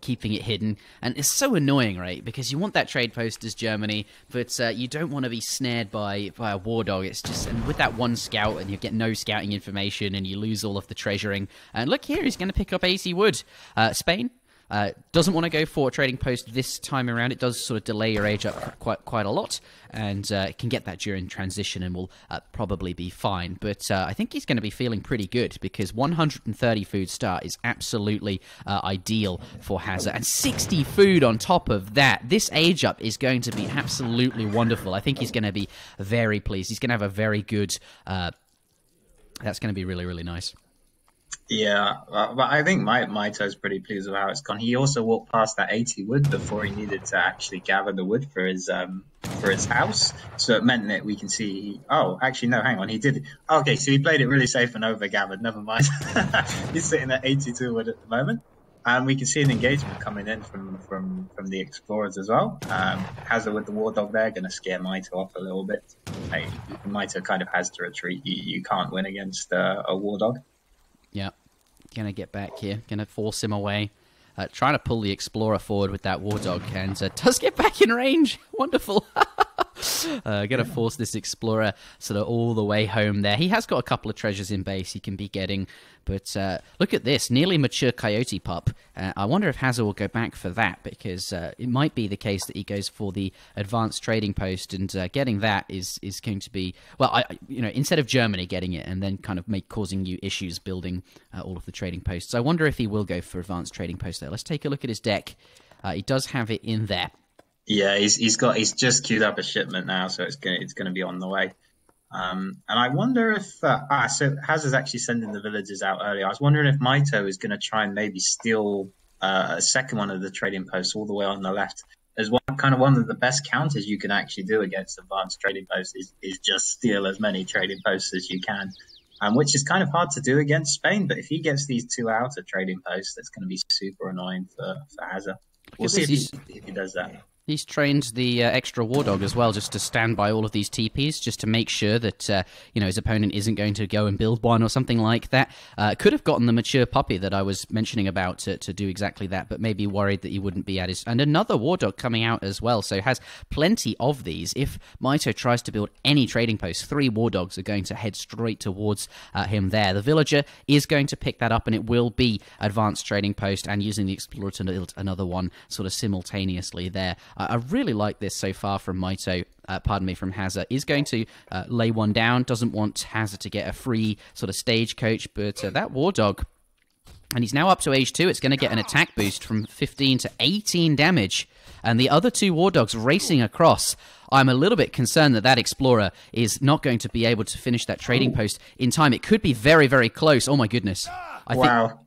keeping it hidden. And it's so annoying, right? Because you want that trade post as Germany, but you don't want to be snared by a war dog. It's just, and with that one scout, and you get no scouting information, and you lose all of the treasuring. And look here, he's going to pick up AC wood. Spain, Doesn't want to go for a trading post this time around. It does sort of delay your age up quite a lot, and it can get that during transition and will probably be fine. But I think he's going to be feeling pretty good, because 130 food start is absolutely ideal for Hazza, and 60 food on top of that. This age up is going to be absolutely wonderful. I think he's going to be very pleased. He's going to have a very good... that's going to be really, really nice. Yeah, but I think Mitoe's pretty pleased with how it's gone. He also walked past that 80 wood before he needed to actually gather the wood for his house. So it meant that we can see. Oh, actually, no, hang on. He did. Okay, so he played it really safe and over gathered. Never mind. He's sitting at 82 wood at the moment, and we can see an engagement coming in from the explorers as well. Hazza with the war dog there, going to scare Mitoe off a little bit. Hey, Mitoe kind of has to retreat. You can't win against a war dog. Yeah, gonna get back here, gonna force him away. Trying to pull the explorer forward with that war dog, and does get back in range. Wonderful. Gonna force this explorer sort of all the way home there. He has got a couple of treasures in base he can be getting, but look at this, nearly mature coyote pup. I wonder if Hazza will go back for that, because it might be the case that he goes for the advanced trading post, and getting that is going to be, well, instead of Germany getting it and then kind of causing you issues building all of the trading posts. I wonder if he will go for advanced trading post there. Let's take a look at his deck. He does have it in there. Yeah, he's just queued up a shipment now, so it's gonna be on the way. And I wonder if so Hazza's actually sending the villagers out earlier. I was wondering if Mitoe is going to try and maybe steal a second one of the trading posts all the way on the left. As one of the best counters you can actually do against advanced trading posts is just steal as many trading posts as you can, which is kind of hard to do against Spain. But if he gets these two outer trading posts, that's going to be super annoying for Hazza. We'll see if he does that. He's trained the extra war dog as well, just to stand by all of these TPs, just to make sure that his opponent isn't going to go and build one or something like that. Could have gotten the mature puppy that I was mentioning about to do exactly that, but maybe worried that he wouldn't be at his... And another war dog coming out as well, so has plenty of these. If Mitoe tries to build any trading posts, 3 war dogs are going to head straight towards him there. The villager is going to pick that up, and it will be advanced trading post, and using the explorer to build another one sort of simultaneously there. I really like this so far from Mitoe, from Hazza. Is going to lay one down, doesn't want Hazza to get a free sort of stagecoach, but that war dog, and he's now up to age 2, it's going to get an attack boost from 15 to 18 damage, and the other 2 war dogs racing across. I'm a little bit concerned that explorer is not going to be able to finish that trading post in time. It could be very, very close. Oh my goodness. Wow.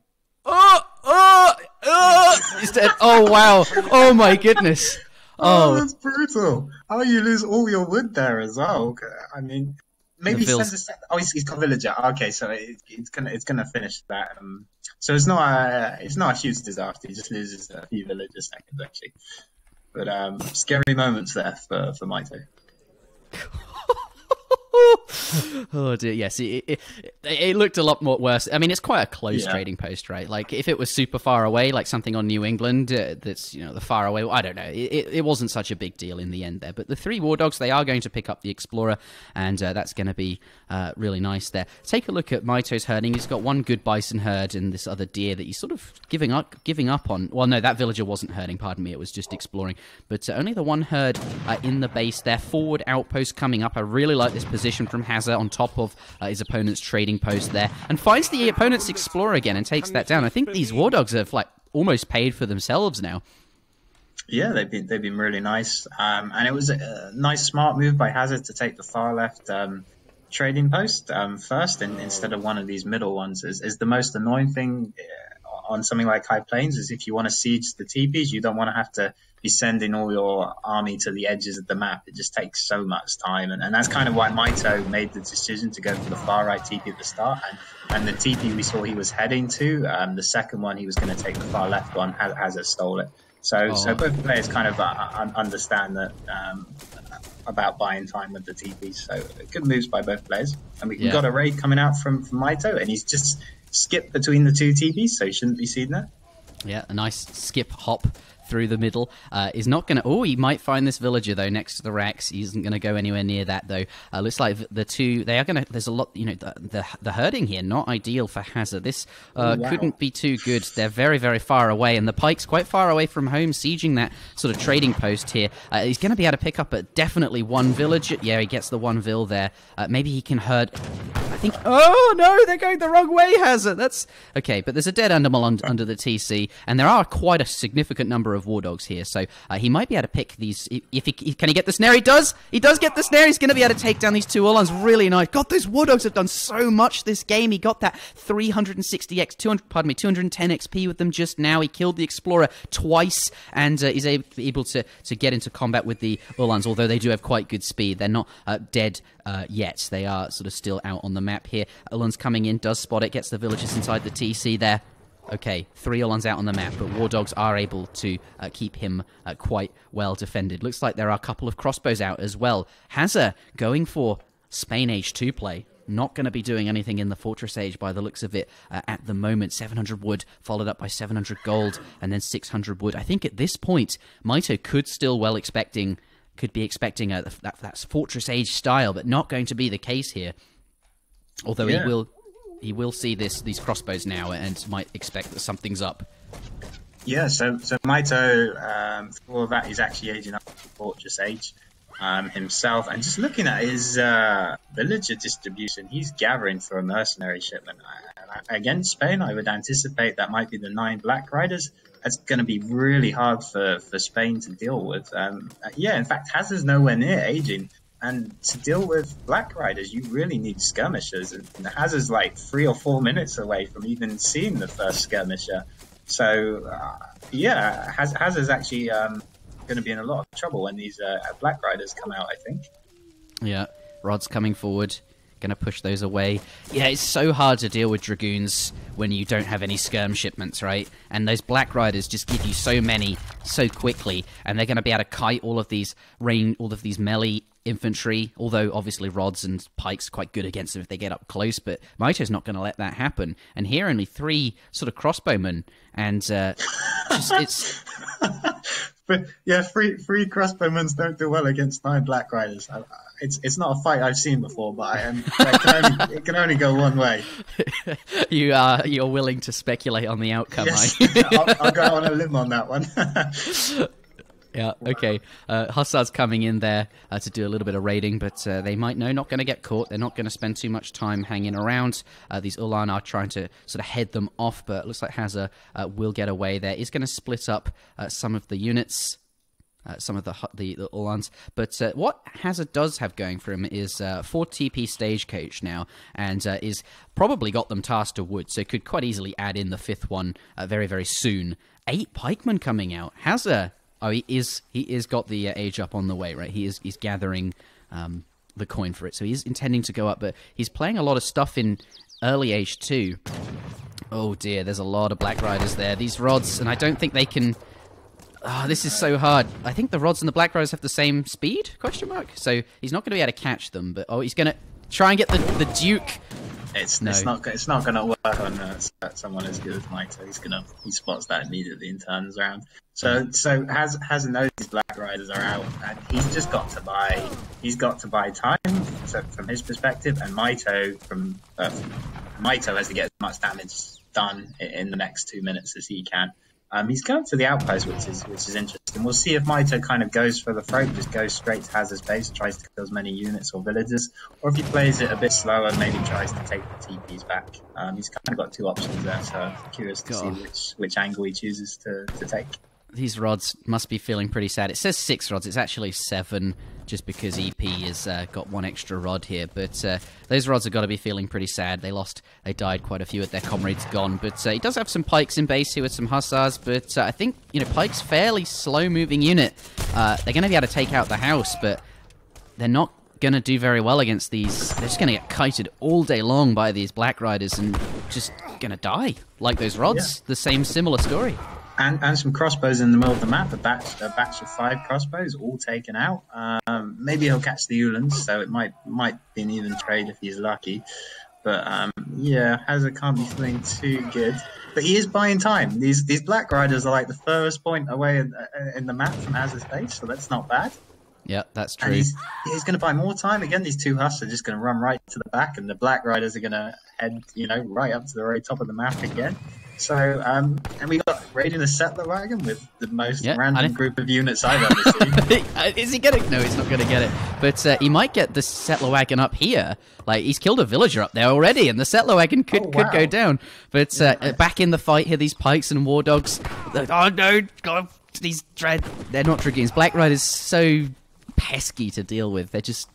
He's dead. Oh wow. Oh my goodness. Oh, that's brutal. Oh, you lose all your wood there as well. I mean, maybe he sends a second. Oh, he's got villager. Okay, so it's gonna finish that. So it's not a huge disaster. He just loses a few villager seconds actually. But scary moments there for Mitoe. Oh dear, yes, it looked a lot more worse. I mean, it's quite a close trading post, right? Like, if it was super far away, like something on New England, that's, the far away, I don't know, it wasn't such a big deal in the end there. But the 3 war dogs, they are going to pick up the explorer, and that's going to be really nice there. Take a look at Mitoe's herding. He's got 1 good bison herd and this other deer that he's sort of giving up on. Well, no, that villager wasn't herding, pardon me, it was just exploring. But only the 1 herd in the base there. Forward outpost coming up. I really like this position from Hazza on top of his opponent's trading post there, and finds the opponent's explorer again and takes that down. I think these war dogs have almost paid for themselves now. Yeah, they've been really nice, and it was a nice smart move by Hazza to take the far left trading post first, instead of one of these middle ones. Is the most annoying thing on something like High Plains is if you want to siege the teepees, you don't want to have to be sending all your army to the edges of the map. It just takes so much time, and that's kind of why Mitoe made the decision to go for the far right teepee at the start, and the teepee we saw he was heading to, the second one he was going to take the far left one, Hazza stole it. So both players kind of understand that about buying time with the teepees. So good moves by both players, and we've got a raid coming out from Mitoe, and he's just skipped between the 2 teepees, so he shouldn't be seen there. Yeah, a nice skip hop through the middle. Is not going to... Oh, he might find this villager, though, next to the racks. He isn't going to go anywhere near that, though. Looks like the two... They are going to... There's a lot... You know, the herding here, not ideal for Hazza. This couldn't be too good. They're very, very far away, and the pike's quite far away from home, sieging that sort of trading post here. He's going to be able to pick up definitely one villager. Yeah, he gets the one vill there. Maybe he can herd... I think... Oh, no! They're going the wrong way, Hazza! That's... Okay, but there's a dead animal under the TC, and there are quite a significant number of war dogs here, so he might be able to pick these... Can he get the snare? He does! He does get the snare! He's going to be able to take down these two Uhlans. Really nice. God, those war dogs have done so much this game. He got that 210 XP with them just now. He killed the Explorer twice, and is able to get into combat with the Uhlans, although they do have quite good speed. They're not dead yet. They are sort of still out on the map here. Uhlans coming in, does spot it, gets the villagers inside the TC there. Okay, 3 Uhlans out on the map, but war dogs are able to keep him quite well defended. Looks like there are a couple of crossbows out as well. Hazza going for Spain Age 2 play. Not going to be doing anything in the Fortress Age by the looks of it at the moment. 700 wood, followed up by 700 gold, and then 600 wood. I think at this point, Mitoe could be expecting that Fortress Age style, but not going to be the case here. Although he will see these crossbows now and might expect that something's up. Yeah, so Mitoe, for all of that, he's actually aging up to Fortress Age himself. And just looking at his villager distribution, he's gathering for a mercenary shipment. Against Spain, I would anticipate that might be the 9 Black Riders. That's going to be really hard for Spain to deal with. Yeah, in fact, Hazza's nowhere near aging. And to deal with Black Riders, you really need skirmishers. And Hazza's like 3 or 4 minutes away from even seeing the first skirmisher. So, yeah, Hazza's actually going to be in a lot of trouble when these Black Riders come out, I think. Yeah, Rod's coming forward. Going to push those away. Yeah, it's so hard to deal with Dragoons when you don't have any skirm shipments, right? And those Black Riders just give you so many so quickly, and they're going to be able to kite all of these melee infantry, although obviously rods and pikes are quite good against them if they get up close, but Mitoe's not going to let that happen. And here only 3 sort of crossbowmen, and it's... But yeah, three crossbowmen don't do well against 9 Black Riders. It's not a fight I've seen before, but it can only go one way. You're willing to speculate on the outcome, yes. right? I'll go on a limb on that one. Yeah, okay. Hussar's coming in there to do a little bit of raiding, but they might know not going to get caught. They're not going to spend too much time hanging around. These Ulan are trying to sort of head them off, but it looks like Hazza will get away there. He's going to split up some of the units, some of the Ulans. But what Hazza does have going for him is 4 TP Stagecoach now, and is probably got them tasked to wood, so could quite easily add in the 5th one very, very soon. 8 pikemen coming out. Hazza... Oh, he is got the age up on the way, right? He's gathering the coin for it, so he's intending to go up, but he's playing a lot of stuff in early age 2. Oh dear, there's a lot of Black Riders there. These rods, and I don't think they can... Oh, this is so hard. I think the rods and the Black Riders have the same speed? Question mark. So he's not going to be able to catch them, but he's going to try and get the Duke. It's not going to work on someone as good as Mitoe. He spots that immediately and turns around. So Hazza knows these Black Riders are out, and he's just got to buy. He's got to buy time from his perspective, and Mitoe has to get as much damage done in the next 2 minutes as he can. He's going to the outpost, which is interesting. We'll see if Mitoe kind of goes for the throat, just goes straight to Hazza's base, tries to kill as many units or villagers, or if he plays it a bit slower, maybe tries to take the TPs back. He's kind of got 2 options there, so I'm curious to see which angle he chooses to take. These rods must be feeling pretty sad. It says 6 rods. It's actually 7, just because EP has got 1 extra rod here. But those rods have got to be feeling pretty sad. They died quite a few with their comrades gone. But he does have some pikes in base here with some hussars. But I think, pike's fairly slow-moving unit. They're going to be able to take out the house, but they're not going to do very well against these. They're just going to get kited all day long by these Black Riders and just going to die. Like those rods. Yeah. The same similar story. And some crossbows in the middle of the map, a batch of 5 crossbows, all taken out. Maybe he'll catch the Ulans, so it might be an even trade if he's lucky. But Yeah, Hazza can't be feeling too good. But he is buying time. These Black Riders are like the furthest point away in the map from Hazza's base, so that's not bad. Yeah, that's true. And he's going to buy more time. Again, these two Husks are just going to run right to the back, and the Black Riders are going to head, right up to the very top of the map again. So, and we got raiding a settler wagon with the most random group of units I've ever seen. Is he getting? No, he's not going to get it. But he might get the settler wagon up here. Like, he's killed a villager up there already, and the settler wagon could go down. But back in the fight here, these pikes and war dogs. Oh no, God, they're not dragoons. Black Riders so pesky to deal with. They're just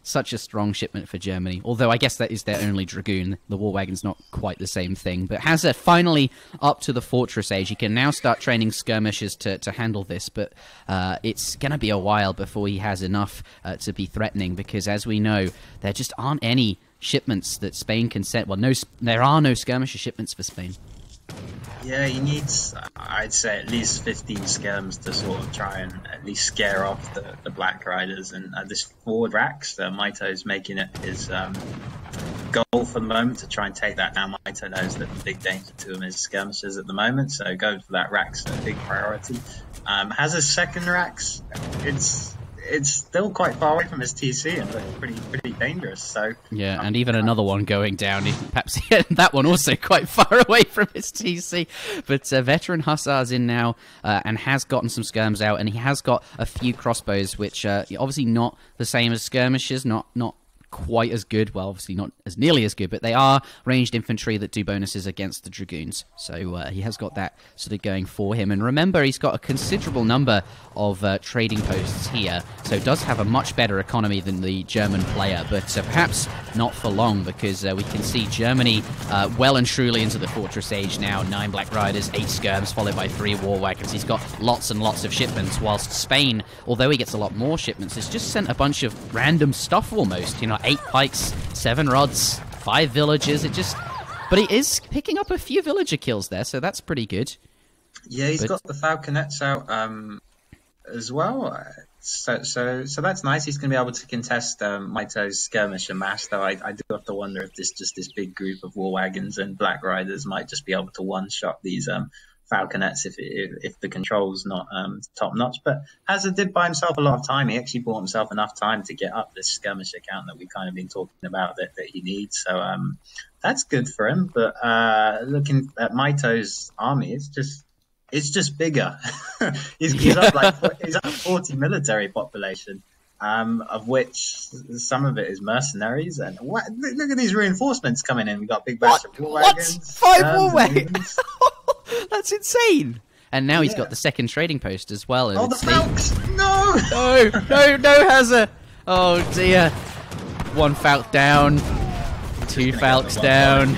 such a strong shipment for Germany. Although I guess that is their only dragoon. The war wagon's not quite the same thing. But Hazza finally up to the fortress age. He can now start training skirmishers to handle this. But it's going to be a while before he has enough to be threatening. Because as we know, there just aren't any shipments that Spain can send. Well, there are no skirmisher shipments for Spain. Yeah, he needs, I'd say, at least 15 skirms to sort of try and at least scare off the Black Riders. And this forward racks, Mitoe's making it his goal for the moment to try and take that down. Mitoe knows that the big danger to him is skirmishers at the moment, so going for that rack's a big priority. Has a second racks. It's still quite far away from his TC and pretty dangerous. So yeah, and even another one going down. Perhaps that one also quite far away from his TC. But veteran Hussar's in now and has gotten some skirms out, and he has got a few crossbows, which obviously not the same as skirmishers, not quite as good. Well, obviously not as nearly as good, but they are ranged infantry that do bonuses against the dragoons. So he has got that sort of going for him. And remember, he's got a considerable number of trading posts here, so does have a much better economy than the German player, but perhaps not for long, because we can see Germany well and truly into the fortress age now. 9 Black Riders, 8 skirms, followed by 3 war wagons. He's got lots and lots of shipments, whilst Spain, although he gets a lot more shipments, has just sent a bunch of random stuff almost. 8 pikes, 7 rods, 5 villagers. But he is picking up a few villager kills there, so that's pretty good. Yeah, he's got the falconets out as well. So that's nice. He's going to be able to contest Mitoe's skirmisher mass, though I do have to wonder if this big group of war wagons and Black Riders might just be able to one-shot these falconets if the control's not top notch. But Hazza did buy himself a lot of time. He actually bought himself enough time to get up this skirmisher count that we've kind of been talking about that he needs. So that's good for him. But looking at Mitoe's army, it's just bigger. he's up 40 military population, of which some of it is mercenaries. And look at these reinforcements coming in. We got big batch of war wagons. 5 war wagons. That's insane. And now he's got the second trading post as well. And the Falks! No, Hazza. Oh dear. 1 Falk down. 2 Falks down.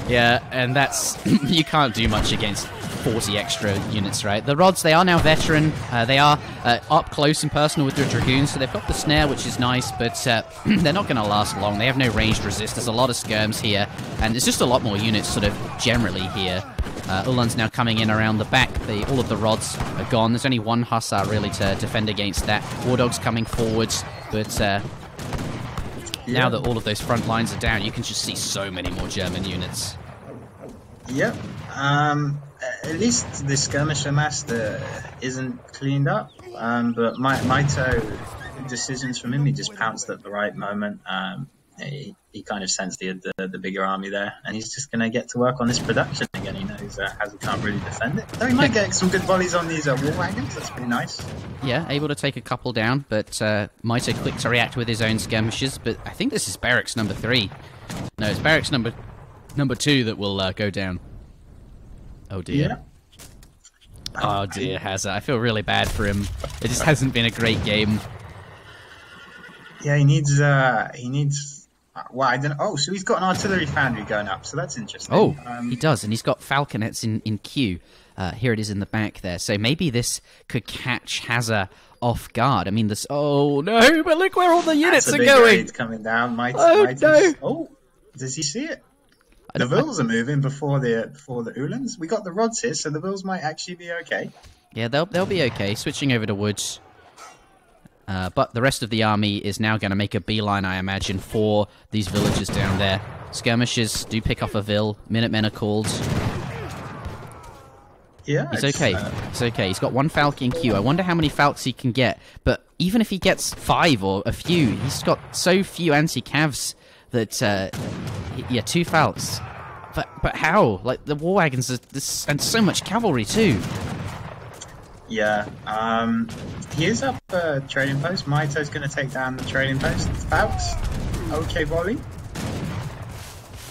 Yeah, and that's you can't do much against 40 extra units, right? The rods, they are now veteran. They are up close and personal with the dragoons, so they've got the snare, which is nice, but they're not going to last long. They have no ranged resist. There's a lot of skirms here, and there's just a lot more units sort of generally here. Ulan's now coming in around the back. All of the rods are gone. There's only 1 Hussar really to defend against that. War Dog's coming forwards, but now that all of those front lines are down, you can just see so many more German units. Yep. At least the skirmisher master isn't cleaned up, but Mitoe, decisions from him, he just pounced at the right moment. He kind of sensed the bigger army there, and he's just going to get to work on this production again. He knows Hazza can't really defend it. Though he might get some good volleys on these war wagons. That's pretty nice. Yeah, able to take a couple down, but Mitoe quick to react with his own skirmishes. But I think this is barracks number 3. No, it's barracks number 2 that will go down. Oh dear. Yeah. Oh dear, Hazza. I feel really bad for him. It just hasn't been a great game. Yeah, he needs. Well, I don't. Oh, so he's got an artillery foundry going up. So that's interesting. Oh, he does, and he's got falconets in queue. Here it is in the back there. So maybe this could catch Hazza off guard. I mean, this. Oh no! But look where all the units are going. Raid coming down. No! Oh, does he see it? The Vils are moving before the Ulans. We got the rods here, so the Vils might actually be okay. Yeah, they'll be okay. Switching over to woods. But the rest of the army is now going to make a beeline, I imagine, for these villagers down there. Skirmishers do pick off a Vil. Minutemen are called. Yeah, he's okay. He's okay. He's got 1 Falk in queue. I wonder how many Falks he can get. But even if he gets 5 or a few, he's got so few anti-cavs that, yeah, 2 Falks. But how? Like, the war wagons and so much cavalry too. Yeah. He is up trading post. Mito's going to take down the trading post. Falks. Okay, volley.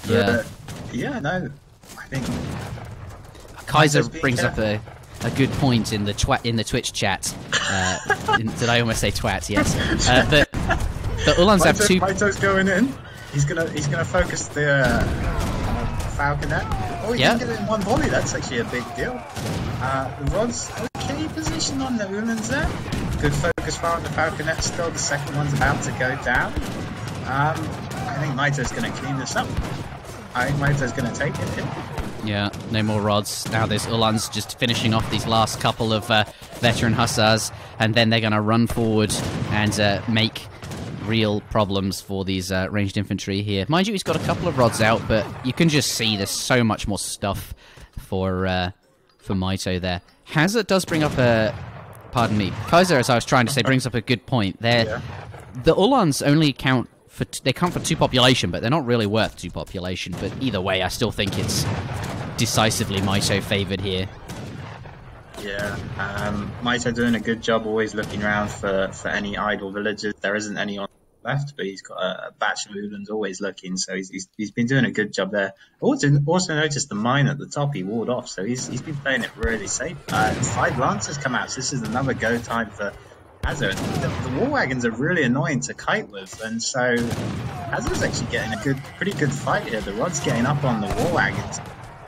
Yeah. Yeah. No. I think Kaiser brings up a good point in the Twitch chat. Did I almost say twat? Yes. The Uhlans have 2. Mito's going in. He's gonna focus the Falconet. Oh, he can get it in 1 volley. That's actually a big deal. The Rod's okay position on the Uhlans there. Good focus fire on the Falconet still. The second one's about to go down. I think Mito's gonna clean this up. I think Mito's gonna take it here. Yeah, no more rods. Now there's Uhlans just finishing off these last couple of veteran hussars, and then they're going to run forward and make real problems for these ranged infantry here. Mind you, he's got a couple of rods out, but you can just see there's so much more stuff for Mitoe there. Hazza does bring up a... Pardon me. Kaiser, as I was trying to say, brings up a good point. The Uhlans only count... They count for 2 population, but they're not really worth 2 population. But either way, I still think it's decisively Mitoe favoured here. Yeah, Mitoe doing a good job always looking around for any idle villages. There isn't any on left, but he's got a batch of Uhlans always looking, so he's been doing a good job there. Also noticed the mine at the top he walled off, so he's been playing it really safe. 5 Lancers come out, so this is another go time for Hazza. The war wagons are really annoying to kite with, and so Hazza's actually getting a pretty good fight here. The Rod's getting up on the war wagons.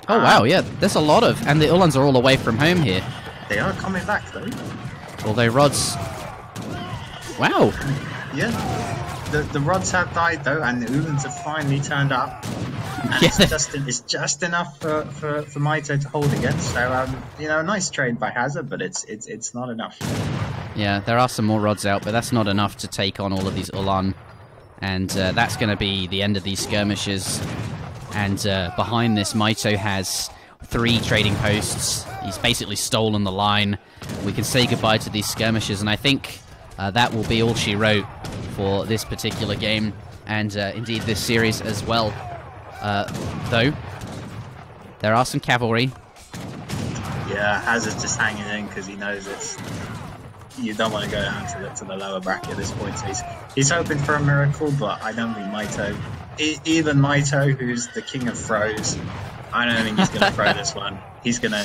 Oh wow, yeah, there's a lot of, and the Uhlans are all away from home here. They are coming back though. Although Rod's, wow. Yeah, the Rods have died though, and the Uhlans have finally turned up. And it's just enough for Mitoe to hold against. So you know, nice trade by Hazza, but it's not enough. Yeah, there are some more rods out, but that's not enough to take on all of these Uhlans. And that's going to be the end of these skirmishes. And behind this, Mitoe has 3 trading posts. He's basically stolen the line. We can say goodbye to these skirmishes, and I think that will be all she wrote for this particular game, and indeed this series as well. Though, there are some cavalry. Yeah, Hazza's just hanging in because he knows you don't want to go down to the lower bracket at this point. So he's hoping for a miracle, but I don't think Mitoe, even Mitoe, who's the king of throws, I don't think he's going to throw this one. He's going to,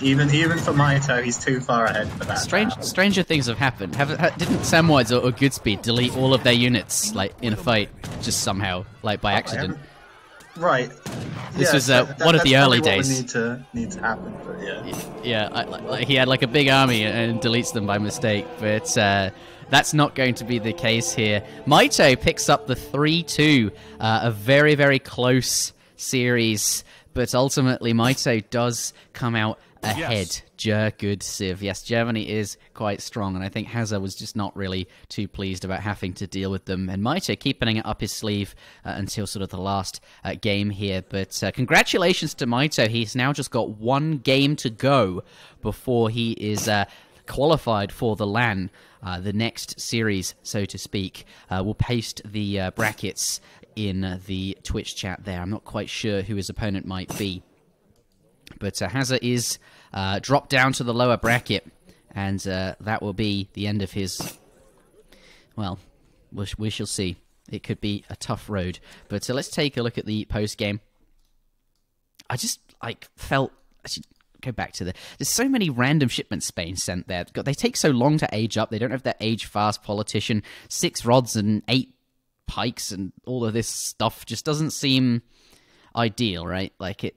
even for Mitoe, he's too far ahead for that. Stranger things have happened. Didn't Samwides or Goodspeed delete all of their units like in a fight, just somehow, like by accident? Right. This was one of the early days. Need to happen, but yeah. Yeah, he had like a big army and deletes them by mistake, but that's not going to be the case here. Mitoe picks up the 3-2, a very, very close series, but ultimately Mitoe does come out ahead. Good Civ. Yes, Germany is quite strong, and I think Hazza was just not really too pleased about having to deal with them. And Mitoe keeping it up his sleeve until sort of the last game here. But congratulations to Mitoe. He's now just got 1 game to go before he is qualified for the LAN, the next series, so to speak. We'll paste the brackets in the Twitch chat there. I'm not quite sure who his opponent might be. But Hazza is dropped down to the lower bracket, and that will be the end of his... Well, we shall see. It could be a tough road. But let's take a look at the post-game. I just felt... I should go back to there's so many random shipments Spain sent there. They take so long to age up. They don't have that age-fast politician. 6 rods and 8 pikes and all of this stuff just doesn't seem ideal, right? Like it...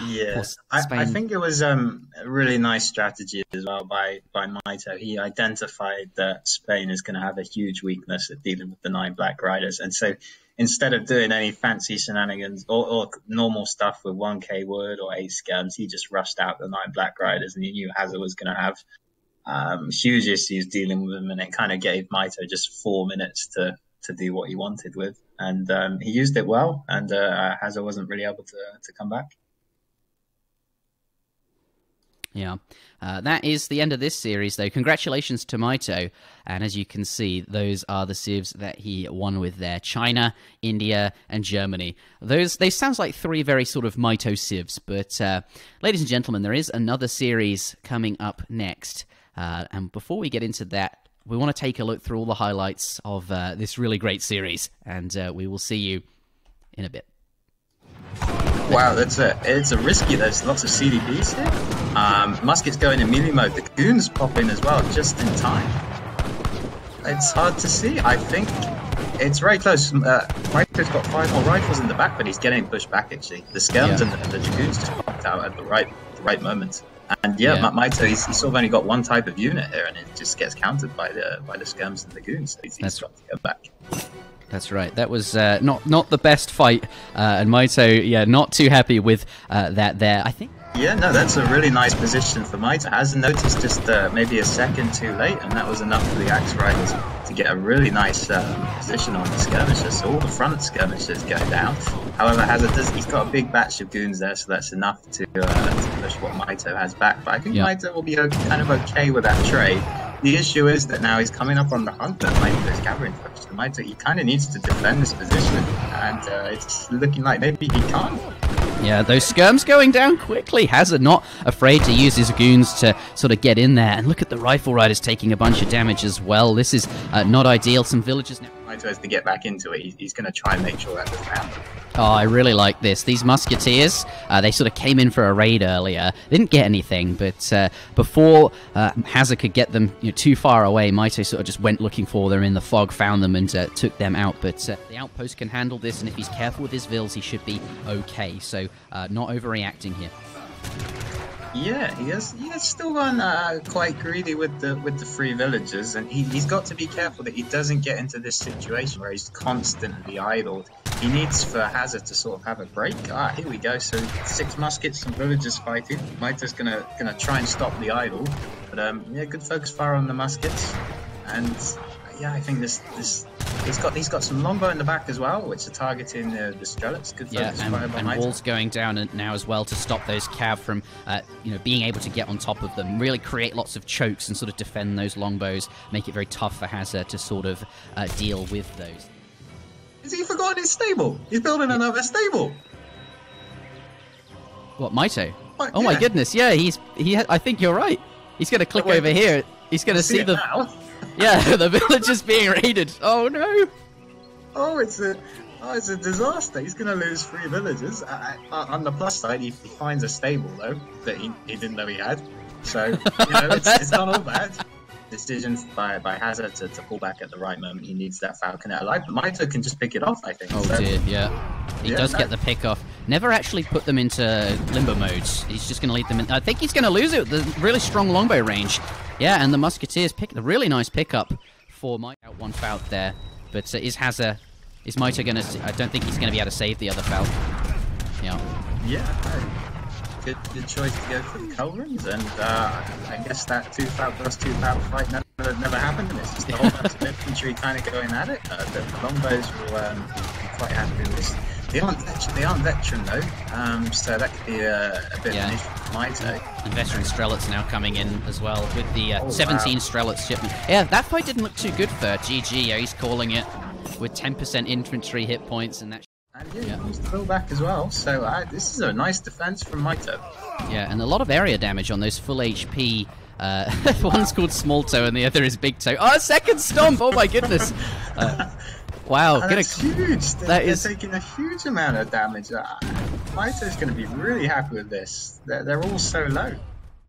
Yeah, I think it was a really nice strategy as well by Mitoe. He identified that Spain is going to have a huge weakness at dealing with the 9 Black Riders, and so instead of doing any fancy shenanigans or normal stuff with 1k wood or 8 skirms, he just rushed out the 9 Black Riders, and he knew Hazza was going to have huge issues dealing with them, and it kind of gave Mitoe just 4 minutes to do what he wanted with. and he used it well, and Hazza wasn't really able to come back. Yeah, that is the end of this series, though. Congratulations to Mitoe, and as you can see, those are the civs that he won with there. China, India, and Germany. They sounds like three very sort of Mitoe civs, but ladies and gentlemen, there is another series coming up next, and before we get into that, we want to take a look through all the highlights of this really great series, and we will see you in a bit. Wow, it's a risky. There's lots of CDBs here. Muskets going in melee mode. The goons pop in as well, just in time. It's hard to see. I think it's very close. Mitoe's got 5 more rifles in the back, but he's getting pushed back actually. The skirms and the dragoons just popped out at the right moment. And Mitoe, he's sort of only got one type of unit here, and it just gets countered by the skirms and the goons. So he's got to go back. That's right. That was not the best fight, and Mitoe, not too happy with that there, I think. Yeah, no, that's a really nice position for Mitoe. Hasn't noticed just maybe a second too late, and that was enough for the Axe Riders to get a really nice position on the skirmishers. So all the front skirmishers go down. However, he's got a big batch of goons there, so that's enough to push what Mitoe has back. But I think Mitoe will be kind of okay with that trade. The issue is that now he's coming up on the hunt that Mitoe's gathering for. So Mitoe, he kind of needs to defend this position, and it's looking like maybe he can't. Yeah, those skirms going down quickly. Hazza not afraid to use his goons to sort of get in there. And look at the rifle riders taking a bunch of damage as well. This is not ideal. Some villagers now. Mitoe has to get back into it. He's going to try and make sure that doesn't happen. Oh, I really like this. These musketeers, they sort of came in for a raid earlier. They didn't get anything, but before Hazza could get them too far away, Mitoe sort of just went looking for them in the fog, found them, and took them out. But the outpost can handle this, and if he's careful with his vills, he should be okay. So not overreacting here. Yeah, he has still gone quite greedy with the free villagers, and he's got to be careful that he doesn't get into this situation where he's constantly idled. He needs for Hazza to sort of have a break. Here we go. So 6 muskets, some villagers fighting. Mitoe's gonna try and stop the idle, but good focus fire on the muskets, and I think this he's got some longbow in the back as well, which are targeting the Strelets. Good focus fire by Mitoe. And walls going down now as well to stop those cav from being able to get on top of them. Really create lots of chokes and sort of defend those longbows. Make it very tough for Hazza to sort of deal with those. Has he forgotten his stable? He's building another stable. What, Mitoe? Oh my goodness! Yeah, I think you're right. He's going to click over here. He's going to see the. Yeah, the village is being raided. Oh no! Oh, it's a disaster. He's going to lose 3 villagers. On the plus side, he finds a stable though that he didn't know he had. So it's not all bad. Decision by Hazza to pull back at the right moment. He needs that falconet alive, but Mitoe can just pick it off, I think. Oh dear, yeah. He does get the pick off. Never actually put them into limbo modes. He's just going to lead them in. I think he's going to lose it with the really strong longbow range. Yeah, and the musketeers pick the really nice pickup for Mitoe. Out one fout there, but is Mitoe going to? I don't think he's going to be able to save the other fout. Yeah. Good choice to go for the culverins, and I guess that 2 fout plus 2 fout fight never happened. It's just a whole bunch of infantry kind of going at it. The longbows will be quite happy with this. They aren't veteran though, so that could be a bit of an issue for Mitoe. And veteran Strelets now coming in as well with the 17 Strelets shipment. Yeah, that fight didn't look too good for GG. Yeah, he's calling it with 10% infantry hit points and that. And he needs to build back as well, so this is a nice defense from Mitoe. Yeah, and a lot of area damage on those full HP. One's called Small Toe and the other is Big Toe. Oh, second stomp! Oh my goodness! Wow, that's huge. They're taking a huge amount of damage. Mitoe's going to be really happy with this. They're all so low.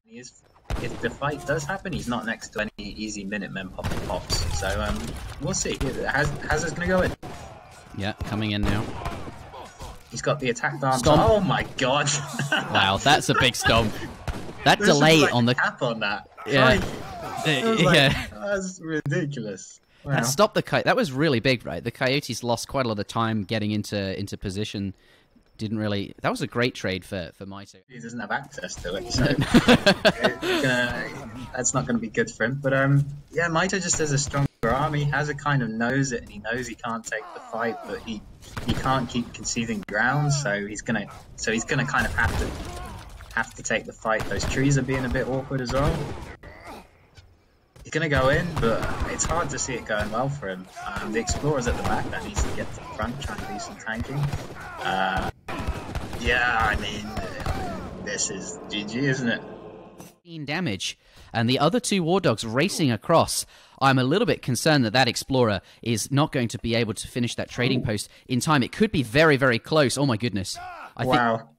If the fight does happen, he's not next to any easy Minutemen popping pops. So we'll see. Hazza's going to go in. Yeah, coming in now. He's got the attack dance. Stomp. Oh my god! Wow, that's a big stomp. That delay on the cap on that. Yeah, that's ridiculous. Wow. That stopped the coyote. That was really big, right? The coyotes lost quite a lot of time getting into position. Didn't really. That was a great trade for Mitoe. He doesn't have access to it, so that's not going to be good for him. But Mitoe just has a stronger army. army. Hazza kind of knows it, and he knows he can't take the fight, but he can't keep conceding ground, so he's gonna kind of have to take the fight. Those trees are being a bit awkward as well. He's gonna go in, but it's hard to see it going well for him. The explorer's at the back that needs to get to the front, try and do some tanking. Yeah, I mean, this is GG, isn't it? Damage, and the other two war dogs racing across. I'm a little bit concerned that explorer is not going to be able to finish that trading post in time. It could be very, very close. Oh my goodness! Wow!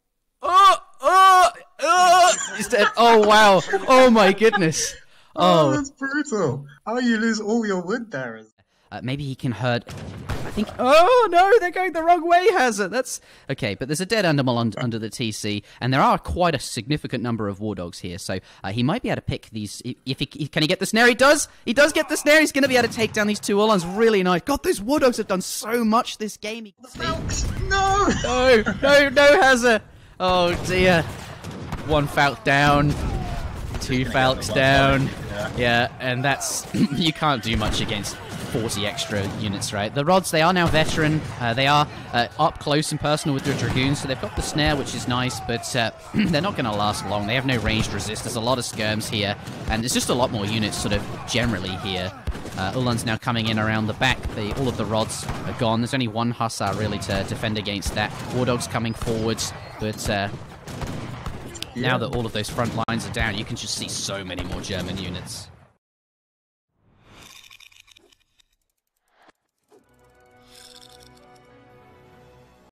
He's dead. Oh wow! Oh my goodness! Oh, that's brutal. Oh, you lose all your wood there. Maybe he can hurt. I think. Oh no, they're going the wrong way, Hazza. That's okay, but there's a dead animal under the TC, and there are quite a significant number of war dogs here. So he might be able to pick these. If he can he get the snare? He does. He does get the snare. He's going to be able to take down these two Ullans. Really nice. God, those war dogs have done so much this game. No, Hazza. Oh dear. One Falk down. Two Falks down. Yeah, and that's you can't do much against 40 extra units, right? The rods, they are now veteran. They are up close and personal with the Dragoons, so they've got the snare, which is nice, but they're not going to last long. They have no ranged resist. There's a lot of skirms here, and there's just a lot more units sort of generally here. Ulan's now coming in around the back. All of the rods are gone. There's only one Hussar really to defend against that. War Dog's coming forwards, but now that all of those front lines are down, you can just see so many more German units.